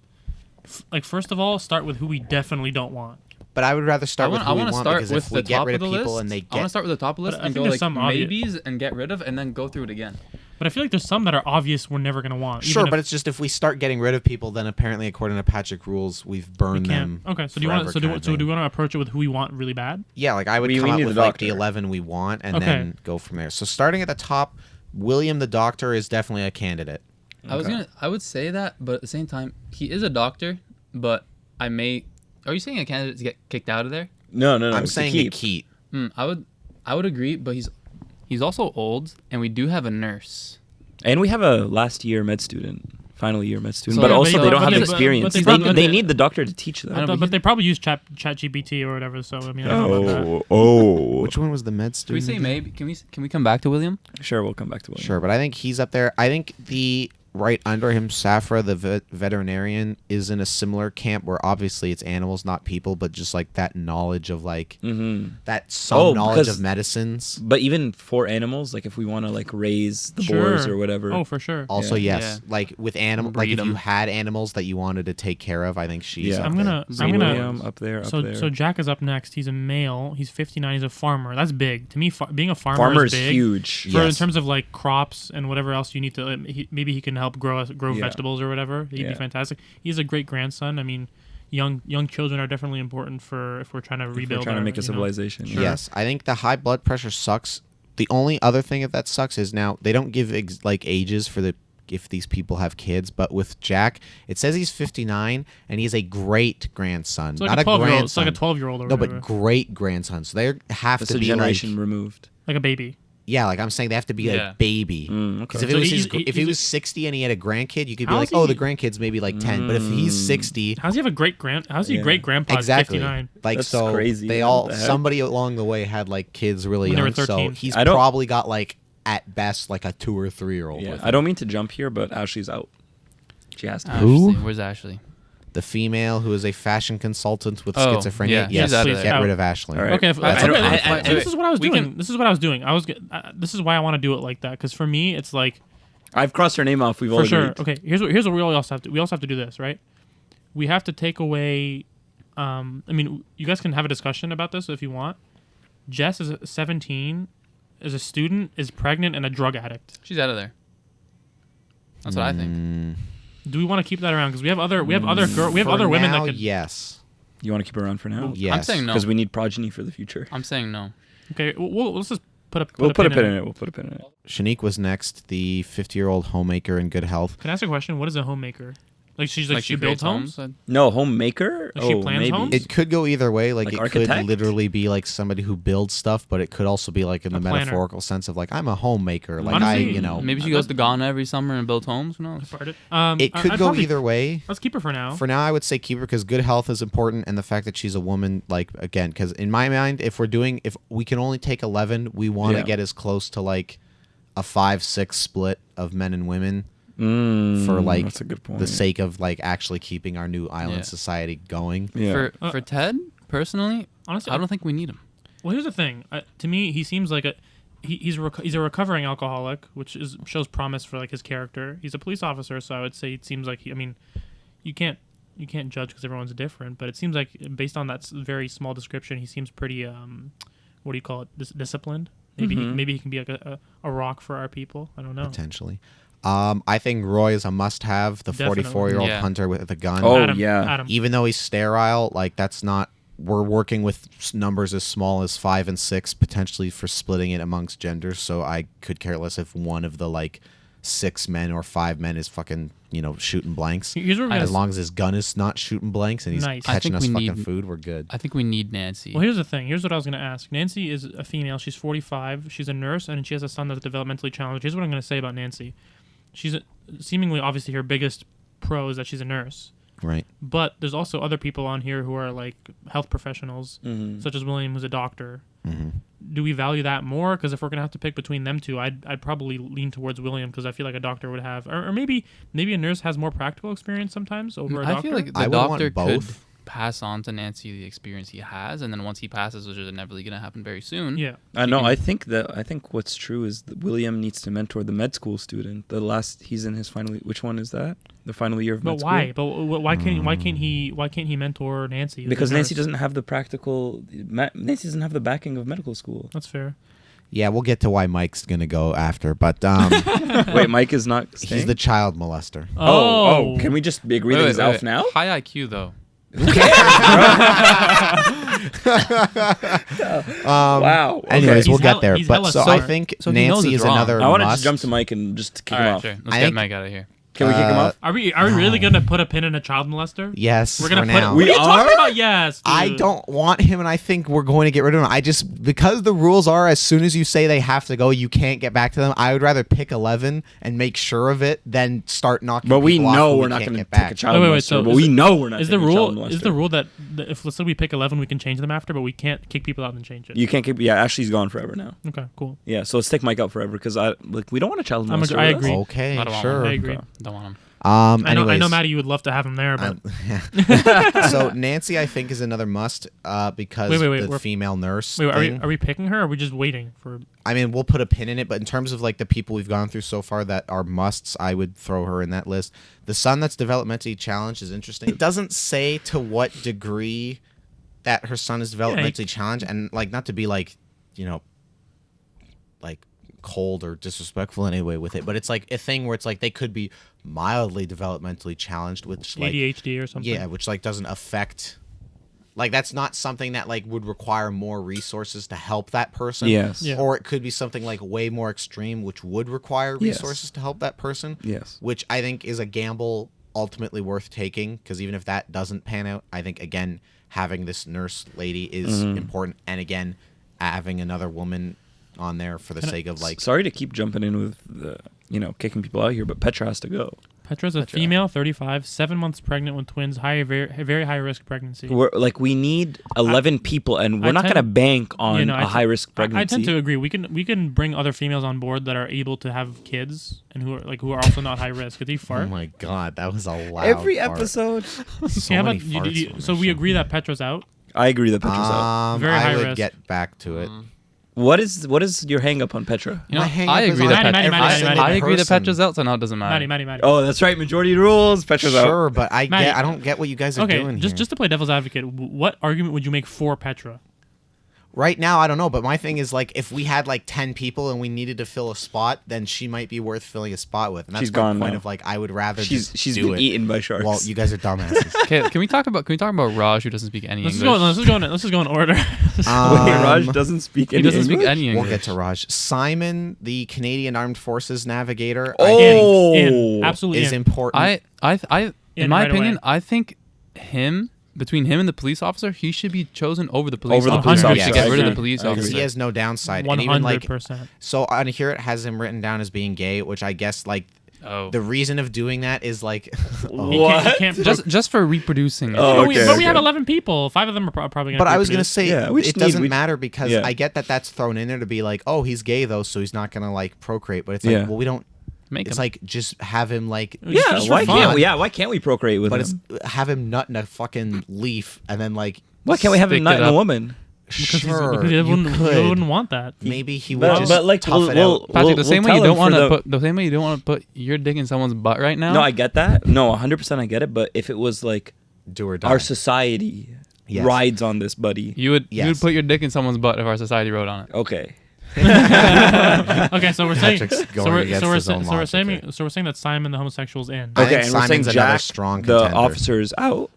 Speaker 3: first of all, start with who we definitely don't want.
Speaker 1: But I would rather start with
Speaker 6: I
Speaker 1: who we
Speaker 6: want to
Speaker 1: want
Speaker 6: start
Speaker 1: because
Speaker 6: with
Speaker 1: if
Speaker 6: the
Speaker 1: we get
Speaker 6: top
Speaker 1: rid
Speaker 6: of
Speaker 1: of
Speaker 6: the
Speaker 1: people
Speaker 6: list.
Speaker 1: and they
Speaker 6: I want to
Speaker 1: get
Speaker 6: start with the top of the list
Speaker 3: But I
Speaker 6: and
Speaker 3: think
Speaker 6: go
Speaker 3: there's
Speaker 6: like
Speaker 3: some obvious-
Speaker 6: maybes and get rid of, and then go through it again.
Speaker 3: But I feel like there's some that are obvious we're never gonna want.
Speaker 1: Sure, but it's just if we start getting rid of people, then apparently according to Patrick rules, we've burned them.
Speaker 3: Okay, so do you want
Speaker 1: forever kind of
Speaker 3: do
Speaker 1: thing.
Speaker 3: we want to approach it with who we want really bad?
Speaker 1: Yeah, like I would
Speaker 2: We
Speaker 1: come up
Speaker 2: need
Speaker 1: with
Speaker 2: the
Speaker 1: like the
Speaker 2: doctor.
Speaker 1: 11 we want, and
Speaker 3: Okay.
Speaker 1: then go from there. So starting at the top, William the Doctor is definitely a candidate.
Speaker 6: I would say that, but at the same time, he is a doctor. But are you saying a candidate to get kicked out of there?
Speaker 2: No.
Speaker 1: I'm
Speaker 2: it's
Speaker 1: saying
Speaker 2: to
Speaker 1: to
Speaker 2: keep.
Speaker 1: keep.
Speaker 6: I would agree, but he's also old, and we do have a nurse.
Speaker 2: And we have a final year med student,
Speaker 6: So-
Speaker 2: but
Speaker 6: Yeah,
Speaker 2: also
Speaker 3: but-
Speaker 2: they don't
Speaker 3: but
Speaker 2: have
Speaker 3: they-
Speaker 2: experience.
Speaker 3: but they
Speaker 2: They,
Speaker 3: probably-
Speaker 2: they need the doctor to teach them.
Speaker 6: know, but
Speaker 3: But they probably use ChatGPT or whatever. So I mean, I don't know about that.
Speaker 2: Oh.
Speaker 1: Which one was the med
Speaker 6: Can we
Speaker 1: student?
Speaker 6: say
Speaker 1: again?
Speaker 6: maybe? Can we come back to William?
Speaker 2: Sure, we'll come back to William.
Speaker 1: Sure, but I think he's up there. I think the right under him, Safra, the veterinarian, is in a similar camp where obviously it's animals, not people, but just like that knowledge of like that knowledge
Speaker 2: because-
Speaker 1: of medicines.
Speaker 2: But even for animals, like if we want to like raise the boars or whatever.
Speaker 3: Oh, for sure.
Speaker 1: Also,
Speaker 2: Yeah.
Speaker 1: yes, like with animal, like
Speaker 6: Breed
Speaker 1: if you
Speaker 6: 'em.
Speaker 1: had animals that you wanted to take care of, I think she's.
Speaker 2: Yeah.
Speaker 1: up
Speaker 3: I'm
Speaker 1: there.
Speaker 2: William up there.
Speaker 3: So Jack is up next. He's a male. He's 59. He's a farmer. That's big to me. Being a farmer
Speaker 2: Farmer
Speaker 3: is
Speaker 2: is
Speaker 3: big.
Speaker 2: huge.
Speaker 3: For in
Speaker 1: Yes.
Speaker 3: terms of like crops and whatever else you need to, maybe he can help grow
Speaker 2: Yeah.
Speaker 3: vegetables or whatever. He'd
Speaker 2: Yeah.
Speaker 3: be fantastic. He's a great grandson. I mean, young children are definitely important for if we're trying to
Speaker 2: If
Speaker 3: rebuild.
Speaker 2: we're trying to make a
Speaker 3: you know.
Speaker 2: civilization.
Speaker 3: Sure.
Speaker 1: Yes, I think the high blood pressure sucks. The only other thing that sucks is now they don't give like ages for if these people have kids, but with Jack, it says he's 59 and he's a great grandson,
Speaker 3: It's like
Speaker 1: not
Speaker 3: a
Speaker 1: a
Speaker 3: 12-year-old. It's
Speaker 1: grandson.
Speaker 3: like a 12-year-old or
Speaker 1: No,
Speaker 3: whatever.
Speaker 1: but great grandson. So they have
Speaker 2: That's
Speaker 1: to
Speaker 2: a
Speaker 1: be
Speaker 2: generation
Speaker 1: like,
Speaker 2: removed.
Speaker 3: like a baby.
Speaker 1: yeah, like I'm saying, they have to be
Speaker 6: Yeah.
Speaker 1: a baby.
Speaker 2: Okay.
Speaker 1: Because if
Speaker 3: So
Speaker 1: it was
Speaker 3: he's-
Speaker 1: if he
Speaker 3: he's-
Speaker 1: was 60 and he had a grandkid, you could be
Speaker 3: How's
Speaker 1: like, oh,
Speaker 3: he-
Speaker 1: the grandkid's maybe like 10. But if he's 60,
Speaker 3: How's he have a great How's he
Speaker 2: Yeah.
Speaker 3: great grandpa? at
Speaker 1: exactly.
Speaker 3: 59.
Speaker 1: Like
Speaker 2: That's
Speaker 1: so,
Speaker 2: crazy,
Speaker 1: they
Speaker 2: man.
Speaker 1: all
Speaker 2: What the heck?
Speaker 1: somebody along the way had like kids really
Speaker 3: When they were
Speaker 1: young. So
Speaker 3: 13.
Speaker 1: he's
Speaker 2: I don't-
Speaker 1: probably got like at best like a 2 or 3 year old.
Speaker 2: Yeah,
Speaker 1: with
Speaker 2: I
Speaker 1: him.
Speaker 2: don't mean to jump here, but Ashley's out. She has to.
Speaker 1: Who?
Speaker 6: Ashley. Where's Ashley?
Speaker 1: The female who is a fashion consultant with
Speaker 6: Oh,
Speaker 1: schizophrenia.
Speaker 6: yeah,
Speaker 1: Yes,
Speaker 6: she's out of
Speaker 3: there.
Speaker 1: get rid
Speaker 3: Out.
Speaker 1: of Ashley.
Speaker 2: All right.
Speaker 3: Okay,
Speaker 6: That's
Speaker 3: okay,
Speaker 6: okay.
Speaker 3: and this is what I was
Speaker 6: we
Speaker 3: doing.
Speaker 6: can-
Speaker 3: This is what I was doing. This is why I want to do it like that. Because for me, it's like
Speaker 2: I've crossed her name off. We've all
Speaker 3: for sure.
Speaker 2: agreed.
Speaker 3: Okay, here's what we also have to. We also have to do this, right? We have to take away. I mean, you guys can have a discussion about this if you want. Jess is 17, is a student, is pregnant, and a drug addict.
Speaker 6: She's out of there. That's what I think.
Speaker 3: Do we want to keep that around? Because we have other women that could.
Speaker 1: Yes.
Speaker 2: You want to keep her around for now?
Speaker 1: Yes.
Speaker 6: I'm saying no.
Speaker 2: Because we need progeny for the future.
Speaker 6: I'm saying no.
Speaker 3: Okay, let's just put a
Speaker 2: We'll put a pin in
Speaker 3: it.
Speaker 2: it. We'll put a pin in it.
Speaker 1: Shanique was next, the 50-year-old homemaker in good health.
Speaker 3: Can I ask a question? What is a homemaker? Like she
Speaker 6: She
Speaker 3: builds
Speaker 6: creates
Speaker 3: homes.
Speaker 2: No, homemaker?
Speaker 3: Like she
Speaker 2: Oh,
Speaker 3: plans
Speaker 2: maybe.
Speaker 3: homes?
Speaker 1: It could go either way. Like
Speaker 2: Like
Speaker 1: it
Speaker 2: architect?
Speaker 1: could literally be like somebody who builds stuff, but it could also be like in the
Speaker 3: A planner.
Speaker 1: metaphorical sense of like I'm a homemaker. Like
Speaker 3: Honestly,
Speaker 6: Maybe she goes to Ghana every summer and builds homes. Who knows?
Speaker 1: it could
Speaker 3: I'd
Speaker 1: go
Speaker 3: probably-
Speaker 1: either way.
Speaker 3: Let's keep her for now.
Speaker 1: For now, I would say keep her because good health is important, and the fact that she's a woman, like again, because in my mind, if we can only take 11, we want to
Speaker 2: Yeah.
Speaker 1: get as close to like a 5-6 split of men and women
Speaker 2: For
Speaker 1: like
Speaker 2: that's a good point.
Speaker 1: the sake of like actually keeping our new island
Speaker 6: Yeah.
Speaker 1: society going.
Speaker 2: Yeah.
Speaker 6: For Ted, personally,
Speaker 3: Honestly,
Speaker 6: I don't think we need him.
Speaker 3: Well, here's the thing. To me, he seems like he's a recovering alcoholic, which shows promise for like his character. He's a police officer, so I would say it seems like I mean, you can't judge because everyone's different, but it seems like based on that very small description, he seems pretty what do you call it? Disciplined. Maybe maybe he can be like a rock for our people. I don't know.
Speaker 1: Potentially. I think Roy is a must-have. The
Speaker 3: Definitely.
Speaker 1: 44-year-old
Speaker 6: Yeah.
Speaker 1: hunter with a gun.
Speaker 2: Oh,
Speaker 3: Adam,
Speaker 2: yeah.
Speaker 3: Adam.
Speaker 1: Even though he's sterile, like that's not. We're working with numbers as small as 5 and 6, potentially for splitting it amongst genders. So I could care less if one of the like 6 men or 5 men is fucking shooting blanks.
Speaker 3: Here's what we're
Speaker 1: As
Speaker 3: gonna
Speaker 1: long as his gun is not shooting blanks and he's
Speaker 3: Nice. I
Speaker 1: catching
Speaker 6: think
Speaker 1: us
Speaker 6: we
Speaker 1: fucking
Speaker 6: need-
Speaker 1: food, we're good.
Speaker 6: I think we need Nancy.
Speaker 3: Well, here's the thing. Here's what I was going to ask. Nancy is a female. She's 45. She's a nurse, and she has a son that's developmentally challenged. Here's what I'm going to say about Nancy. She's seemingly, obviously, her biggest pro is that she's a nurse.
Speaker 1: Right.
Speaker 3: But there's also other people on here who are like health professionals, such as William, who's a doctor. Do we value that more? Because if we're gonna have to pick between them two, I'd probably lean towards William because I feel like a doctor would have, or maybe a nurse has more practical experience sometimes over a
Speaker 6: I
Speaker 3: doctor.
Speaker 6: feel like the
Speaker 1: I would want
Speaker 6: doctor could
Speaker 1: both.
Speaker 6: pass on to Nancy the experience he has, and then once he passes, which is inevitably going to happen very soon.
Speaker 3: yeah.
Speaker 2: I know. I think what's true is that William needs to mentor the med school student. He's in his final. Which one is that? The final year of med
Speaker 3: But
Speaker 2: school.
Speaker 3: why? But why can't he mentor Nancy? who's a
Speaker 2: Because Nancy
Speaker 3: nurse?
Speaker 2: doesn't have the practical. Nancy doesn't have the backing of medical school.
Speaker 3: That's fair.
Speaker 1: Yeah, we'll get to why Mike's gonna go after, but
Speaker 2: Wait, Mike is not staying?
Speaker 1: he's the child molester.
Speaker 2: Oh, can we just agree that he's Alf now?
Speaker 6: High IQ though.
Speaker 2: Wow.
Speaker 1: Anyways,
Speaker 2: Okay.
Speaker 1: we'll get there.
Speaker 3: he's
Speaker 1: But
Speaker 3: hella
Speaker 1: so I
Speaker 3: smart.
Speaker 1: think
Speaker 6: So he knows
Speaker 1: Nancy
Speaker 6: it's
Speaker 1: is
Speaker 6: wrong.
Speaker 1: another
Speaker 2: I want to
Speaker 1: must.
Speaker 2: just jump to Mike and just kick
Speaker 6: All
Speaker 2: him
Speaker 6: right,
Speaker 2: off.
Speaker 6: sure. Let's
Speaker 1: I
Speaker 6: get
Speaker 1: think-
Speaker 6: Mike out of here.
Speaker 2: Can we kick him off?
Speaker 3: Are we really gonna put a pin in a child molester?
Speaker 1: Yes,
Speaker 3: We're gonna
Speaker 1: for
Speaker 3: put.
Speaker 1: now.
Speaker 3: What are you
Speaker 2: We
Speaker 3: talking
Speaker 2: are?
Speaker 3: about? Yes.
Speaker 1: I
Speaker 3: dude.
Speaker 1: don't want him, and I think we're going to get rid of him. I just because the rules are as soon as you say they have to go, you can't get back to them. I would rather pick 11 and make sure of it than start knocking.
Speaker 2: But we
Speaker 1: people off
Speaker 2: know
Speaker 1: who
Speaker 2: we're
Speaker 1: we
Speaker 2: not
Speaker 1: can't
Speaker 2: going to
Speaker 1: get
Speaker 2: pick
Speaker 1: back.
Speaker 2: a child
Speaker 3: Wait,
Speaker 2: molester.
Speaker 3: so
Speaker 2: but
Speaker 3: is
Speaker 2: we
Speaker 3: the-
Speaker 2: know we're not
Speaker 3: Is the
Speaker 2: taking a child
Speaker 3: rule?
Speaker 2: molester.
Speaker 3: Is the rule that if let's say we pick 11, we can change them after, but we can't kick people out and change it.
Speaker 2: You can't keep. Yeah, Ashley's gone forever now.
Speaker 3: Okay, cool.
Speaker 2: Yeah, so let's take Mike out forever because we don't want a child
Speaker 3: I
Speaker 2: molester.
Speaker 3: I
Speaker 2: with us.
Speaker 3: agree.
Speaker 1: Okay,
Speaker 6: I don't want
Speaker 1: sure.
Speaker 6: one.
Speaker 3: I agree.
Speaker 6: Don't want him.
Speaker 3: I know,
Speaker 1: Anyways,
Speaker 3: Matty, you would love to have him there, but
Speaker 1: so Nancy, I think, is another must because
Speaker 3: Wait,
Speaker 1: the
Speaker 3: we're-
Speaker 1: female nurse.
Speaker 3: wait,
Speaker 1: thing.
Speaker 3: are we picking her? Or are we just waiting for?
Speaker 1: I mean, we'll put a pin in it, but in terms of like the people we've gone through so far that are musts, I would throw her in that list. The son that's developmentally challenged is interesting. It doesn't say to what degree that her son is developmentally challenged, and like not to be like, like cold or disrespectful in any way with it, but it's like a thing where it's like they could be mildly developmentally challenged, which like
Speaker 3: ADHD or something.
Speaker 1: yeah, which like doesn't affect. Like that's not something that like would require more resources to help that person.
Speaker 2: Yes.
Speaker 3: Yeah.
Speaker 1: Or it could be something like way more extreme, which would require
Speaker 2: Yes.
Speaker 1: resources to help that person.
Speaker 2: Yes.
Speaker 1: Which I think is a gamble ultimately worth taking, because even if that doesn't pan out, I think again having this nurse lady is important, and again having another woman on there for the sake of like.
Speaker 2: Sorry to keep jumping in with the kicking people out here, but Petra has to go.
Speaker 3: Petra's a female, 35, 7 months pregnant with twins, very high risk pregnancy.
Speaker 2: We need 11 people, and we're
Speaker 3: I
Speaker 2: not
Speaker 3: tend-
Speaker 2: going to bank on
Speaker 3: I
Speaker 2: a high risk pregnancy.
Speaker 3: I tend to agree. We can bring other females on board that are able to have kids and who are also not high risk. Did he
Speaker 1: Oh
Speaker 3: fart?
Speaker 1: my god, that was a loud
Speaker 2: Every
Speaker 1: fart.
Speaker 2: episode.
Speaker 1: So
Speaker 3: Yeah,
Speaker 1: many
Speaker 3: but
Speaker 1: farts on
Speaker 3: so
Speaker 1: this
Speaker 3: we
Speaker 1: show.
Speaker 3: agree that Petra's out.
Speaker 2: I agree that Petra's out.
Speaker 3: Very
Speaker 1: I
Speaker 3: high
Speaker 1: would
Speaker 3: risk.
Speaker 1: get back to it.
Speaker 2: What is your hang up on Petra?
Speaker 6: You know,
Speaker 1: My hang
Speaker 6: I
Speaker 1: up is
Speaker 6: agree
Speaker 1: on
Speaker 6: that
Speaker 3: Matty, Matty,
Speaker 6: I agree that
Speaker 1: person.
Speaker 6: Petra's out, so now it doesn't matter.
Speaker 3: Matty.
Speaker 2: Oh, that's right. Majority rules. Petra's out.
Speaker 1: Sure, but I
Speaker 3: Matty,
Speaker 1: don't get what you guys are
Speaker 3: Okay,
Speaker 1: doing
Speaker 3: just
Speaker 1: here.
Speaker 3: just to play devil's advocate, what argument would you make for Petra?
Speaker 1: Right now, I don't know, but my thing is like if we had like 10 people and we needed to fill a spot, then she might be worth filling a spot with. And that's
Speaker 2: She's
Speaker 1: my
Speaker 2: gone
Speaker 1: point
Speaker 2: now.
Speaker 1: of like I would rather
Speaker 2: She's
Speaker 1: just
Speaker 2: been
Speaker 1: do it.
Speaker 2: eaten by sharks.
Speaker 1: Well, you guys are dumbasses.
Speaker 6: Okay, can we talk about Raj, who doesn't speak any
Speaker 3: Let's
Speaker 6: English?
Speaker 3: just go in order.
Speaker 2: Wait,
Speaker 1: Um,
Speaker 2: Raj doesn't speak
Speaker 6: He
Speaker 2: any
Speaker 6: doesn't speak
Speaker 2: English?
Speaker 6: any English.
Speaker 1: We'll get to Raj. Simon, the Canadian Armed Forces navigator,
Speaker 2: Oh.
Speaker 1: I think
Speaker 3: in, absolutely
Speaker 1: is
Speaker 3: in.
Speaker 1: important.
Speaker 6: I
Speaker 3: In
Speaker 6: in my
Speaker 3: right
Speaker 6: opinion,
Speaker 3: away.
Speaker 6: I think between him and the police officer, he should be chosen over the police
Speaker 2: Over the
Speaker 6: officer.
Speaker 2: police
Speaker 6: We
Speaker 2: officer,
Speaker 6: should get
Speaker 2: I
Speaker 6: rid of the
Speaker 2: agree.
Speaker 6: police
Speaker 2: I agree.
Speaker 1: because
Speaker 6: officer.
Speaker 1: he has no downside, and even like
Speaker 3: 100%.
Speaker 1: so on here it has him written down as being gay, which I guess like
Speaker 6: Oh.
Speaker 1: the reason of doing that is like
Speaker 2: What?
Speaker 6: Just for reproducing.
Speaker 2: Oh,
Speaker 3: but we
Speaker 2: okay.
Speaker 3: have 11 people. 5 of them are probably going to
Speaker 1: But I was gonna say
Speaker 2: Yeah, we
Speaker 1: it
Speaker 2: just
Speaker 1: doesn't
Speaker 2: need-
Speaker 1: matter because
Speaker 2: yeah.
Speaker 1: I get that that's thrown in there to be like, oh, he's gay though, so he's not gonna like procreate. But it's like,
Speaker 2: Yeah.
Speaker 1: well, we don't.
Speaker 6: Make
Speaker 1: It's
Speaker 6: him.
Speaker 1: like just have him like,
Speaker 2: Yeah,
Speaker 3: Just for
Speaker 2: why
Speaker 3: fun.
Speaker 2: can't we? Yeah, why can't we procreate with
Speaker 1: but
Speaker 2: him?
Speaker 1: it's have him nut in a fucking leaf and then like.
Speaker 2: Why can't we have him
Speaker 6: Stick
Speaker 2: nut
Speaker 6: it
Speaker 2: in a
Speaker 6: up.
Speaker 2: woman?
Speaker 1: Sure,
Speaker 3: because he
Speaker 1: you
Speaker 3: wouldn't,
Speaker 1: could.
Speaker 3: he wouldn't want that.
Speaker 1: Maybe he would
Speaker 2: But,
Speaker 1: just
Speaker 2: but like,
Speaker 1: tough
Speaker 2: we'll,
Speaker 1: it
Speaker 2: we'll,
Speaker 1: out.
Speaker 6: Patrick,
Speaker 2: we'll,
Speaker 6: the same
Speaker 2: we'll
Speaker 6: way you
Speaker 2: tell
Speaker 6: don't
Speaker 2: him
Speaker 6: want
Speaker 2: for
Speaker 6: to
Speaker 2: the-
Speaker 6: put the same way you don't want to put your dick in someone's butt right now.
Speaker 2: No, I get that. No, 100% I get it. But if it was like
Speaker 1: Do or die.
Speaker 2: our society
Speaker 1: Yes.
Speaker 2: rides on this, buddy.
Speaker 6: you would
Speaker 1: Yes.
Speaker 6: put your dick in someone's butt if our society wrote on it.
Speaker 2: Okay.
Speaker 3: Okay, so we're saying
Speaker 1: Patrick's
Speaker 3: so
Speaker 1: going
Speaker 3: we're,
Speaker 1: against
Speaker 3: so we're,
Speaker 1: his
Speaker 3: sa-
Speaker 1: own
Speaker 3: so we're
Speaker 1: logic
Speaker 3: saying
Speaker 1: here.
Speaker 3: so we're saying that Simon the homosexual's in.
Speaker 1: I
Speaker 2: Okay,
Speaker 1: think
Speaker 2: and we're saying
Speaker 1: Simon's another
Speaker 2: Jack,
Speaker 1: strong
Speaker 2: the
Speaker 1: contender.
Speaker 2: officer's out.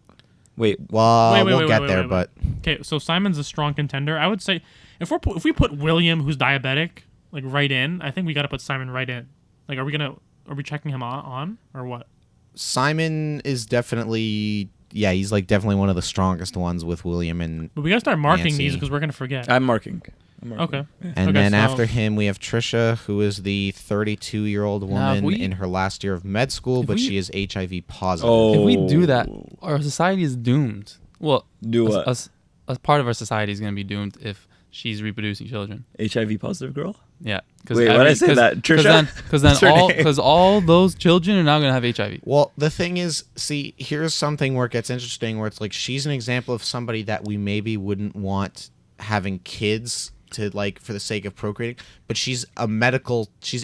Speaker 2: Wait,
Speaker 1: Well,
Speaker 3: Wait,
Speaker 1: we'll get there,
Speaker 3: wait.
Speaker 1: but
Speaker 3: Okay, so Simon's a strong contender. I would say if we put William, who's diabetic, like right in, I think we got to put Simon right in. Like, are we checking him on or what?
Speaker 1: Simon is definitely he's like definitely one of the strongest ones with William and
Speaker 3: But we gotta start marking
Speaker 1: Nancy.
Speaker 3: these because we're gonna forget.
Speaker 2: I'm marking.
Speaker 3: Okay.
Speaker 1: and
Speaker 3: Okay,
Speaker 1: then
Speaker 3: so-
Speaker 1: after him we have Trisha, who is the 32-year-old
Speaker 6: Now, if
Speaker 1: woman
Speaker 6: we-
Speaker 1: in her last year of med school,
Speaker 6: if
Speaker 1: but
Speaker 6: we-
Speaker 1: she is HIV positive.
Speaker 2: Oh,
Speaker 6: If we do that, our society is doomed. Well,
Speaker 2: Do what?
Speaker 6: Us, a part of our society is going to be doomed if she's reproducing children.
Speaker 2: HIV positive girl.
Speaker 6: Yeah.
Speaker 2: Wait, why did I say that? Trisha?
Speaker 6: Because then
Speaker 2: What's her name?
Speaker 6: all those children are now going to have HIV.
Speaker 1: Well, the thing is, see, here's something where it gets interesting, where it's like she's an example of somebody that we maybe wouldn't want having kids to like for the sake of procreating, but she's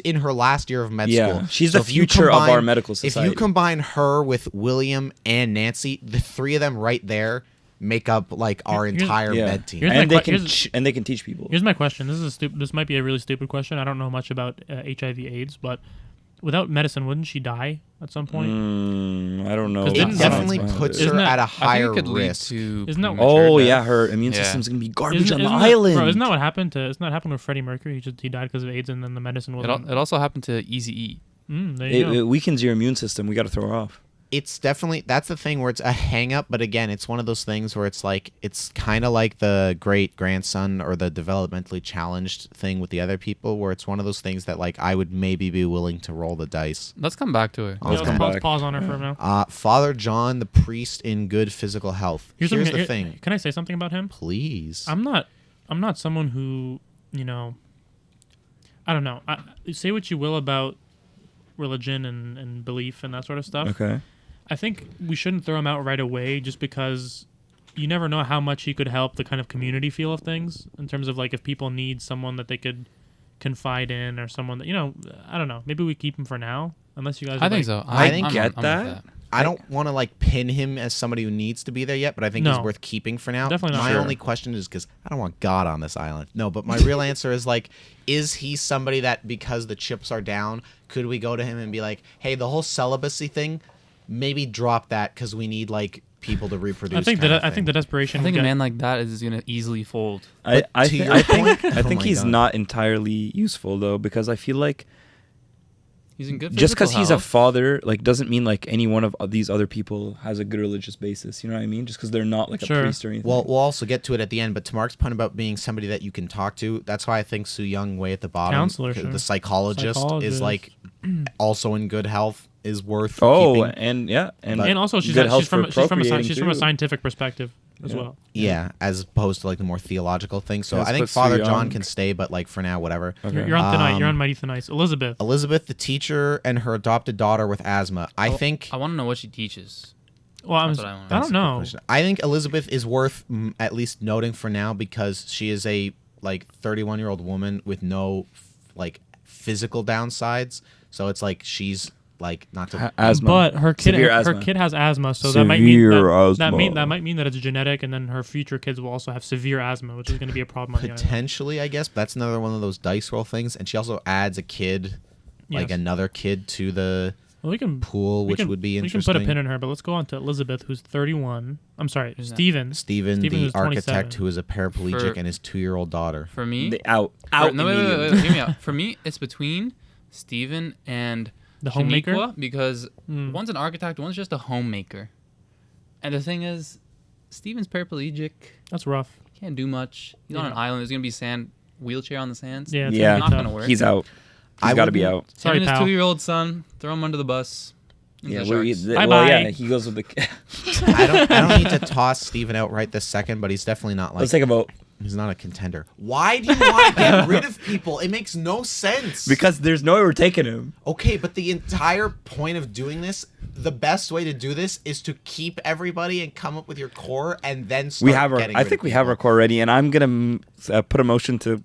Speaker 1: in her last year of med
Speaker 2: Yeah,
Speaker 1: school.
Speaker 2: she's
Speaker 1: So
Speaker 2: the
Speaker 1: if you
Speaker 2: future of
Speaker 1: combine-
Speaker 2: our medical
Speaker 1: If
Speaker 2: society.
Speaker 1: you combine her with William and Nancy, the three of them right there make up like our
Speaker 3: Here's-
Speaker 1: entire
Speaker 2: Yeah.
Speaker 1: med team.
Speaker 3: Here's
Speaker 2: And
Speaker 3: my
Speaker 2: they
Speaker 3: que-
Speaker 2: can
Speaker 3: here's-
Speaker 2: and they can teach people.
Speaker 3: Here's my question. This might be a really stupid question. I don't know much about HIV/AIDS, but without medicine, wouldn't she die at some point?
Speaker 2: I don't know.
Speaker 3: 'Cause
Speaker 1: It
Speaker 3: That's
Speaker 1: definitely
Speaker 3: not-
Speaker 1: puts
Speaker 3: Isn't
Speaker 1: her
Speaker 3: that-
Speaker 1: at a
Speaker 4: I think
Speaker 1: higher
Speaker 4: it could lead
Speaker 1: risk.
Speaker 4: to
Speaker 3: Isn't that-
Speaker 4: premature
Speaker 2: Oh
Speaker 4: death.
Speaker 2: yeah, her immune
Speaker 4: Yeah.
Speaker 2: system's gonna be garbage on the
Speaker 3: Isn't
Speaker 2: island.
Speaker 3: Bro, isn't that what happened to? Isn't that happened with Freddie Mercury? He died because of AIDS, and then the medicine
Speaker 4: It,
Speaker 3: wasn't.
Speaker 4: it also happened to Eazy-E.
Speaker 3: There you go.
Speaker 2: It weakens your immune system. We got to throw her off.
Speaker 1: It's definitely, that's the thing where it's a hang up, but again, it's one of those things where it's like, it's kind of like the great grandson or the developmentally challenged thing with the other people, where it's one of those things that like I would maybe be willing to roll the dice.
Speaker 4: Let's come back to it.
Speaker 3: Yeah,
Speaker 1: Let's
Speaker 3: let's
Speaker 1: come
Speaker 3: pause,
Speaker 2: back.
Speaker 3: pause on her for now.
Speaker 1: Father John, the priest in good physical health. Here's
Speaker 3: something-
Speaker 1: the thing.
Speaker 3: Can I say something about him?
Speaker 1: Please.
Speaker 3: I'm not someone who, I don't know. Say what you will about religion and belief and that sort of stuff.
Speaker 2: Okay.
Speaker 3: I think we shouldn't throw him out right away just because you never know how much he could help the kind of community feel of things in terms of like if people need someone that they could confide in or someone that, I don't know. Maybe we keep him for now unless you guys
Speaker 4: I
Speaker 3: would
Speaker 4: think
Speaker 3: like-
Speaker 4: so.
Speaker 2: I
Speaker 4: I'm
Speaker 2: get
Speaker 4: with
Speaker 2: that.
Speaker 1: I don't want to like pin him as somebody who needs to be there yet, but I think he's
Speaker 3: No.
Speaker 1: worth keeping for now.
Speaker 3: Definitely not.
Speaker 1: My
Speaker 3: Sure.
Speaker 1: only question is because I don't want God on this island. No, but my real answer is like, is he somebody that because the chips are down, could we go to him and be like, hey, the whole celibacy thing, maybe drop that because we need like people to reproduce.
Speaker 3: I think
Speaker 1: kinda
Speaker 3: I think
Speaker 1: thing.
Speaker 3: the desperation.
Speaker 4: I think a
Speaker 3: would get-
Speaker 4: man like that is gonna easily fold.
Speaker 2: I
Speaker 1: to
Speaker 2: think
Speaker 1: your
Speaker 2: I think
Speaker 1: point-
Speaker 2: I
Speaker 1: Oh
Speaker 2: think
Speaker 1: my
Speaker 2: he's
Speaker 1: God.
Speaker 2: not entirely useful though, because I feel like
Speaker 4: He's in good.
Speaker 2: just because
Speaker 4: physical
Speaker 2: he's a
Speaker 4: health.
Speaker 2: father like doesn't mean like any one of these other people has a good religious basis. You know what I mean? Just because they're not like a
Speaker 3: Sure.
Speaker 2: priest or anything.
Speaker 1: Well, we'll also get to it at the end, but to Mark's point about being somebody that you can talk to, that's why I think Soo Young way at the bottom,
Speaker 3: Counselor, sure.
Speaker 1: the psychologist, is like also in good health, is worth keeping.
Speaker 2: and yeah, and
Speaker 1: But-
Speaker 3: And also she's
Speaker 2: good health
Speaker 3: she's from
Speaker 2: for
Speaker 3: she's from a
Speaker 2: procreating,
Speaker 3: she's from a
Speaker 2: too.
Speaker 3: scientific perspective as
Speaker 2: Yeah.
Speaker 3: well.
Speaker 1: Yeah, as opposed to like the more theological thing. So
Speaker 2: Yes,
Speaker 1: I think
Speaker 2: but Soo
Speaker 1: Father
Speaker 2: Young-
Speaker 1: John can stay, but like for now, whatever.
Speaker 2: Okay.
Speaker 3: You're on thin ice. You're
Speaker 1: Um,
Speaker 3: on mighty thin ice. Elizabeth.
Speaker 1: Elizabeth, the teacher, and her adopted daughter with asthma. I think.
Speaker 4: I want to know what she teaches.
Speaker 3: Well,
Speaker 4: That's what I want.
Speaker 3: I don't know.
Speaker 1: I think Elizabeth is worth at least noting for now because she is a like 31-year-old woman with no like physical downsides. So it's like she's like not to.
Speaker 2: asthma.
Speaker 3: But her kid,
Speaker 2: Severe
Speaker 3: her
Speaker 2: asthma.
Speaker 3: kid has asthma, so that might mean
Speaker 2: Severe
Speaker 3: that might mean that it's genetic, and then her future kids will also have severe asthma, which is going to be a problem on the island.
Speaker 1: Potentially, I guess, but that's another one of those dice roll things. And she also adds a kid, like
Speaker 3: Yes.
Speaker 1: another kid, to the
Speaker 3: Well, we can
Speaker 1: pool,
Speaker 3: we
Speaker 1: which
Speaker 3: can-
Speaker 1: would be
Speaker 3: We
Speaker 1: interesting.
Speaker 3: can put a pin in her, but let's go on to Elizabeth, who's 31. I'm sorry,
Speaker 4: Who's that?
Speaker 3: Stephen.
Speaker 1: Stephen,
Speaker 3: Stephen,
Speaker 1: the
Speaker 3: who's
Speaker 1: architect,
Speaker 3: 27.
Speaker 1: who is a paraplegic,
Speaker 4: For-
Speaker 1: and his 2-year-old daughter.
Speaker 4: For me,
Speaker 2: Out
Speaker 4: no, wait,
Speaker 2: immediately.
Speaker 4: hear me out. For me, it's between Steven and
Speaker 3: The homemaker?
Speaker 4: Shaniqua, because
Speaker 3: Mm.
Speaker 4: one's an architect, one's just a homemaker. And the thing is, Steven's paraplegic,
Speaker 3: That's rough.
Speaker 4: can't do much. He's on an
Speaker 3: Yeah.
Speaker 4: island. There's gonna be sand wheelchair on the sands.
Speaker 3: Yeah, it's
Speaker 2: Yeah.
Speaker 3: gonna
Speaker 4: not
Speaker 3: be
Speaker 4: gonna
Speaker 3: tough.
Speaker 4: work.
Speaker 2: He's out.
Speaker 1: I
Speaker 2: He's got to be
Speaker 1: wouldn't-
Speaker 2: out.
Speaker 3: Sorry,
Speaker 4: Him and his
Speaker 3: pal.
Speaker 4: 2-year-old son, throw him under the bus. into
Speaker 2: Yeah,
Speaker 4: the
Speaker 2: well,
Speaker 4: sharks.
Speaker 3: Bye-bye.
Speaker 2: yeah, he goes with the.
Speaker 1: I don't need to toss Stephen out right this second, but he's definitely not like
Speaker 2: Let's take a vote
Speaker 1: he's not a contender. Why do you want to get rid of people? It makes no sense.
Speaker 2: because there's no way we're taking him.
Speaker 1: Okay, but the entire point of doing this, the best way to do this is to keep everybody and come up with your core and then start
Speaker 2: We have our.
Speaker 1: getting
Speaker 2: I
Speaker 1: rid
Speaker 2: think
Speaker 1: of
Speaker 2: we have our
Speaker 1: people.
Speaker 2: core ready, and I'm gonna put a motion to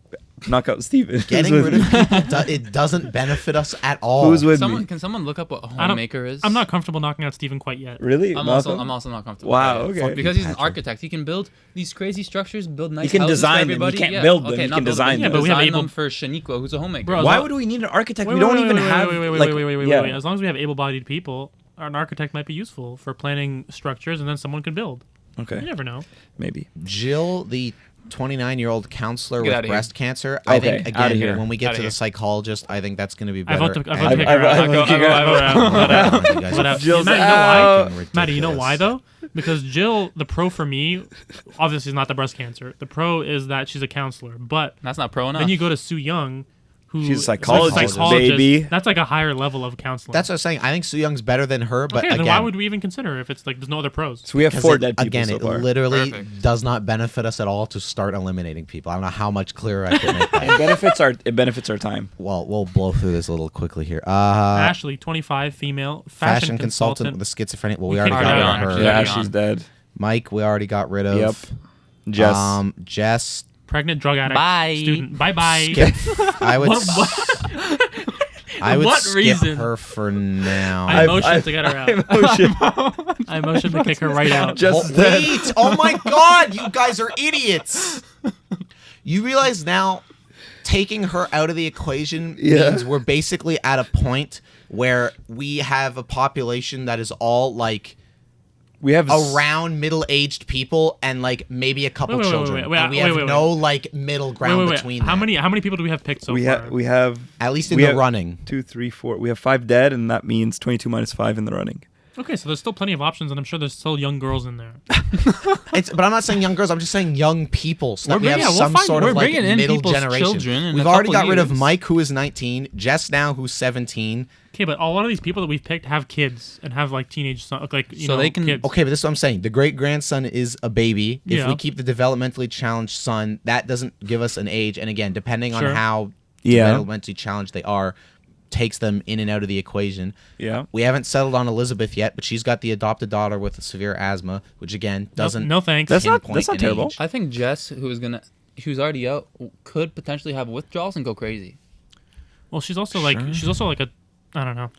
Speaker 2: knock out Steven.
Speaker 1: Getting rid of people, it doesn't benefit us at all.
Speaker 2: Who's with
Speaker 4: Someone,
Speaker 2: me?
Speaker 4: can someone look up what a
Speaker 3: I don't-
Speaker 4: homemaker is?
Speaker 3: I'm not comfortable knocking out Stephen quite yet.
Speaker 2: Really?
Speaker 4: I'm
Speaker 2: Malcolm?
Speaker 4: also not comfortable.
Speaker 2: Wow,
Speaker 4: with it.
Speaker 2: okay.
Speaker 4: Because he's an
Speaker 1: Patrick.
Speaker 4: architect, he can build these crazy structures, build nice.
Speaker 2: He can
Speaker 4: houses for
Speaker 2: design them. He
Speaker 4: everybody.
Speaker 2: can't
Speaker 4: Yeah.
Speaker 2: build them.
Speaker 4: Okay,
Speaker 2: He
Speaker 4: not
Speaker 2: can
Speaker 4: build
Speaker 2: design
Speaker 4: them.
Speaker 3: them. Yeah, but we have
Speaker 4: Design
Speaker 3: able-
Speaker 4: them for Shaniqua, who's a homemaker.
Speaker 3: Bro,
Speaker 2: Why
Speaker 3: Wait,
Speaker 2: would we need an architect?
Speaker 3: Wait,
Speaker 2: we don't
Speaker 3: wait,
Speaker 2: even
Speaker 3: wait,
Speaker 2: have.
Speaker 3: wait,
Speaker 2: like, yeah.
Speaker 3: As long as we have able-bodied people, an architect might be useful for planning structures, and then someone can build. You
Speaker 2: Okay,
Speaker 3: never know.
Speaker 2: maybe.
Speaker 1: Jill, the 29-year-old counselor
Speaker 4: Get
Speaker 1: with
Speaker 4: outta here.
Speaker 1: breast cancer. I
Speaker 2: Okay,
Speaker 1: think
Speaker 2: outta
Speaker 1: again
Speaker 2: here.
Speaker 1: when we get
Speaker 4: Outta
Speaker 1: to the
Speaker 4: here.
Speaker 1: psychologist, I think that's going to be
Speaker 3: I
Speaker 1: better.
Speaker 3: vote to kick
Speaker 2: I-
Speaker 3: her out.
Speaker 2: I-
Speaker 3: I vote
Speaker 2: I-
Speaker 3: out.
Speaker 1: You guys
Speaker 3: Let
Speaker 1: are
Speaker 3: out.
Speaker 2: Jill's
Speaker 3: Matt, you know why?
Speaker 1: fucking
Speaker 3: Matty, you know
Speaker 1: ridiculous.
Speaker 3: why though? Because Jill, the pro for me, obviously is not the breast cancer. The pro is that she's a counselor. But
Speaker 4: That's not pro enough.
Speaker 3: then you go to Soo Young, who
Speaker 2: She's a
Speaker 3: is like
Speaker 2: psychologist, baby.
Speaker 3: That's like a higher level of counseling.
Speaker 1: That's what I was saying. I think Soo Young's better than her, but
Speaker 3: okay.
Speaker 1: again,
Speaker 3: Then why would we even consider her if it's like there's no other pros?
Speaker 2: So we have
Speaker 1: 'cause
Speaker 2: 4
Speaker 1: it-
Speaker 2: dead people
Speaker 1: again,
Speaker 2: so
Speaker 1: it
Speaker 2: far.
Speaker 1: literally
Speaker 4: Perfect.
Speaker 1: does not benefit us at all to start eliminating people. I don't know how much clearer I could make that.
Speaker 2: It benefits our time.
Speaker 1: Well, we'll blow through this a little quickly here.
Speaker 3: Ashley, 25, female, fashion
Speaker 1: consultant with schizophrenia. Well, we
Speaker 3: We
Speaker 1: already
Speaker 3: kicked
Speaker 1: got
Speaker 3: her
Speaker 1: rid
Speaker 3: out,
Speaker 1: of her.
Speaker 3: actually.
Speaker 2: Yeah,
Speaker 4: Yeah.
Speaker 2: she's dead.
Speaker 1: Mike, we already got rid of.
Speaker 2: Yep. Jess.
Speaker 3: pregnant drug addict,
Speaker 4: Bye.
Speaker 3: student. Bye bye.
Speaker 1: Skip. I would. I would
Speaker 3: What
Speaker 1: skip
Speaker 3: reason?
Speaker 1: her for now.
Speaker 3: I motion to get her out. I motion to kick her right out.
Speaker 2: Just
Speaker 1: Wait! Oh my god! You guys are idiots! You realize now, taking her out of the equation means we're basically at a point where we have a population that is all like
Speaker 2: we have
Speaker 1: around middle-aged people and like maybe a couple children. And we have
Speaker 3: wait.
Speaker 1: no like middle ground between
Speaker 3: How
Speaker 1: them.
Speaker 3: many people do we have picked so far?
Speaker 2: we have
Speaker 1: At least in
Speaker 2: we
Speaker 1: the
Speaker 2: have
Speaker 1: running.
Speaker 2: 2, 3, 4. We have 5 dead, and that means 22 minus 5 in the running.
Speaker 3: Okay, so there's still plenty of options, and I'm sure there's still young girls in there.
Speaker 1: But I'm not saying young girls. I'm just saying young people. So that we have
Speaker 6: we'll
Speaker 1: some
Speaker 6: find-
Speaker 1: sort
Speaker 6: we're
Speaker 1: of like
Speaker 6: bringing in
Speaker 1: middle
Speaker 6: people's
Speaker 1: generation.
Speaker 6: children in
Speaker 1: We've
Speaker 6: a
Speaker 1: already
Speaker 6: couple
Speaker 1: got rid of
Speaker 6: years.
Speaker 1: Mike, who is 19. Jess now, who's 17.
Speaker 3: Okay, but a lot of these people that we've picked have kids and have like teenage son, like you
Speaker 6: So
Speaker 3: know
Speaker 6: they can-
Speaker 3: kids.
Speaker 1: Okay, but this is what I'm saying. The great grandson is a baby. If
Speaker 3: Yeah.
Speaker 1: we keep the developmentally challenged son, that doesn't give us an age. And again, depending on
Speaker 3: Sure.
Speaker 1: how
Speaker 2: Yeah.
Speaker 1: developmentally challenged they are, takes them in and out of the equation.
Speaker 2: Yeah.
Speaker 1: We haven't settled on Elizabeth yet, but she's got the adopted daughter with severe asthma, which again doesn't.
Speaker 3: No thanks.
Speaker 2: That's not
Speaker 1: pinpoint an
Speaker 2: terrible.
Speaker 1: age.
Speaker 6: I think Jess, who's already out, could potentially have withdrawals and go crazy.
Speaker 3: Well, she's also like a, I don't know.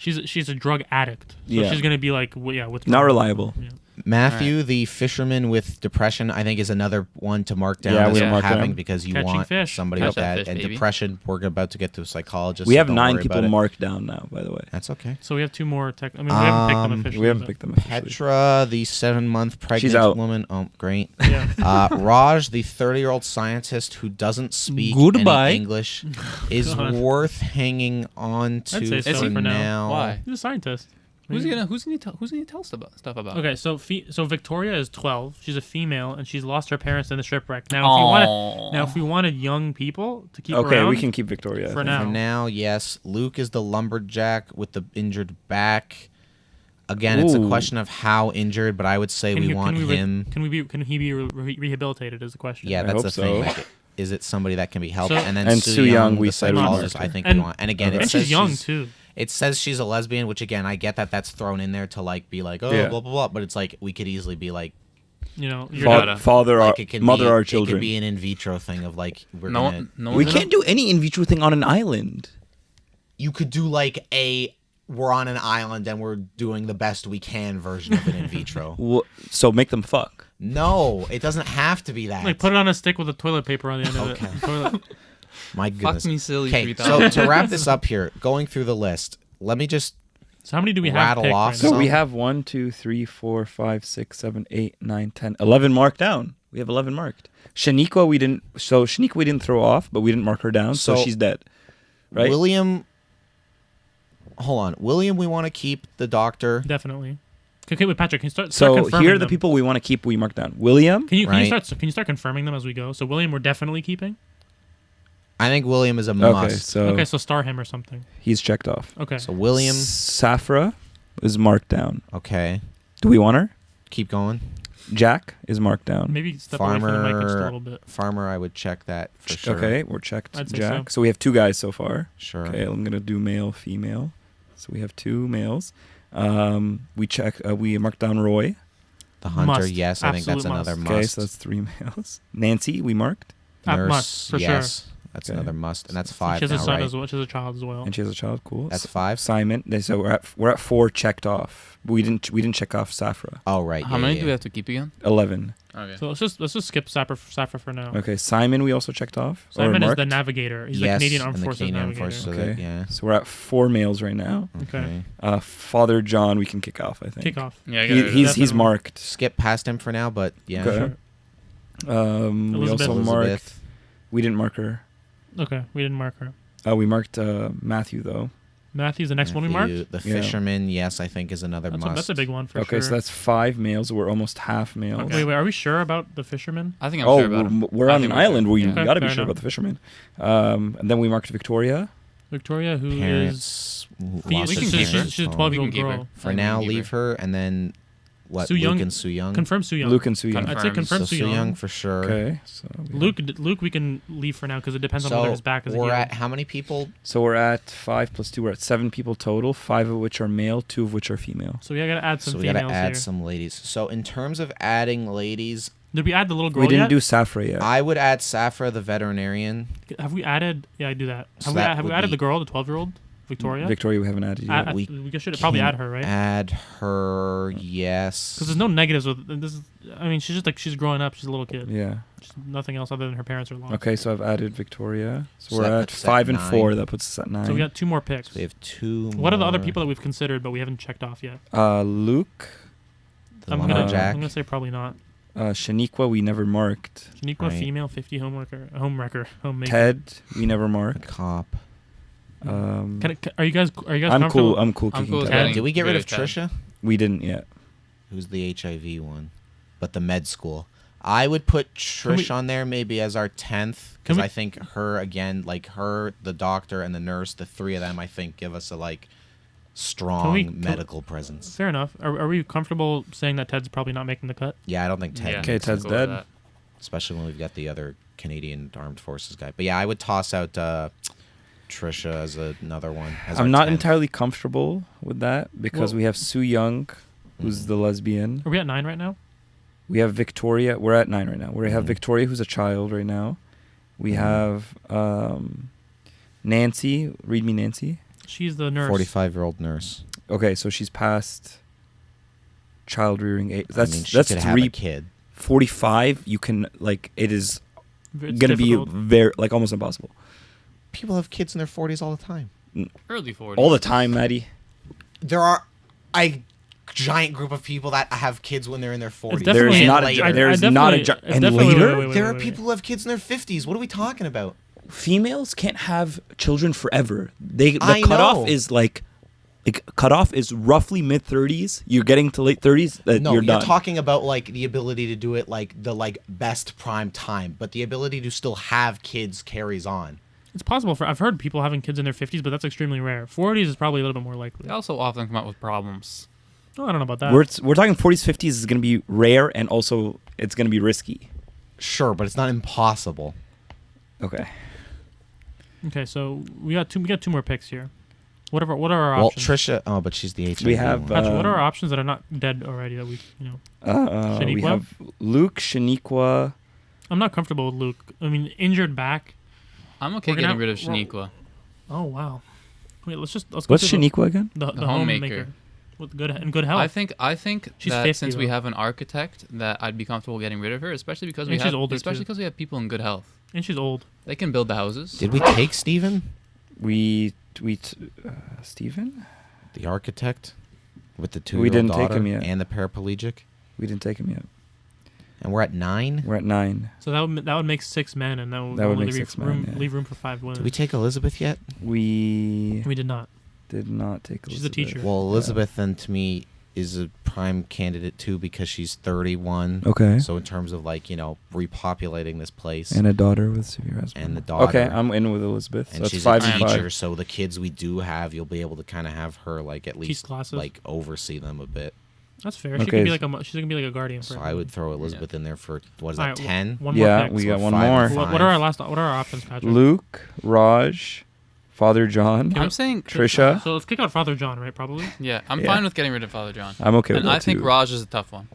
Speaker 3: She's a drug addict. So
Speaker 2: Yeah.
Speaker 3: she's gonna be like with
Speaker 2: Not reliable.
Speaker 3: Yeah.
Speaker 1: Matthew, the fisherman with depression, I think is another one to mark down
Speaker 2: Yeah,
Speaker 1: as
Speaker 2: we
Speaker 1: not
Speaker 2: mark
Speaker 1: having
Speaker 2: down.
Speaker 1: because you
Speaker 3: Catching
Speaker 1: want
Speaker 3: fish.
Speaker 1: somebody
Speaker 6: Catch
Speaker 1: with
Speaker 6: that
Speaker 1: that.
Speaker 6: fish,
Speaker 1: And
Speaker 6: baby.
Speaker 1: depression, we're about to get to a psychologist.
Speaker 2: We
Speaker 1: so
Speaker 2: have
Speaker 1: don't
Speaker 2: 9
Speaker 1: worry
Speaker 2: people
Speaker 1: about it.
Speaker 2: marked down now, by the way.
Speaker 1: That's okay.
Speaker 3: So we have 2 more. We haven't picked them officially.
Speaker 2: We haven't
Speaker 3: but-
Speaker 2: picked them officially.
Speaker 1: Petra, the 7-month pregnant
Speaker 2: out.
Speaker 1: woman. Oh, great.
Speaker 3: Yeah.
Speaker 1: Raj, the 30-year-old scientist who doesn't speak
Speaker 6: Goodbye.
Speaker 1: any English, is
Speaker 3: God.
Speaker 1: worth hanging on to
Speaker 3: I'd say so
Speaker 1: for
Speaker 3: for now.
Speaker 1: now.
Speaker 6: Why?
Speaker 3: He's a scientist.
Speaker 6: Who's gonna tell stuff about?
Speaker 3: Okay, so Victoria is 12. She's a female, and she's lost her parents in the shipwreck. Now, if we wanted young people to keep
Speaker 2: Okay,
Speaker 3: around,
Speaker 2: we can keep Victoria. I
Speaker 3: For
Speaker 2: think.
Speaker 3: now.
Speaker 1: For now, yes. Luke is the lumberjack with the injured back. Again, it's a
Speaker 2: Ooh.
Speaker 1: question of how injured, but I would say we want him.
Speaker 3: Can he be rehabilitated? Is the question.
Speaker 1: Yeah,
Speaker 2: I
Speaker 1: that's
Speaker 2: hope
Speaker 1: the
Speaker 2: so.
Speaker 1: thing. Like, is it somebody that can be helped?
Speaker 3: So-
Speaker 1: And then
Speaker 2: And Soo Young, we
Speaker 1: the
Speaker 2: said we want
Speaker 1: psychologist,
Speaker 2: her.
Speaker 1: I think
Speaker 3: And-
Speaker 1: we want. And again,
Speaker 2: Okay.
Speaker 1: it
Speaker 3: And
Speaker 1: says
Speaker 3: she's young too.
Speaker 1: It says she's a lesbian, which again, I get that that's thrown in there to like be like, oh,
Speaker 2: Yeah.
Speaker 1: blah blah blah. But it's like we could easily be like,
Speaker 3: You know, you're
Speaker 2: Fa-
Speaker 3: not.
Speaker 2: father,
Speaker 1: like
Speaker 2: our,
Speaker 1: it can
Speaker 2: mother,
Speaker 1: be,
Speaker 2: our
Speaker 1: It
Speaker 2: children.
Speaker 1: could be an in vitro thing of like we're
Speaker 6: No,
Speaker 1: gonna.
Speaker 6: no.
Speaker 2: We
Speaker 6: one's
Speaker 2: can't do any in vitro thing on an island.
Speaker 1: You could do like we're on an island and we're doing the best we can version of an in vitro.
Speaker 2: So make them fuck.
Speaker 1: No, it doesn't have to be that.
Speaker 3: Like put it on a stick with a toilet paper on the end
Speaker 1: Okay.
Speaker 3: of it. Toilet.
Speaker 1: My goodness.
Speaker 6: Fuck me silly.
Speaker 1: Okay,
Speaker 6: 3000.
Speaker 1: so to wrap this up here, going through the list, let me just
Speaker 3: So how many do we have?
Speaker 1: Rattle
Speaker 3: picked
Speaker 1: off
Speaker 3: right
Speaker 2: So
Speaker 3: now?
Speaker 2: we have 1, 2, 3, 4, 5, 6, 7, 8, 9, 10, 11 marked down. We have 11 marked. Shaniqua we didn't throw off, but we didn't mark her down, so
Speaker 1: So-
Speaker 2: she's dead. Right?
Speaker 1: William. Hold on, William. We want to keep the doctor.
Speaker 3: Definitely. Okay, wait, Patrick. Can you start
Speaker 2: So
Speaker 3: confirming
Speaker 2: here are the
Speaker 3: them?
Speaker 2: people we want to keep. We mark down. William.
Speaker 3: Can you
Speaker 1: Right.
Speaker 3: start confirming them as we go? So William, we're definitely keeping.
Speaker 1: I think William is a
Speaker 2: Okay,
Speaker 1: must.
Speaker 2: so
Speaker 3: Okay, so star him or something.
Speaker 2: he's checked off.
Speaker 3: Okay.
Speaker 1: So William.
Speaker 2: Safra is marked down.
Speaker 1: Okay,
Speaker 2: Do we want her?
Speaker 1: keep going.
Speaker 2: Jack is marked down.
Speaker 3: Maybe step away from the mic just a little bit.
Speaker 1: Farmer, I would check that for sure.
Speaker 2: Okay, we're checked.
Speaker 3: I'd say
Speaker 2: Jack. So we have 2 guys so far.
Speaker 1: Sure.
Speaker 2: Okay, I'm gonna do male, female. So we have 2 males. We marked down Roy.
Speaker 1: The hunter,
Speaker 3: Must.
Speaker 1: yes, I think that's
Speaker 3: Absolute
Speaker 1: another
Speaker 3: must.
Speaker 1: must.
Speaker 2: Okay, so that's 3 males. Nancy, we marked,
Speaker 1: Nurse,
Speaker 3: Must, for
Speaker 1: yes, that's
Speaker 2: Okay.
Speaker 1: another must, and that's
Speaker 3: She
Speaker 1: 5
Speaker 3: has a
Speaker 1: now,
Speaker 3: son
Speaker 1: right?
Speaker 3: as well. She has a child as well.
Speaker 2: and she has a child. Cool.
Speaker 1: That's 5.
Speaker 2: Simon. So we're at 4 checked off. We didn't check off Safra.
Speaker 1: Oh right.
Speaker 6: How
Speaker 1: yeah,
Speaker 6: many
Speaker 1: yeah,
Speaker 6: do we have to keep again?
Speaker 2: 11.
Speaker 6: Okay.
Speaker 3: So let's just skip Safra for now.
Speaker 2: Okay, Simon we also checked off. or
Speaker 3: Simon is
Speaker 2: marked.
Speaker 3: the navigator. He's
Speaker 1: yes,
Speaker 3: the Canadian Armed
Speaker 1: and the
Speaker 3: Forces
Speaker 1: Canadian Armed
Speaker 3: navigator.
Speaker 1: Forces, so
Speaker 2: Okay.
Speaker 1: that- yeah.
Speaker 2: So we're at 4 males right now.
Speaker 3: Okay.
Speaker 2: Father John we can kick off. I think.
Speaker 3: Kick off.
Speaker 6: Yeah, I
Speaker 2: He's
Speaker 3: Definitely.
Speaker 2: marked.
Speaker 1: Skip past him for now, but yeah.
Speaker 2: Okay. We
Speaker 3: Elizabeth.
Speaker 2: also marked. We didn't mark her.
Speaker 3: Okay, we didn't mark her.
Speaker 2: We marked Matthew though.
Speaker 3: Matthew's the next one we marked.
Speaker 1: Matthew, the
Speaker 2: Yeah.
Speaker 1: fisherman, yes, I think is another must.
Speaker 3: That's a big one for
Speaker 2: Okay,
Speaker 3: sure.
Speaker 2: so that's 5 males. We're almost half males.
Speaker 3: Wait, are we sure about the fisherman?
Speaker 6: I think I'm sure about him.
Speaker 2: we're
Speaker 6: I
Speaker 2: on
Speaker 6: think
Speaker 2: an
Speaker 6: we're
Speaker 2: island.
Speaker 6: sure.
Speaker 2: We
Speaker 6: Yeah.
Speaker 2: got to be
Speaker 3: Fair
Speaker 2: sure
Speaker 3: enough.
Speaker 2: about the fisherman. And then we marked Victoria.
Speaker 3: Victoria, who is
Speaker 1: Parents.
Speaker 3: She's
Speaker 6: We can keep her.
Speaker 3: a
Speaker 1: So
Speaker 3: 12-year-old
Speaker 6: We can keep her.
Speaker 3: girl.
Speaker 1: For
Speaker 6: We
Speaker 1: now,
Speaker 6: can keep
Speaker 1: leave
Speaker 6: her.
Speaker 1: her, and then what?
Speaker 3: Soo
Speaker 1: Luke
Speaker 3: Young-
Speaker 1: and Soo Young.
Speaker 3: Confirm Soo Young.
Speaker 2: Luke and Soo Young.
Speaker 6: Confirm.
Speaker 3: I'd say confirm
Speaker 1: So
Speaker 3: Soo
Speaker 1: Soo
Speaker 3: Young.
Speaker 1: Young for sure.
Speaker 2: Okay. So we
Speaker 3: Luke, we can leave for now because it depends on whether his back is
Speaker 1: we're
Speaker 3: healed.
Speaker 1: at how many people?
Speaker 2: So we're at 5 plus 2. We're at 7 people total. 5 of which are male. 2 of which are female.
Speaker 3: So we gotta add some
Speaker 1: So we gotta
Speaker 3: females
Speaker 1: add
Speaker 3: here.
Speaker 1: some ladies. So in terms of adding ladies,
Speaker 3: Did we add the little girl
Speaker 2: We didn't
Speaker 3: yet?
Speaker 2: do Safra yet.
Speaker 1: I would add Safra, the veterinarian.
Speaker 3: Have we added? Yeah, I do that.
Speaker 1: So
Speaker 3: Have
Speaker 1: that
Speaker 3: we
Speaker 1: would
Speaker 3: added
Speaker 1: be-
Speaker 3: the girl, the 12-year-old? Victoria.
Speaker 2: Victoria, we haven't added yet.
Speaker 1: We
Speaker 3: We should probably
Speaker 1: can
Speaker 3: add her, right?
Speaker 1: Add her, yes.
Speaker 3: Because there's no negatives with this. I mean, she's just like she's growing up. She's a little kid.
Speaker 2: Yeah.
Speaker 3: She's nothing else other than her parents are lost.
Speaker 2: Okay, so I've added Victoria. So
Speaker 1: So
Speaker 2: we're
Speaker 1: that
Speaker 2: at
Speaker 1: puts us
Speaker 2: 5
Speaker 1: at
Speaker 2: and 4.
Speaker 1: 9.
Speaker 2: That puts us at 9.
Speaker 3: So we got 2 more picks.
Speaker 1: We have 2
Speaker 3: What are the other
Speaker 1: more.
Speaker 3: people that we've considered but we haven't checked off yet?
Speaker 2: Luke,
Speaker 1: The
Speaker 3: I'm
Speaker 1: lumberjack.
Speaker 3: gonna say probably not.
Speaker 2: Shaniqua, we never marked.
Speaker 3: Shaniqua,
Speaker 1: Right.
Speaker 3: female, 50, homemaker.
Speaker 2: Ted, we never
Speaker 1: The
Speaker 2: marked.
Speaker 1: cop.
Speaker 3: Are you guys
Speaker 2: I'm
Speaker 3: comfortable?
Speaker 2: cool. I'm cool
Speaker 4: I'm
Speaker 2: kicking
Speaker 4: cool with
Speaker 2: Ted
Speaker 4: getting
Speaker 2: out.
Speaker 1: Did we get rid of
Speaker 4: Ted.
Speaker 1: Trisha?
Speaker 2: We didn't yet.
Speaker 1: Who's the HIV one? But the med school. I would put Trish
Speaker 3: we-
Speaker 1: on there maybe as our 10th
Speaker 3: Can
Speaker 1: because
Speaker 3: we-
Speaker 1: I think her again, like her, the doctor, and the nurse, the 3 of them, I think give us a like strong
Speaker 3: can-
Speaker 1: medical presence.
Speaker 3: Fair enough. Are we comfortable saying that Ted's probably not making the cut?
Speaker 1: Yeah, I don't think Ted.
Speaker 4: Yeah,
Speaker 2: Okay,
Speaker 1: makes it,
Speaker 2: Ted's
Speaker 4: cool with
Speaker 2: dead.
Speaker 4: that.
Speaker 1: especially when we've got the other Canadian Armed Forces guy. But yeah, I would toss out Trisha as another one. As our
Speaker 2: I'm not
Speaker 1: 10th.
Speaker 2: entirely comfortable with that because
Speaker 3: Well-
Speaker 2: we have Sue Young, who's the lesbian.
Speaker 3: Are we at 9 right now?
Speaker 2: We have Victoria. We're at 9 right now. We have
Speaker 1: Mhm.
Speaker 2: Victoria, who's a child right now. We
Speaker 1: Mhm.
Speaker 2: have Nancy. Read me, Nancy.
Speaker 3: She's the nurse.
Speaker 1: 45-year-old nurse.
Speaker 2: Okay, so she's past child rearing age. That's
Speaker 1: I mean, she
Speaker 2: that's
Speaker 1: could have
Speaker 2: 3.
Speaker 1: a kid.
Speaker 2: 45. You can it is
Speaker 3: It's
Speaker 2: gonna
Speaker 3: difficult.
Speaker 2: be very almost impossible.
Speaker 1: People have kids in their 40s all the time.
Speaker 4: Early 40s.
Speaker 2: All the time, Matty.
Speaker 1: There are a giant group of people that have kids when they're in their 40s.
Speaker 3: It's definitely-
Speaker 2: There's not a
Speaker 1: later.
Speaker 2: gi- there's not a gi-
Speaker 3: it's
Speaker 2: and
Speaker 3: definitely-
Speaker 2: later?
Speaker 3: wait,
Speaker 1: There are
Speaker 3: wait.
Speaker 1: people who have kids in their 50s. What are we talking about?
Speaker 2: Females can't have children forever. The
Speaker 1: I
Speaker 2: cutoff
Speaker 1: know.
Speaker 2: is cutoff is roughly mid 30s. You're getting to late 30s.
Speaker 1: No,
Speaker 2: you're
Speaker 1: you're
Speaker 2: done.
Speaker 1: talking about like the ability to do it like the best prime time, but the ability to still have kids carries on.
Speaker 3: It's possible I've heard people having kids in their 50s, but that's extremely rare. 40s is probably a little bit more likely.
Speaker 4: They also often come out with problems.
Speaker 3: Oh, I don't know about that.
Speaker 2: We're talking 40s, 50s is going to be rare, and also it's going to be risky.
Speaker 1: Sure, but it's not impossible.
Speaker 2: Okay.
Speaker 3: Okay, so we got 2 more picks here. What are our
Speaker 1: Well,
Speaker 3: options?
Speaker 1: Trisha, oh, but she's the HIV
Speaker 2: We have,
Speaker 1: one.
Speaker 3: Patrick, what are our options that are not dead already that we
Speaker 2: We
Speaker 3: Shaniqua?
Speaker 2: have Luke, Shaniqua.
Speaker 3: I'm not comfortable with Luke. I mean, injured back.
Speaker 4: I'm okay
Speaker 3: We're gonna
Speaker 4: getting rid of
Speaker 3: have- well-
Speaker 4: Shaniqua.
Speaker 3: Oh wow. Wait, let's go
Speaker 2: What's
Speaker 3: through
Speaker 2: Shaniqua again?
Speaker 3: The
Speaker 4: The
Speaker 3: homemaker.
Speaker 4: homemaker.
Speaker 3: With good health.
Speaker 4: I think
Speaker 3: She's
Speaker 4: that
Speaker 3: 50
Speaker 4: since we
Speaker 3: though.
Speaker 4: have an architect, that I'd be comfortable getting rid of her, especially because
Speaker 3: And she's older,
Speaker 4: especially
Speaker 3: too.
Speaker 4: because we have people in good health.
Speaker 3: And she's old.
Speaker 4: They can build the houses.
Speaker 1: Did we take Steven,
Speaker 2: Steven?
Speaker 1: the architect, with the 2-year-old
Speaker 2: We didn't take
Speaker 1: daughter
Speaker 2: him yet.
Speaker 1: and the paraplegic?
Speaker 2: We didn't take him yet.
Speaker 1: And we're at 9?
Speaker 2: We're at 9.
Speaker 3: So that would make 6 men, and that would
Speaker 2: That would
Speaker 3: only
Speaker 2: make
Speaker 3: leave
Speaker 2: 6 men, yeah.
Speaker 3: leave room for 5 women.
Speaker 1: Did we take Elizabeth yet?
Speaker 2: We
Speaker 3: We did not.
Speaker 2: did not take
Speaker 3: She's a
Speaker 2: Elizabeth.
Speaker 3: teacher.
Speaker 1: Well, Elizabeth then to me is a prime candidate too because she's 31.
Speaker 2: Okay.
Speaker 1: So in terms of repopulating this place
Speaker 2: And a daughter with severe asthma.
Speaker 1: and the daughter.
Speaker 2: Okay, I'm in with Elizabeth. So
Speaker 1: and
Speaker 2: that's
Speaker 1: she's
Speaker 2: 5
Speaker 1: a
Speaker 2: and
Speaker 1: teacher,
Speaker 2: 5.
Speaker 1: so the kids we do have, you'll be able to kind of have her at
Speaker 3: Teach
Speaker 1: least
Speaker 3: classes.
Speaker 1: oversee them a bit.
Speaker 3: That's fair. She
Speaker 2: Okay,
Speaker 3: could be
Speaker 2: so-
Speaker 3: she's gonna be like a guardian for
Speaker 1: So I
Speaker 3: everyone.
Speaker 1: would throw Elizabeth in there for what is
Speaker 3: All
Speaker 1: that,
Speaker 3: right,
Speaker 1: 10?
Speaker 3: One more
Speaker 2: Yeah,
Speaker 3: pick.
Speaker 2: we
Speaker 1: So
Speaker 2: got one
Speaker 1: 5
Speaker 2: more.
Speaker 1: and
Speaker 3: What are our options, Patrick?
Speaker 2: Luke, Raj, Father John,
Speaker 4: I'm saying,
Speaker 2: Trisha.
Speaker 3: So let's kick out Father John, right? Probably.
Speaker 4: yeah, I'm
Speaker 2: Yeah.
Speaker 4: fine with getting rid of Father John.
Speaker 2: I'm okay with
Speaker 4: And
Speaker 2: that
Speaker 4: I think
Speaker 2: too.
Speaker 4: Raj is a tough one.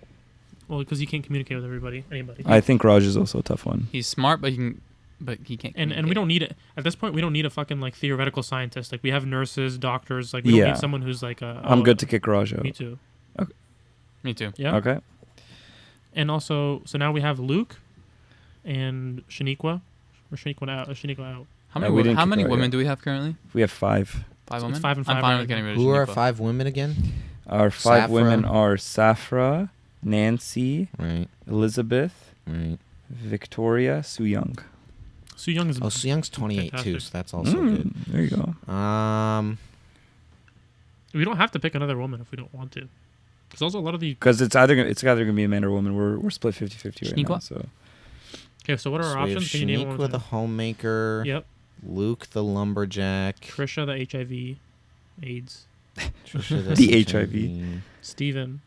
Speaker 3: Well, because he can't communicate with anybody.
Speaker 2: I think Raj is also a tough one.
Speaker 4: He's smart, but he can't.
Speaker 3: And we
Speaker 4: communicate.
Speaker 3: don't need it at this point. We don't need a fucking theoretical scientist. We have nurses, doctors. We don't
Speaker 2: Yeah.
Speaker 3: need someone who's like a.
Speaker 2: I'm good to kick Raj out.
Speaker 3: Me too.
Speaker 4: Me too.
Speaker 3: Yeah.
Speaker 2: Okay.
Speaker 3: And also, so now we have Luke, and Shaniqua. Or Shaniqua out.
Speaker 4: How
Speaker 2: we
Speaker 4: many
Speaker 2: didn't
Speaker 4: how
Speaker 2: kick
Speaker 4: many
Speaker 2: her out
Speaker 4: women
Speaker 2: yet.
Speaker 4: do we have currently?
Speaker 2: We have 5.
Speaker 4: 5
Speaker 3: So
Speaker 4: women.
Speaker 3: it's 5 and
Speaker 4: I'm
Speaker 3: 5
Speaker 4: fine
Speaker 3: right
Speaker 4: with getting
Speaker 3: now.
Speaker 4: rid of
Speaker 1: Who are our
Speaker 4: Shaniqua.
Speaker 1: 5 women again?
Speaker 2: Our 5
Speaker 1: Safra.
Speaker 2: women are Safra, Nancy,
Speaker 1: Right,
Speaker 2: Elizabeth,
Speaker 1: right.
Speaker 2: Victoria, Sue Young.
Speaker 3: Sue Young is.
Speaker 1: Oh, Soo Young's 28 too,
Speaker 3: Fantastic.
Speaker 1: so that's also good.
Speaker 2: There you go.
Speaker 3: We don't have to pick another woman if we don't want to. Because also a lot of the.
Speaker 2: Because it's either gonna be a man or a woman. We're split 50-50 right now.
Speaker 4: Shaniqua?
Speaker 2: So
Speaker 3: Okay, so what are our
Speaker 1: So we have
Speaker 3: options? Can you name one?
Speaker 1: Shaniqua the homemaker.
Speaker 3: Yep.
Speaker 1: Luke the lumberjack.
Speaker 3: Trisha the HIV, AIDS.
Speaker 1: Trisha
Speaker 2: The HIV.
Speaker 3: Steven.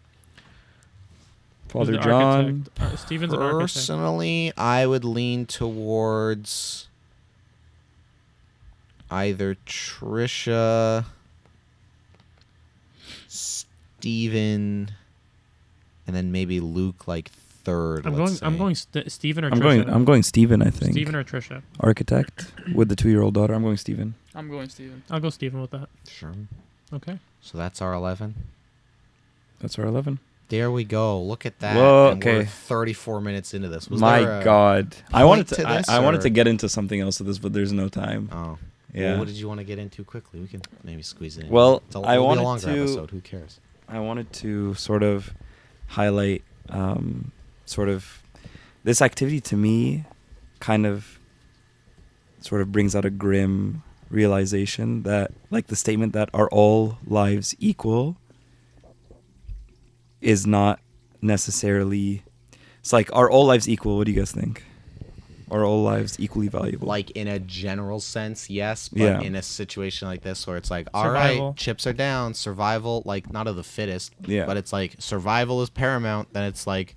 Speaker 3: who's
Speaker 2: Father
Speaker 3: the
Speaker 2: John.
Speaker 3: architect. Steven's an architect.
Speaker 1: Personally, I would lean towards either Trisha, Steven, and then maybe Luke third.
Speaker 3: I'm going Steven or
Speaker 2: I'm
Speaker 3: Trisha.
Speaker 2: going Steven, I think.
Speaker 3: Steven or Trisha.
Speaker 2: Architect with the 2-year-old daughter. I'm going Steven.
Speaker 4: I'm going Steven.
Speaker 3: I'll go Steven with that.
Speaker 1: Sure.
Speaker 3: Okay.
Speaker 1: So that's our 11.
Speaker 2: That's our 11.
Speaker 1: There we go. Look at that.
Speaker 2: Whoa,
Speaker 1: And we're
Speaker 2: okay.
Speaker 1: 34 minutes into this. Was
Speaker 2: My
Speaker 1: there a
Speaker 2: God. I wanted
Speaker 1: point
Speaker 2: to.
Speaker 1: to this,
Speaker 2: I wanted
Speaker 1: or-
Speaker 2: to get into something else with this, but there's no time.
Speaker 1: Oh.
Speaker 2: Yeah.
Speaker 1: Well, what did you want to get into quickly? We can maybe squeeze it in.
Speaker 2: Well,
Speaker 1: It'll
Speaker 2: I
Speaker 1: be a
Speaker 2: wanted
Speaker 1: longer
Speaker 2: to-
Speaker 1: episode. Who cares?
Speaker 2: I wanted to sort of highlight sort of this activity to me kind of sort of brings out a grim realization that, like, the statement that are all lives equal is not necessarily. It's like, are all lives equal? What do you guys think? Are all lives equally valuable?
Speaker 1: Like in a general sense, yes, but
Speaker 2: Yeah.
Speaker 1: in a situation like this where it's like, all
Speaker 3: Survival.
Speaker 1: right, chips are down, survival, like not of the fittest,
Speaker 2: Yeah.
Speaker 1: but it's like survival is paramount. Then it's like,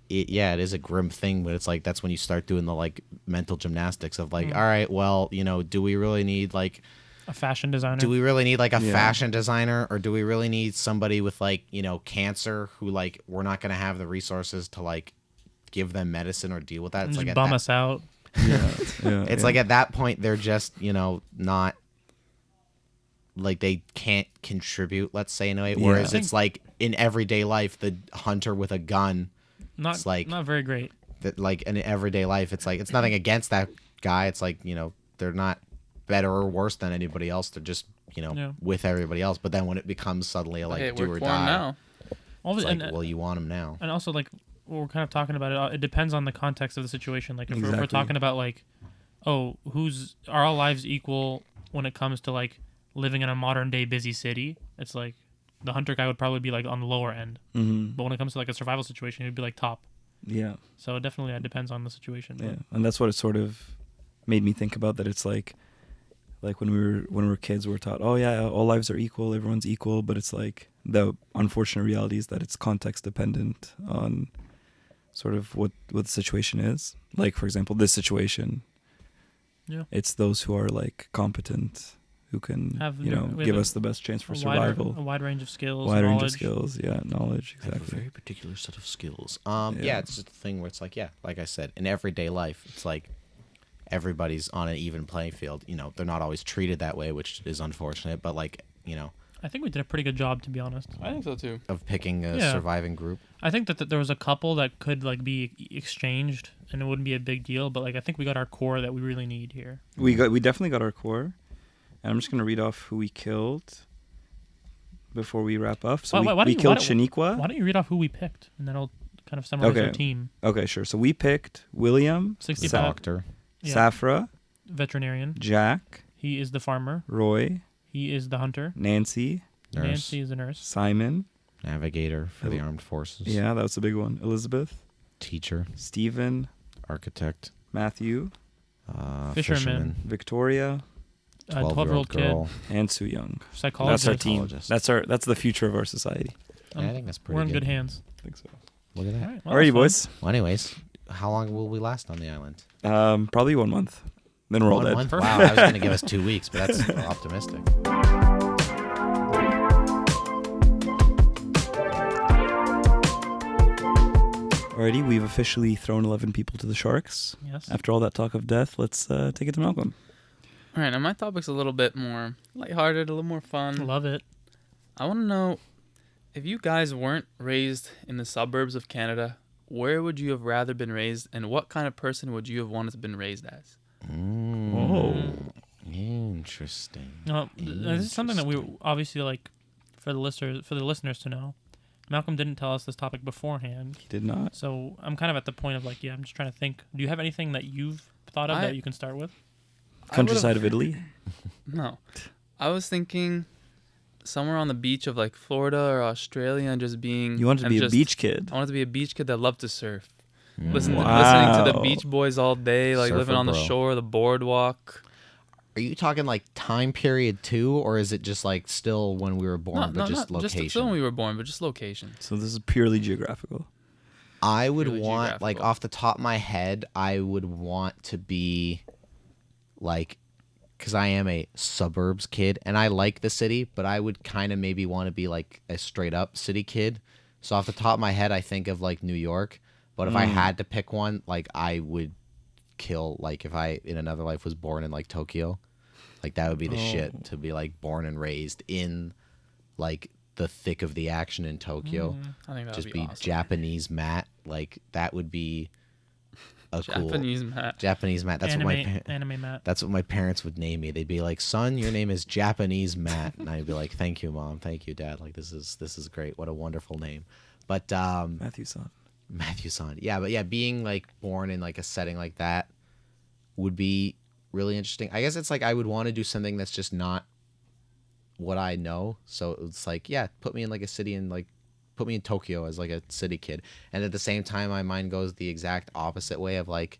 Speaker 1: it is a grim thing, but it's like that's when you start doing the like mental gymnastics of like, all right, well, do we really need like
Speaker 3: A fashion designer.
Speaker 1: Do we really need like a
Speaker 2: Yeah.
Speaker 1: fashion designer, or do we really need somebody with like, cancer who like we're not going to have the resources to like give them medicine or deal with that?
Speaker 3: and
Speaker 1: It's
Speaker 3: just
Speaker 1: like at
Speaker 3: bum
Speaker 1: that,
Speaker 3: us out.
Speaker 2: yeah.
Speaker 1: it's like at that point they're just, not like they can't contribute, let's say, in a way.
Speaker 2: Yeah.
Speaker 1: Whereas
Speaker 3: I
Speaker 1: it's like in everyday life, the hunter with a gun,
Speaker 3: Not
Speaker 1: It's like-
Speaker 3: not very great.
Speaker 1: that like in everyday life, it's like it's nothing against that guy. It's like, they're not better or worse than anybody else. They're just,
Speaker 3: Yeah.
Speaker 1: with everybody else. But then when it becomes suddenly a, like
Speaker 4: Hey,
Speaker 1: do
Speaker 4: work
Speaker 1: or
Speaker 4: for him
Speaker 1: die,
Speaker 4: now.
Speaker 1: it's like,
Speaker 3: and,
Speaker 1: well, you want him now.
Speaker 3: and also like we're kind of talking about it. It depends on the context of the situation. Like if we're
Speaker 2: Exactly.
Speaker 3: talking about like, are all lives equal when it comes to like living in a modern day busy city? It's like the hunter guy would probably be like on the lower end,
Speaker 2: Mm-hmm.
Speaker 3: but when it comes to like a survival situation, he'd be like top.
Speaker 2: Yeah.
Speaker 3: So it definitely depends on the situation. but-
Speaker 2: Yeah, and that's what it sort of made me think about. That it's like when we were kids, we were taught, oh yeah, all lives are equal, everyone's equal. But it's like the unfortunate reality is that it's context dependent on sort of what the situation is. Like, for example, this situation,
Speaker 3: Yeah.
Speaker 2: it's those who are like competent, who can
Speaker 3: We have
Speaker 2: give
Speaker 3: a-
Speaker 2: us the best chance for
Speaker 3: a
Speaker 2: survival.
Speaker 3: wide range of skills,
Speaker 2: Wide range of
Speaker 3: knowledge.
Speaker 2: skills, knowledge,
Speaker 1: I have a
Speaker 2: exactly.
Speaker 1: very particular set of skills.
Speaker 2: Yeah.
Speaker 1: Yeah, it's just a thing where it's like, like I said, in everyday life, it's like everybody's on an even playing field. They're not always treated that way, which is unfortunate. But like,
Speaker 3: I think we did a pretty good job, to be honest.
Speaker 4: I think so too.
Speaker 1: of picking a
Speaker 3: Yeah.
Speaker 1: surviving group.
Speaker 3: I think that there was a couple that could like be exchanged and it wouldn't be a big deal, but like I think we got our core that we really need here.
Speaker 2: We definitely got our core, and I'm just gonna read off who we killed before we wrap up. So
Speaker 3: Why
Speaker 2: we
Speaker 3: don't
Speaker 2: killed
Speaker 3: you-
Speaker 2: Shaniqua.
Speaker 3: Why don't you read off who we picked and then I'll kind of summarize our
Speaker 2: Okay.
Speaker 3: team.
Speaker 2: Okay, sure. So we picked William,
Speaker 3: 65
Speaker 1: Doctor.
Speaker 3: yeah,
Speaker 2: Safra,
Speaker 3: veterinarian.
Speaker 2: Jack,
Speaker 3: He is the farmer.
Speaker 2: Roy,
Speaker 3: He is the hunter.
Speaker 2: Nancy,
Speaker 1: Nurse.
Speaker 3: Nancy is the nurse.
Speaker 2: Simon.
Speaker 1: Navigator for the armed forces.
Speaker 2: Yeah, that was a big one. Elizabeth,
Speaker 1: Teacher.
Speaker 2: Stephen,
Speaker 1: Architect.
Speaker 2: Matthew,
Speaker 3: Fisherman.
Speaker 2: Victoria,
Speaker 3: A 12-year-old kid.
Speaker 1: girl.
Speaker 2: and Soo Young.
Speaker 3: Psychologist.
Speaker 2: That's our team.
Speaker 1: Psychologist.
Speaker 2: That's the future of our society.
Speaker 1: Yeah, I think that's pretty
Speaker 3: We're in
Speaker 1: good.
Speaker 3: good hands.
Speaker 2: I think so.
Speaker 1: Look at that.
Speaker 3: All right, well,
Speaker 2: Alrighty,
Speaker 3: that's
Speaker 2: boys.
Speaker 1: Well, anyways, how long will we last on the island?
Speaker 2: Probably 1 month. Then we're all
Speaker 1: 1
Speaker 2: dead.
Speaker 1: month? Wow, I was going to give us 2 weeks, but that's optimistic.
Speaker 2: Alrighty, we've officially thrown 11 people to the sharks.
Speaker 3: fun. Yes.
Speaker 2: After all that talk of death, let's take it to Malcolm.
Speaker 4: All right, now my topic's a little bit more lighthearted, a little more fun.
Speaker 3: Love it.
Speaker 4: I want to know, if you guys weren't raised in the suburbs of Canada, where would you have rather been raised, and what kind of person would you have wanted to been raised as?
Speaker 1: Interesting.
Speaker 3: No, this is something that we obviously like for the listeners to know. Malcolm didn't tell us this topic beforehand,
Speaker 2: He did not.
Speaker 3: so I'm kind of at the point of like, I'm just trying to think. Do you have anything that you've thought of that you can start with?
Speaker 2: Countryside of Italy.
Speaker 4: No. I was thinking somewhere on the beach of like Florida or Australia and just being...
Speaker 2: You wanted to
Speaker 4: and
Speaker 2: be a
Speaker 4: just-
Speaker 2: beach kid.
Speaker 4: I wanted to be a beach kid that loved to surf.
Speaker 1: Mm.
Speaker 4: Listening to the
Speaker 2: Wow.
Speaker 4: Beach Boys all day, like living
Speaker 1: Surfer
Speaker 4: on the
Speaker 1: bro.
Speaker 4: shore, the boardwalk.
Speaker 1: Are you talking like time period too, or is it just like still when we were born, but just
Speaker 4: not
Speaker 1: location?
Speaker 4: just still when we were born, but just location.
Speaker 2: So this is purely geographical.
Speaker 1: I would
Speaker 4: Purely
Speaker 1: want, like,
Speaker 4: geographical.
Speaker 1: off the top of my head, I would want to be, like, because I am a suburbs kid, and I like the city, but I would kind of maybe want to be, like, a straight-up city kid. So off the top of my head, I think of like New York. But if I had to pick one, like I would kill, like if I in another life was born in like Tokyo, like that would be the shit to be like born and raised in like the thick of the action in Tokyo.
Speaker 4: I think that
Speaker 1: Just
Speaker 4: would
Speaker 1: be
Speaker 4: be awesome.
Speaker 1: Japanese Matt. Like that would be a
Speaker 4: Japanese Matt.
Speaker 1: Japanese Matt. That's
Speaker 3: anime Matt.
Speaker 1: That's what my parents would name me. They'd be like, "Son, your name is Japanese Matt," and I'd be like, "Thank you, Mom. Thank you, Dad. Like this is great. What a wonderful name." But Matthew-san. Yeah, but yeah, being like born in like a setting like that would be really interesting. I guess it's like I would want to do something that's just not what I know. So it's like, yeah, put me in like a city and like put me in Tokyo as like a city kid. And at the same time, my mind goes the exact opposite way of like,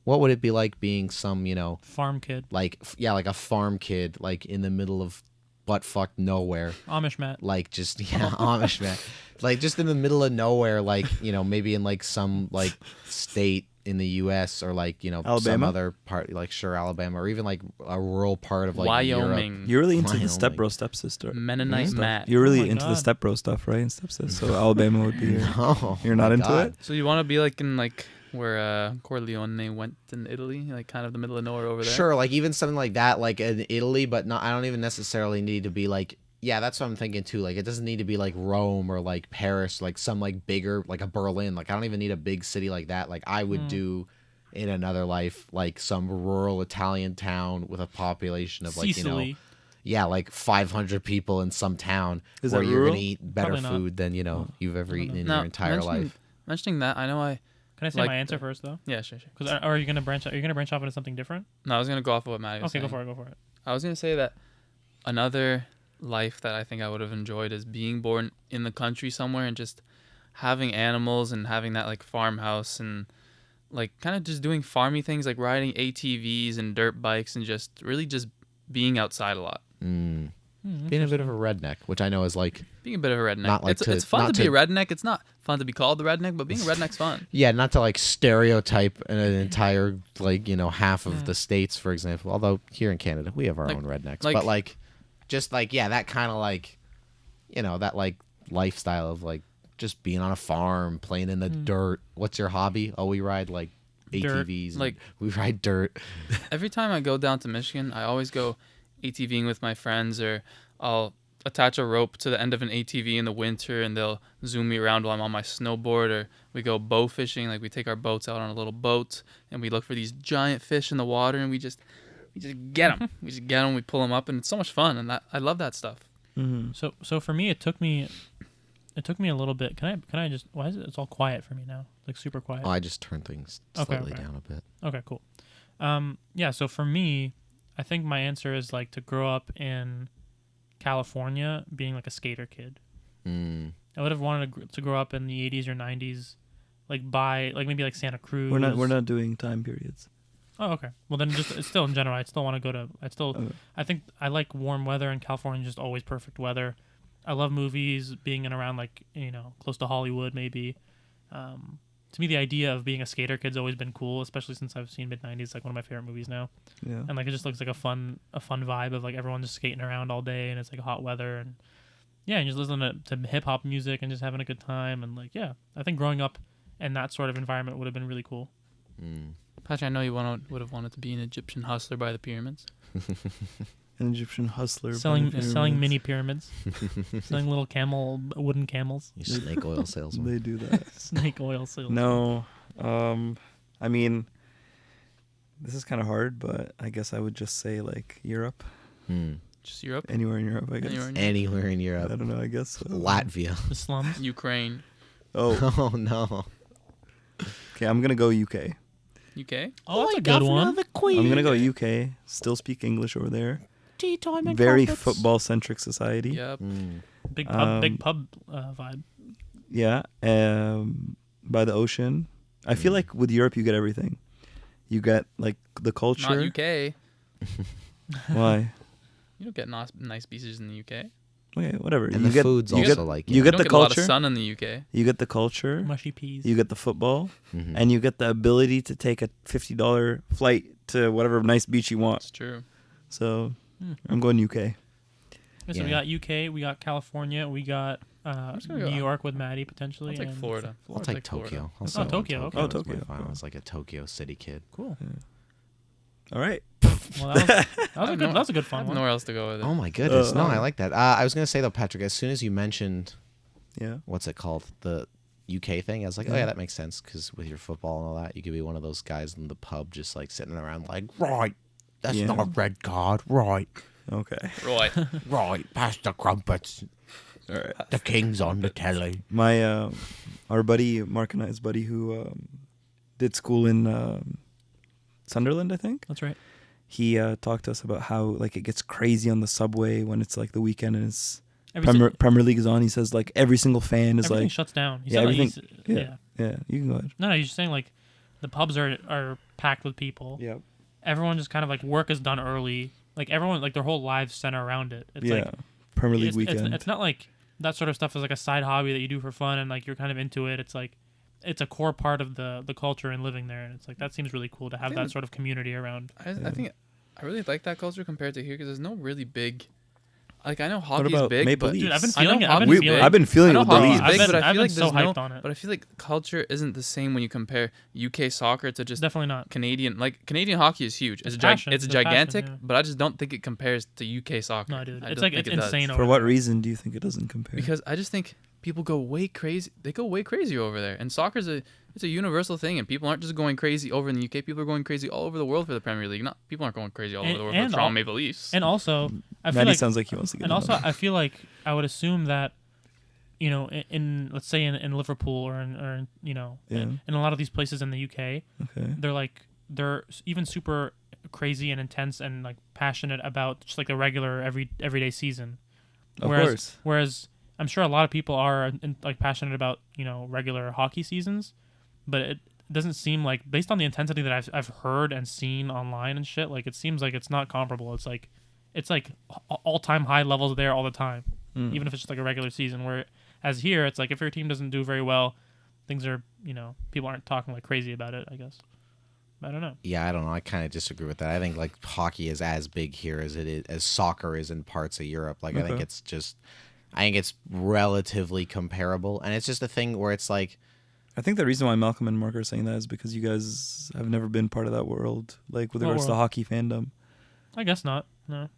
Speaker 1: what would it be like being some, you know,
Speaker 3: Farm kid.
Speaker 1: like, yeah, like a farm kid, like in the middle of butt-fuck nowhere.
Speaker 3: Amish Matt.
Speaker 1: Like just, yeah, Amish man. Like just in the middle of nowhere, like, you know, maybe in like some like state in the U.S. or like, you know, some
Speaker 2: Alabama?
Speaker 1: other part, like sure, Alabama, or even like a rural part of like Europe.
Speaker 4: Wyoming.
Speaker 2: You're really into the
Speaker 1: Wyoming.
Speaker 2: stepbro stepsister.
Speaker 4: Mennonite
Speaker 1: Hmm?
Speaker 4: Matt.
Speaker 2: You're really
Speaker 3: my
Speaker 2: into the
Speaker 3: God.
Speaker 2: stepbro stuff, right? And stepsister. So Alabama would be your.
Speaker 1: Oh,
Speaker 2: You're not
Speaker 1: my
Speaker 2: into
Speaker 1: God.
Speaker 2: it?
Speaker 4: So you want to be like in like where Corleone went in Italy, like kind of the middle of nowhere over there?
Speaker 1: Sure, like even something like that, like in Italy, but not. I don't even necessarily need to be like. Yeah, that's what I'm thinking too. Like, it doesn't need to be like Rome or like Paris, like some like bigger, like a Berlin. Like, I don't even need a big city like that. Like, I would do in another life, like some rural Italian town with a population of like,
Speaker 3: Sicily.
Speaker 1: you know, yeah, like 500 people in some town
Speaker 2: Is
Speaker 1: where
Speaker 2: that
Speaker 1: you're
Speaker 2: rural?
Speaker 1: gonna eat better
Speaker 3: Probably not.
Speaker 1: food than you know you've ever eaten in
Speaker 4: Now,
Speaker 1: your entire life.
Speaker 4: Mentioning that, I know
Speaker 3: Can I say
Speaker 4: Like
Speaker 3: my answer first though?
Speaker 4: Yeah, sure.
Speaker 3: Because are you gonna branch? Are you gonna branch off into something different?
Speaker 4: No, I was gonna go off of what Matty was
Speaker 3: Okay,
Speaker 4: saying.
Speaker 3: go for it.
Speaker 4: I was gonna say that another life that I think I would have enjoyed is being born in the country somewhere and just having animals and having that like farmhouse and like kind of just doing farmy things like riding ATVs and dirt bikes and just really just being outside a lot.
Speaker 1: Being a bit of a redneck, which I know is like,
Speaker 4: Being a bit of a redneck.
Speaker 1: Not like
Speaker 4: it's fun
Speaker 1: not
Speaker 4: to be a
Speaker 1: to-
Speaker 4: redneck. It's not fun to be called the redneck, but being a redneck's fun.
Speaker 1: yeah, not to like stereotype an entire like, you know, half of the states, for example. Although here in Canada we have our
Speaker 4: Like-
Speaker 1: own rednecks,
Speaker 4: like-
Speaker 1: but like, just like yeah, that kind of like, you know, that like lifestyle of like just being on a farm, playing in the dirt. What's your hobby? Oh, we ride like
Speaker 3: Dirt.
Speaker 1: ATVs. and
Speaker 4: Like-
Speaker 1: we ride dirt.
Speaker 4: Every time I go down to Michigan, I always go ATVing with my friends, or I'll attach a rope to the end of an ATV in the winter and they'll zoom me around while I'm on my snowboard, or we go bow fishing. Like we take our boats out on a little boat and we look for these giant fish in the water and we just get them. We just get them, we pull them up, and it's so much fun, and I love that stuff.
Speaker 3: So for me, it took me a little bit. Can I just? Why is it? It's all quiet for me now. Like super quiet.
Speaker 1: Oh, I just turned things slightly down a bit.
Speaker 3: Okay, cool. Yeah, so for me, I think my answer is like to grow up in California being like a skater kid. I would have wanted to grow up in the 80s or 90s, like by like maybe like Santa Cruz.
Speaker 2: We're not doing time periods.
Speaker 3: Oh, okay. Well, then just it's still in general, I'd still want to go to.
Speaker 2: Okay.
Speaker 3: I think I like warm weather, and California is just always perfect weather. I love movies, being in around like, you know, close to Hollywood maybe. To me, the idea of being a skater kid's always been cool, especially since I've seen mid-90s, like one of my favorite movies now.
Speaker 2: Yeah.
Speaker 3: And like it just looks like a fun vibe of like everyone just skating around all day, and it's like hot weather, and yeah, and just listening to hip hop music and just having a good time, and like yeah, I think growing up in that sort of environment would have been really cool.
Speaker 4: Patrick, I know you would have wanted to be an Egyptian hustler by the pyramids.
Speaker 2: An Egyptian hustler.
Speaker 3: Selling
Speaker 2: by the
Speaker 3: selling
Speaker 2: pyramids.
Speaker 3: mini pyramids, selling little wooden camels,
Speaker 1: You snake oil salesman.
Speaker 2: They do that.
Speaker 3: snake oil sales.
Speaker 2: No. I mean, this is kind of hard, but I guess I would just say like Europe.
Speaker 4: Just Europe,
Speaker 2: Anywhere in Europe, I guess.
Speaker 4: Anywhere in
Speaker 1: Anywhere in
Speaker 2: I
Speaker 1: Europe.
Speaker 2: don't know, I guess.
Speaker 1: Latvia.
Speaker 3: The slums.
Speaker 4: Ukraine,
Speaker 2: Oh,
Speaker 1: Oh no.
Speaker 2: okay. I'm going to go UK.
Speaker 4: UK.
Speaker 3: Oh, that's a good one.
Speaker 2: I'm going to go UK. Still speak English over there. Very football centric society.
Speaker 4: Yep.
Speaker 3: Big pub vibe.
Speaker 2: Yeah. By the ocean. I feel like with Europe, you get everything. You get like the culture.
Speaker 4: Not UK.
Speaker 2: Why?
Speaker 4: You don't get nice beaches in the UK.
Speaker 2: Okay, whatever.
Speaker 1: And
Speaker 2: you
Speaker 1: the
Speaker 2: get,
Speaker 1: food's
Speaker 2: you
Speaker 1: also
Speaker 2: get,
Speaker 1: like
Speaker 2: you
Speaker 4: You
Speaker 2: get
Speaker 4: don't
Speaker 2: the
Speaker 4: get a lot of
Speaker 2: culture.
Speaker 4: sun in the UK.
Speaker 2: You get the culture.
Speaker 3: Mushy peas.
Speaker 2: You get the football, and you get the ability to take a $50 flight to whatever nice beach you want.
Speaker 4: It's true.
Speaker 2: So I'm going UK.
Speaker 3: Okay, so we got UK, we got California, we got
Speaker 4: just gonna
Speaker 3: New
Speaker 4: go-
Speaker 3: York with Matty potentially.
Speaker 4: I'll take
Speaker 3: and
Speaker 4: Florida.
Speaker 1: I'll take Tokyo.
Speaker 3: Oh, Tokyo, okay.
Speaker 2: Oh, Tokyo.
Speaker 1: I was like a Tokyo City kid.
Speaker 3: Cool.
Speaker 2: All right.
Speaker 3: Well, that was a good
Speaker 4: I
Speaker 3: fun
Speaker 4: have
Speaker 3: one.
Speaker 4: nowhere else to go with it.
Speaker 1: Oh my goodness! No, I like that. I was gonna say though, Patrick, as soon as you mentioned
Speaker 2: Yeah.
Speaker 1: what's it called, the UK thing, I was like, oh yeah, that makes sense because with your football and all that, you could be one of those guys in the pub just like sitting around like, right, that's
Speaker 2: Yeah.
Speaker 1: not a red card, right,
Speaker 2: Okay.
Speaker 4: Right.
Speaker 1: right, pass the crumpets,
Speaker 2: All right.
Speaker 1: the king's on the telly.
Speaker 2: My our buddy Mark and I's buddy who did school in Sunderland, I think.
Speaker 3: That's right.
Speaker 2: He talked to us about how like it gets crazy on the subway when it's like the weekend and it's
Speaker 3: Every
Speaker 2: Premier League is on. He says like every single fan is
Speaker 3: everything
Speaker 2: like,
Speaker 3: shuts down. He
Speaker 2: yeah,
Speaker 3: said, like,
Speaker 2: everything-
Speaker 3: he's-
Speaker 2: yeah, you can go ahead.
Speaker 3: No, he's just saying like the pubs are packed with people.
Speaker 2: Yeah.
Speaker 3: Everyone just kind of like work is done early. Like everyone, like their whole lives center around it. It's
Speaker 2: Yeah.
Speaker 3: like
Speaker 2: Premier League
Speaker 3: it's,
Speaker 2: weekend.
Speaker 3: It's not like that sort of stuff is like a side hobby that you do for fun and like you're kind of into it. It's like it's a core part of the culture and living there. And it's like that seems really cool to have
Speaker 4: Yeah.
Speaker 3: that sort of community around.
Speaker 4: I think I really like that culture compared to here because there's no really big. Like I know hockey's
Speaker 2: about
Speaker 4: big,
Speaker 2: Maple
Speaker 4: but
Speaker 2: Leafs?
Speaker 3: Dude, I've been
Speaker 4: I know
Speaker 3: feeling it. I've
Speaker 4: hockey's
Speaker 3: been
Speaker 4: big.
Speaker 3: feeling
Speaker 2: I've been feeling
Speaker 4: I
Speaker 2: it
Speaker 4: know
Speaker 2: with the
Speaker 4: hockey's
Speaker 2: Leafs.
Speaker 4: big,
Speaker 3: I've
Speaker 4: but I
Speaker 3: been
Speaker 4: feel like
Speaker 3: so
Speaker 4: there's no.
Speaker 3: hyped on it.
Speaker 4: But I feel like culture isn't the same when you compare UK soccer to just
Speaker 3: Definitely not.
Speaker 4: Canadian. Like Canadian hockey is huge.
Speaker 3: It's
Speaker 4: It's
Speaker 3: passion.
Speaker 4: it's
Speaker 3: It's passion,
Speaker 4: gigantic,
Speaker 3: yeah.
Speaker 4: but I just don't think it compares to UK soccer.
Speaker 3: No, dude.
Speaker 4: I
Speaker 3: It's
Speaker 4: don't
Speaker 3: like
Speaker 4: think
Speaker 3: it's
Speaker 4: it does.
Speaker 3: insane.
Speaker 2: For
Speaker 3: over
Speaker 2: what
Speaker 3: there.
Speaker 2: reason do you think it doesn't compare?
Speaker 4: Because I just think people go way crazy. They go way crazy over there, and soccer's it's a universal thing, and people aren't just going crazy over in the UK. People are going crazy all over the world for the Premier League. Not people aren't going crazy all over the world for the Toronto Maple Leafs.
Speaker 3: And also, I feel
Speaker 2: Matty
Speaker 3: like,
Speaker 2: sounds like he wants to get
Speaker 3: and
Speaker 2: in
Speaker 3: also
Speaker 2: on it.
Speaker 3: I feel like I would assume that, you know, in let's say in Liverpool or in you know,
Speaker 2: Yeah.
Speaker 3: in a lot of these places in the UK,
Speaker 2: Okay.
Speaker 3: they're even super crazy and intense and like passionate about just like the regular everyday season.
Speaker 2: Of
Speaker 3: Whereas,
Speaker 2: course.
Speaker 3: Whereas I'm sure a lot of people are like passionate about, you know, regular hockey seasons, but it doesn't seem like, based on the intensity that I've heard and seen online and shit, like it seems like it's not comparable. It's like all time high levels there all the time, even if it's just like a regular season. Whereas here, it's like if your team doesn't do very well, things are, you know, people aren't talking like crazy about it, I guess. I don't know.
Speaker 1: Yeah, I don't know. I kind of disagree with that. I think like hockey is as big here as soccer is in parts of Europe. Like I think it's relatively comparable, and it's just a thing where it's like,
Speaker 2: I think the reason why Malcolm and Mark are saying that is because you guys have never been part of that world, like with
Speaker 3: What
Speaker 2: regards to
Speaker 3: world?
Speaker 2: hockey fandom.
Speaker 3: I guess not. No.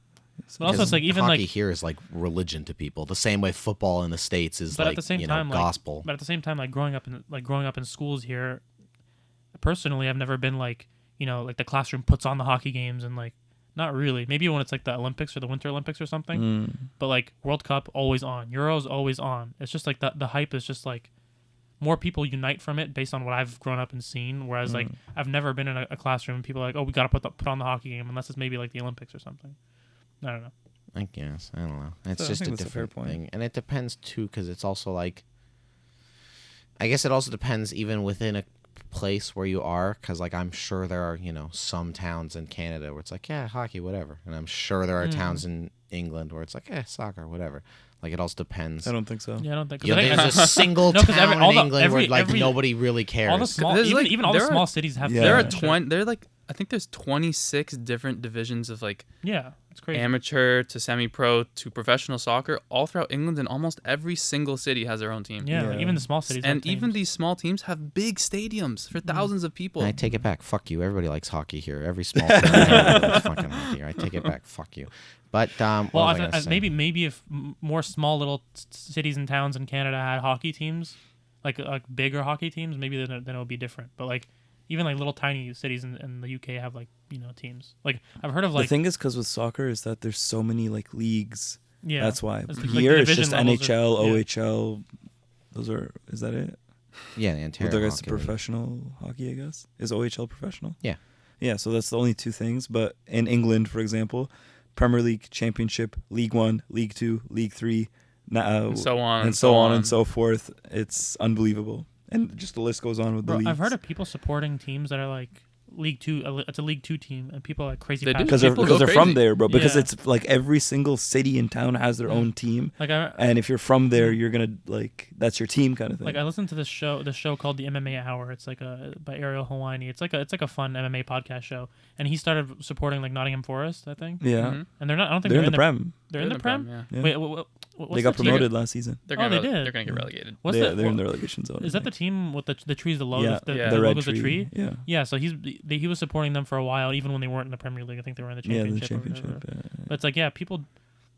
Speaker 3: But also,
Speaker 1: because
Speaker 3: it's like even
Speaker 1: hockey
Speaker 3: like,
Speaker 1: here is like religion to people. The same way football in the States is
Speaker 3: but
Speaker 1: like
Speaker 3: at the same
Speaker 1: you know,
Speaker 3: time, like,
Speaker 1: gospel.
Speaker 3: but at the same time, like growing up in schools here, personally, I've never been like, you know, like the classroom puts on the hockey games and like, not really. Maybe when it's like the Olympics or the Winter Olympics or something. But like World Cup always on, Euros always on. It's just like the hype is just like more people unite from it based on what I've grown up and seen. Whereas like I've never been in a classroom and people are like, oh, we gotta put on the hockey game unless it's maybe like the Olympics or something. I don't know.
Speaker 1: I guess I don't know. It's
Speaker 2: So I
Speaker 1: just
Speaker 2: think
Speaker 1: a
Speaker 2: that's a fair
Speaker 1: different
Speaker 2: point.
Speaker 1: thing, and it depends too, because it's also like, I guess it also depends even within a place where you are, because like I'm sure there are, you know, some towns in Canada where it's like, yeah, hockey, whatever, and I'm sure there are towns in England where it's like, soccer, whatever. Like it also depends.
Speaker 2: I don't think so.
Speaker 3: Yeah, I don't think.
Speaker 1: You know,
Speaker 3: I think-
Speaker 1: there's a single
Speaker 3: No, 'cause
Speaker 1: town
Speaker 3: all
Speaker 1: in
Speaker 3: the-
Speaker 1: England where
Speaker 3: every-
Speaker 1: like
Speaker 3: every-
Speaker 1: nobody really cares.
Speaker 3: all the small,
Speaker 4: There's, like,
Speaker 3: even all the
Speaker 4: there are-
Speaker 3: small cities have.
Speaker 2: Yeah.
Speaker 4: There are
Speaker 3: shit.
Speaker 4: There are like I think there's 26 different divisions of like
Speaker 3: Yeah, it's crazy.
Speaker 4: amateur to semi-pro to professional soccer all throughout England, and almost every single city has their own team.
Speaker 3: Yeah,
Speaker 2: Yeah.
Speaker 3: like even the small cities.
Speaker 4: And
Speaker 3: have
Speaker 4: even
Speaker 3: teams.
Speaker 4: these small teams have big stadiums for thousands of people.
Speaker 1: I take it back. Fuck you. Everybody likes hockey here. Every small town likes fucking hockey here. I take it back. Fuck you. But what
Speaker 3: Well,
Speaker 1: was I gonna say?
Speaker 3: maybe if more small little cities and towns in Canada had hockey teams, like bigger hockey teams, maybe then it would be different. But like even like little tiny cities in the UK have like, you know, teams. Like I've heard of like
Speaker 2: the thing is, because with soccer is that there's so many like leagues.
Speaker 3: yeah,
Speaker 2: That's why.
Speaker 3: It's like
Speaker 2: Here
Speaker 3: the
Speaker 2: it's just
Speaker 3: division levels
Speaker 2: NHL,
Speaker 3: are- yeah.
Speaker 2: OHL. Those are. Is that it?
Speaker 1: Yeah, the
Speaker 2: With
Speaker 1: Ontario
Speaker 2: regards to
Speaker 1: Hockey League.
Speaker 2: professional hockey, I guess. Is OHL professional?
Speaker 1: Yeah.
Speaker 2: Yeah, so that's the only two things. But in England, for example, Premier League, Championship, League One, League Two, League Three,
Speaker 4: and so on
Speaker 2: and so on and so forth. It's unbelievable. And just the list goes on with the
Speaker 3: Bro,
Speaker 2: leagues.
Speaker 3: I've heard of people supporting teams that are like League Two. It's a League Two team, and people are like crazy.
Speaker 4: They do.
Speaker 2: because
Speaker 3: passionate.
Speaker 4: People
Speaker 2: they're
Speaker 4: go
Speaker 2: from
Speaker 4: crazy.
Speaker 2: there, bro. Because
Speaker 3: Yeah.
Speaker 2: it's like every single city in town has their own team,
Speaker 3: Like
Speaker 2: and if you're from there, you're gonna like that's your team kind of thing.
Speaker 3: Like I listened to this show called the MMA Hour. It's like by Ariel Hawani. It's like a fun MMA podcast show, and he started supporting like Nottingham Forest, I think.
Speaker 2: yeah,
Speaker 4: Mhm.
Speaker 3: And they're not. I don't think
Speaker 2: they're in
Speaker 3: they're
Speaker 2: the Prem.
Speaker 3: They're in the Prem.
Speaker 4: Yeah.
Speaker 2: Yeah.
Speaker 3: Wait, what's
Speaker 2: They got
Speaker 3: the team-
Speaker 2: promoted last season.
Speaker 4: They're
Speaker 3: Oh,
Speaker 4: gonna
Speaker 3: they did.
Speaker 4: they're gonna get relegated.
Speaker 3: What's
Speaker 2: They're
Speaker 3: the,
Speaker 2: in the relegation zone.
Speaker 3: is that the team with the trees, the logo?
Speaker 2: Yeah,
Speaker 3: The,
Speaker 4: Yeah.
Speaker 3: the
Speaker 2: the red
Speaker 3: logo's a tree.
Speaker 2: Yeah.
Speaker 3: Yeah, so he was supporting them for a while, even when they weren't in the Premier League. I think they were in the
Speaker 2: Yeah,
Speaker 3: championship.
Speaker 2: the championship.
Speaker 3: Or whatever. But it's like, yeah, people,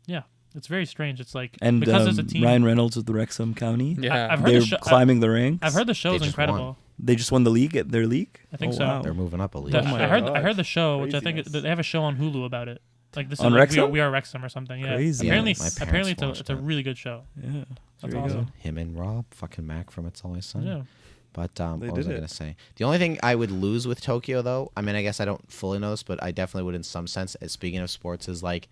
Speaker 3: yeah, it's very strange. It's like
Speaker 2: And
Speaker 3: because there's a team.
Speaker 2: Ryan Reynolds with the Wrexham County.
Speaker 4: Yeah,
Speaker 3: I've heard
Speaker 2: They're
Speaker 3: the show.
Speaker 2: climbing the ranks.
Speaker 3: I've heard the show
Speaker 1: They
Speaker 3: is
Speaker 1: just
Speaker 3: incredible.
Speaker 1: won.
Speaker 2: They just won the league at their league.
Speaker 3: I think
Speaker 2: Oh,
Speaker 3: so.
Speaker 2: wow.
Speaker 1: They're moving up a league.
Speaker 3: The-
Speaker 2: my
Speaker 3: I heard
Speaker 2: God.
Speaker 3: the show, which I think
Speaker 2: Craziness.
Speaker 3: they have a show on Hulu about it. Like this
Speaker 2: On
Speaker 3: is like,
Speaker 2: Wrexham?
Speaker 3: we are Wrexham or something. Yeah.
Speaker 2: Crazy.
Speaker 3: Apparently,
Speaker 1: Yeah, my parents
Speaker 3: apparently
Speaker 1: watched
Speaker 3: it's a
Speaker 1: that.
Speaker 3: really good show.
Speaker 2: Yeah.
Speaker 3: That's
Speaker 2: There you
Speaker 3: awesome.
Speaker 2: go.
Speaker 1: Him and Rob, fucking Mac from It's Always Sunny.
Speaker 3: Yeah.
Speaker 1: But
Speaker 2: They
Speaker 1: what was
Speaker 2: did
Speaker 1: I
Speaker 2: it.
Speaker 1: gonna say? The only thing I would lose with Tokyo, though, I mean, I guess I don't fully know this, but I definitely would in some sense. Speaking of sports, is like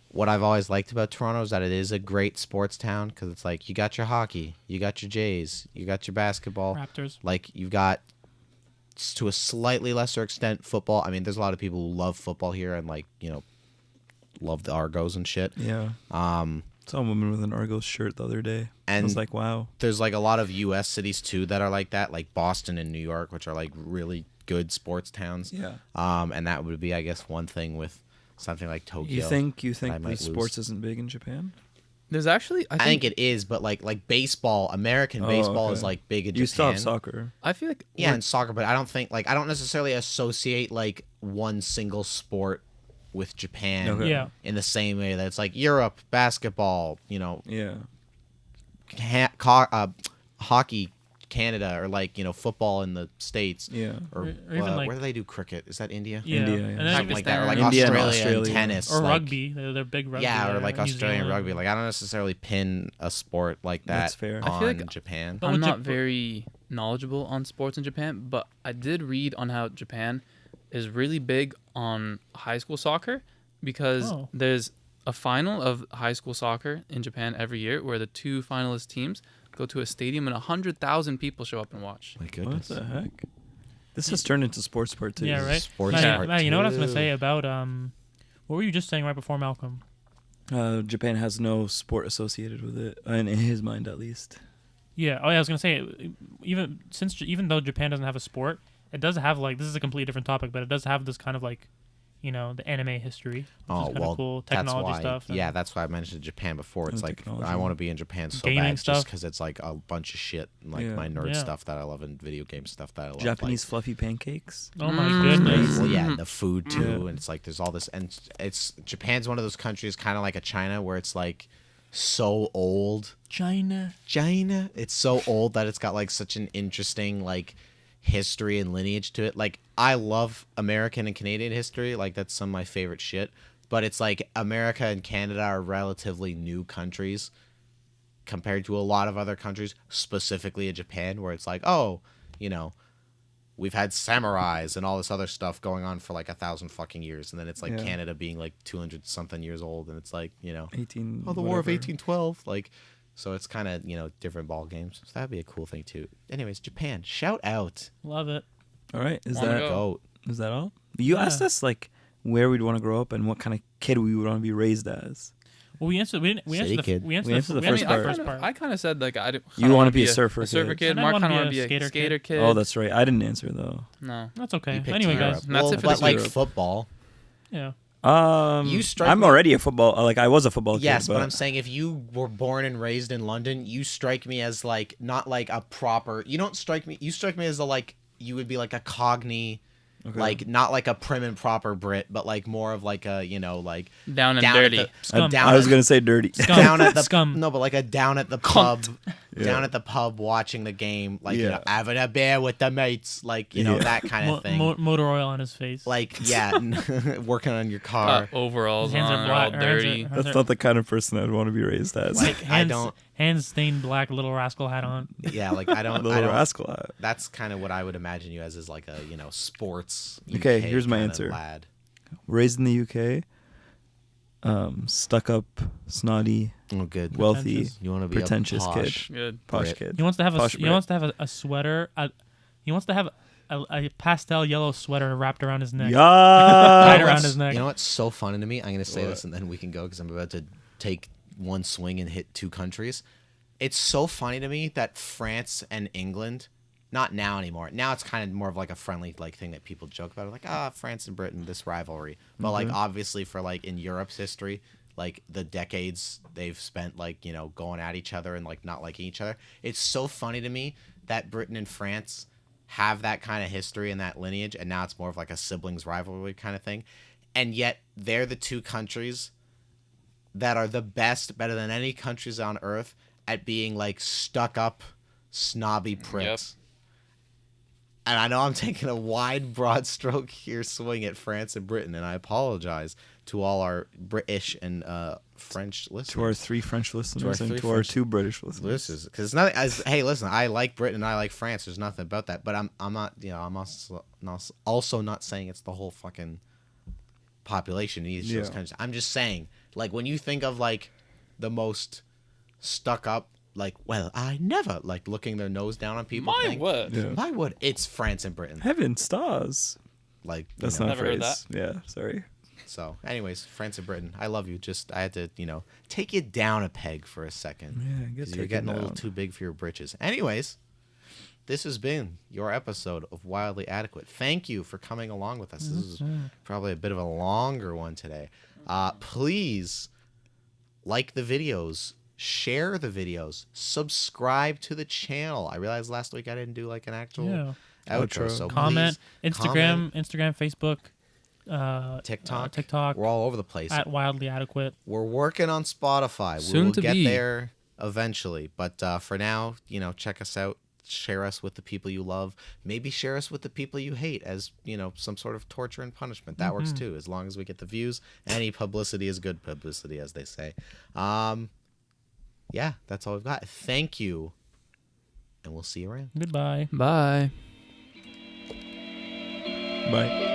Speaker 1: what I've always liked about Toronto is that it is a great sports town because it's like you got your hockey, you got your Jays, you got your basketball,
Speaker 3: Raptors.
Speaker 1: like you've got to a slightly lesser extent football. I mean, there's a lot of people who love football here and like love the Argos and shit.
Speaker 2: Yeah. Saw a woman with an Argos shirt the other day. I
Speaker 1: And
Speaker 2: was like, wow.
Speaker 1: there's like a lot of U.S. cities too that are like that, like Boston and New York, which are like really good sports towns.
Speaker 2: Yeah.
Speaker 1: And that would be, I guess, one thing with something like Tokyo.
Speaker 2: You think
Speaker 1: I might
Speaker 2: the sports isn't big in Japan?
Speaker 4: there's actually
Speaker 1: I think it is, but like baseball, American
Speaker 2: Oh,
Speaker 1: baseball
Speaker 2: okay.
Speaker 1: is like big in
Speaker 2: You
Speaker 1: Japan.
Speaker 2: still have soccer.
Speaker 4: I feel like
Speaker 1: Yeah, and soccer, but I don't necessarily associate like one single sport with Japan
Speaker 2: Okay.
Speaker 3: Yeah.
Speaker 1: in the same way that it's like Europe, basketball,
Speaker 2: Yeah.
Speaker 1: hockey, Canada, or like football in the States.
Speaker 2: Yeah.
Speaker 1: Or,
Speaker 3: Or even, like-
Speaker 1: where do they do cricket? Is that India?
Speaker 3: Yeah.
Speaker 2: India, yeah.
Speaker 3: And then
Speaker 1: Something like that, or like
Speaker 2: India and
Speaker 1: Australia, and
Speaker 2: Australia.
Speaker 1: tennis,
Speaker 3: or
Speaker 1: like-
Speaker 3: rugby. They're big rugby.
Speaker 1: Yeah, or
Speaker 3: there,
Speaker 1: like
Speaker 3: New
Speaker 1: Australian
Speaker 3: Zealand.
Speaker 1: rugby. Like I don't necessarily pin a sport like that
Speaker 2: That's fair.
Speaker 1: on
Speaker 4: I feel like-
Speaker 1: Japan.
Speaker 3: But
Speaker 4: I'm
Speaker 3: with
Speaker 4: not
Speaker 3: Jap-
Speaker 4: very knowledgeable on sports in Japan, but I did read on how Japan is really big on high school soccer because
Speaker 3: Oh.
Speaker 4: there's a final of high school soccer in Japan every year where the two finalist teams go to a stadium and 100,000 people show up and watch.
Speaker 1: My
Speaker 2: What
Speaker 1: goodness.
Speaker 2: the heck? This has turned into sports part too.
Speaker 3: Yeah, right.
Speaker 1: Sports
Speaker 3: Matt,
Speaker 1: part
Speaker 3: Matt, you know what I was gonna
Speaker 1: too.
Speaker 3: say about what were you just saying right before Malcolm?
Speaker 2: Japan has no sport associated with it, in his mind at least.
Speaker 3: Yeah. Oh, yeah. I was gonna say even though Japan doesn't have a sport, it does have like this is a completely different topic, but it does have this kind of like, the anime history, which is kind of cool technology stuff. and-
Speaker 1: Yeah, that's why I mentioned Japan before. It's
Speaker 2: And
Speaker 1: like
Speaker 2: technology.
Speaker 1: I want to be in Japan so
Speaker 3: Gaming
Speaker 1: bad
Speaker 3: stuff.
Speaker 1: just because it's like a bunch of shit, like
Speaker 2: Yeah.
Speaker 1: my nerd
Speaker 3: Yeah.
Speaker 1: stuff that I love and video game stuff that I love.
Speaker 2: Japanese fluffy pancakes.
Speaker 3: Oh my
Speaker 4: Mm.
Speaker 3: goodness.
Speaker 1: Well, yeah, and the food too,
Speaker 2: Yeah.
Speaker 1: and it's like there's all this, and it's Japan's one of those countries, kind of like a China, where it's like so old.
Speaker 3: China.
Speaker 1: It's so old that it's got like such an interesting like history and lineage to it. Like I love American and Canadian history, like that's some of my favorite shit. But it's like America and Canada are relatively new countries compared to a lot of other countries, specifically in Japan, where it's like, oh, we've had samurais and all this other stuff going on for like 1,000 fucking years, and then it's like
Speaker 2: Yeah.
Speaker 1: Canada being like 200 something years old, and it's like
Speaker 2: 18.
Speaker 1: the War of
Speaker 2: whatever.
Speaker 1: 1812, like, so it's kind of different ball games. So that'd be a cool thing too. Anyways, Japan, shout out,
Speaker 3: Love it.
Speaker 2: All right. Is
Speaker 4: Wanna
Speaker 2: that
Speaker 4: go?
Speaker 1: goat.
Speaker 2: is that all? You
Speaker 3: Yeah.
Speaker 2: asked us like where we'd want to grow up and what kind of kid we would want to be raised as.
Speaker 3: Well, we answered. We
Speaker 1: City
Speaker 3: answered the.
Speaker 1: kid.
Speaker 3: We answered,
Speaker 2: We answered the
Speaker 3: we
Speaker 2: first
Speaker 3: answered
Speaker 2: part.
Speaker 3: the first part.
Speaker 4: I kind of said like I
Speaker 2: You wanna
Speaker 4: wanna
Speaker 2: be a surfer
Speaker 4: a surfer
Speaker 2: kid.
Speaker 4: kid.
Speaker 3: And I
Speaker 4: Mark
Speaker 3: wanna
Speaker 4: kind of
Speaker 3: be
Speaker 4: want to
Speaker 3: a
Speaker 4: be a
Speaker 3: skater
Speaker 4: skater
Speaker 3: kid.
Speaker 4: kid.
Speaker 2: Oh, that's right. I didn't answer though.
Speaker 4: No.
Speaker 3: That's okay.
Speaker 1: You picked
Speaker 3: Anyway,
Speaker 1: Europe.
Speaker 3: guys.
Speaker 4: And that's
Speaker 1: well,
Speaker 4: it for
Speaker 1: but
Speaker 4: this
Speaker 1: like
Speaker 2: Europe.
Speaker 1: football.
Speaker 3: Yeah.
Speaker 1: You strike
Speaker 2: I'm
Speaker 1: me-
Speaker 2: already a football. Like I was a football kid.
Speaker 1: Yes, but I'm saying if you were born and raised in London, you strike me as like not like a proper. You don't strike me. You strike me as a like you would be like a cognate.
Speaker 2: Okay.
Speaker 1: Like not like a prim and proper Brit, but like more of like a like
Speaker 4: Down and
Speaker 1: down
Speaker 4: dirty.
Speaker 1: At the,
Speaker 3: Scum.
Speaker 1: down
Speaker 2: I was
Speaker 1: at-
Speaker 2: gonna say dirty.
Speaker 3: Scum.
Speaker 1: down at the
Speaker 3: Scum.
Speaker 1: No, but like a down at the pub,
Speaker 2: Yeah.
Speaker 1: down at the pub watching the game, like
Speaker 2: Yeah.
Speaker 1: having a beer with the mates, like
Speaker 2: Yeah.
Speaker 1: that kind of thing.
Speaker 3: Motor oil on his face.
Speaker 1: Like working on your car.
Speaker 4: Overalls
Speaker 3: His hands are
Speaker 4: on, they're all
Speaker 3: black. Her hands are-
Speaker 4: dirty.
Speaker 3: her hands
Speaker 2: That's
Speaker 3: are-
Speaker 2: not the kind of person I'd want to be raised as.
Speaker 1: Like I
Speaker 3: hands,
Speaker 1: don't.
Speaker 3: hands stained black little rascal hat on.
Speaker 1: Yeah, like I don't.
Speaker 2: Little
Speaker 1: I don't.
Speaker 2: rascal.
Speaker 1: That's kind of what I would imagine you as is like a sports.
Speaker 2: Okay,
Speaker 1: UK
Speaker 2: here's my
Speaker 1: kinda
Speaker 2: answer.
Speaker 1: Lad.
Speaker 2: Raised in the UK. Stuck up, snotty,
Speaker 1: Oh, good.
Speaker 2: wealthy,
Speaker 3: Pretentious.
Speaker 1: You want to be
Speaker 2: pretentious
Speaker 1: a posh.
Speaker 4: Good.
Speaker 2: posh
Speaker 1: Brit.
Speaker 2: kid.
Speaker 3: He wants to have
Speaker 2: Posh
Speaker 3: he
Speaker 2: Brit.
Speaker 3: wants to have a sweater. He wants to have a pastel yellow sweater wrapped around his neck. Tied
Speaker 2: Yeah.
Speaker 3: around his neck.
Speaker 1: You know what's so funny to me? I'm gonna say
Speaker 2: What?
Speaker 1: this and then we can go because I'm about to take one swing and hit two countries. It's so funny to me that France and England, not now anymore. Now it's kind of more of like a friendly like thing that people joke about. Like France and Britain, this rivalry. But like obviously for like in Europe's history, like the decades they've spent like, you know, going at each other and like not liking each other. It's so funny to me that Britain and France have that kind of history and that lineage, and now it's more of like a siblings rivalry kind of thing. And yet they're the two countries that are the best, better than any countries on earth, at being like stuck up, snobby pricks. Yep. And I know I'm taking a wide, broad stroke here, swing at France and Britain, and I apologize to all our British and French listeners.
Speaker 2: To our 3 French listeners and to our 2 British listeners.
Speaker 1: Because it's not as, hey, listen, I like Britain and I like France. There's nothing about that. But I'm not, you know, I'm also not saying it's the whole fucking population in each of those countries. I'm just saying, like, when you think of like the most stuck up, like, well, I never, like, looking their nose down on people.
Speaker 4: My word.
Speaker 2: Yeah.
Speaker 1: My word. It's France and Britain.
Speaker 2: Heaven stars.
Speaker 1: Like,
Speaker 2: That's
Speaker 1: you know,
Speaker 2: not a
Speaker 4: Never heard
Speaker 2: phrase. Yeah, sorry.
Speaker 1: So, anyways, France and Britain, I love you. Just, I had to, you know, take you down a peg for a second.
Speaker 2: Yeah,
Speaker 1: Because you're getting a little too big for your britches. Anyways, this has been your episode of Wildly Adequate. Thank you for coming along with us. This is probably a bit of a longer one today. Please like the videos, share the videos, subscribe to the channel. I realized last week I didn't do like an actual outro. So
Speaker 3: comment,
Speaker 1: please,
Speaker 3: Instagram, Facebook,
Speaker 1: TikTok. We're all over the place.
Speaker 3: At Wildly Adequate.
Speaker 1: We're working on Spotify.
Speaker 4: Soon
Speaker 1: We'll
Speaker 4: to
Speaker 1: get
Speaker 4: be.
Speaker 1: there eventually. But for now, you know, check us out. Share us with the people you love. Maybe share us with the people you hate as, you know, some sort of torture and punishment. That works too, as long as we get the views. Any publicity is good publicity, as they say. Yeah, that's all we've got. Thank you. And we'll see you around.
Speaker 3: Goodbye.
Speaker 4: Bye.
Speaker 2: Bye.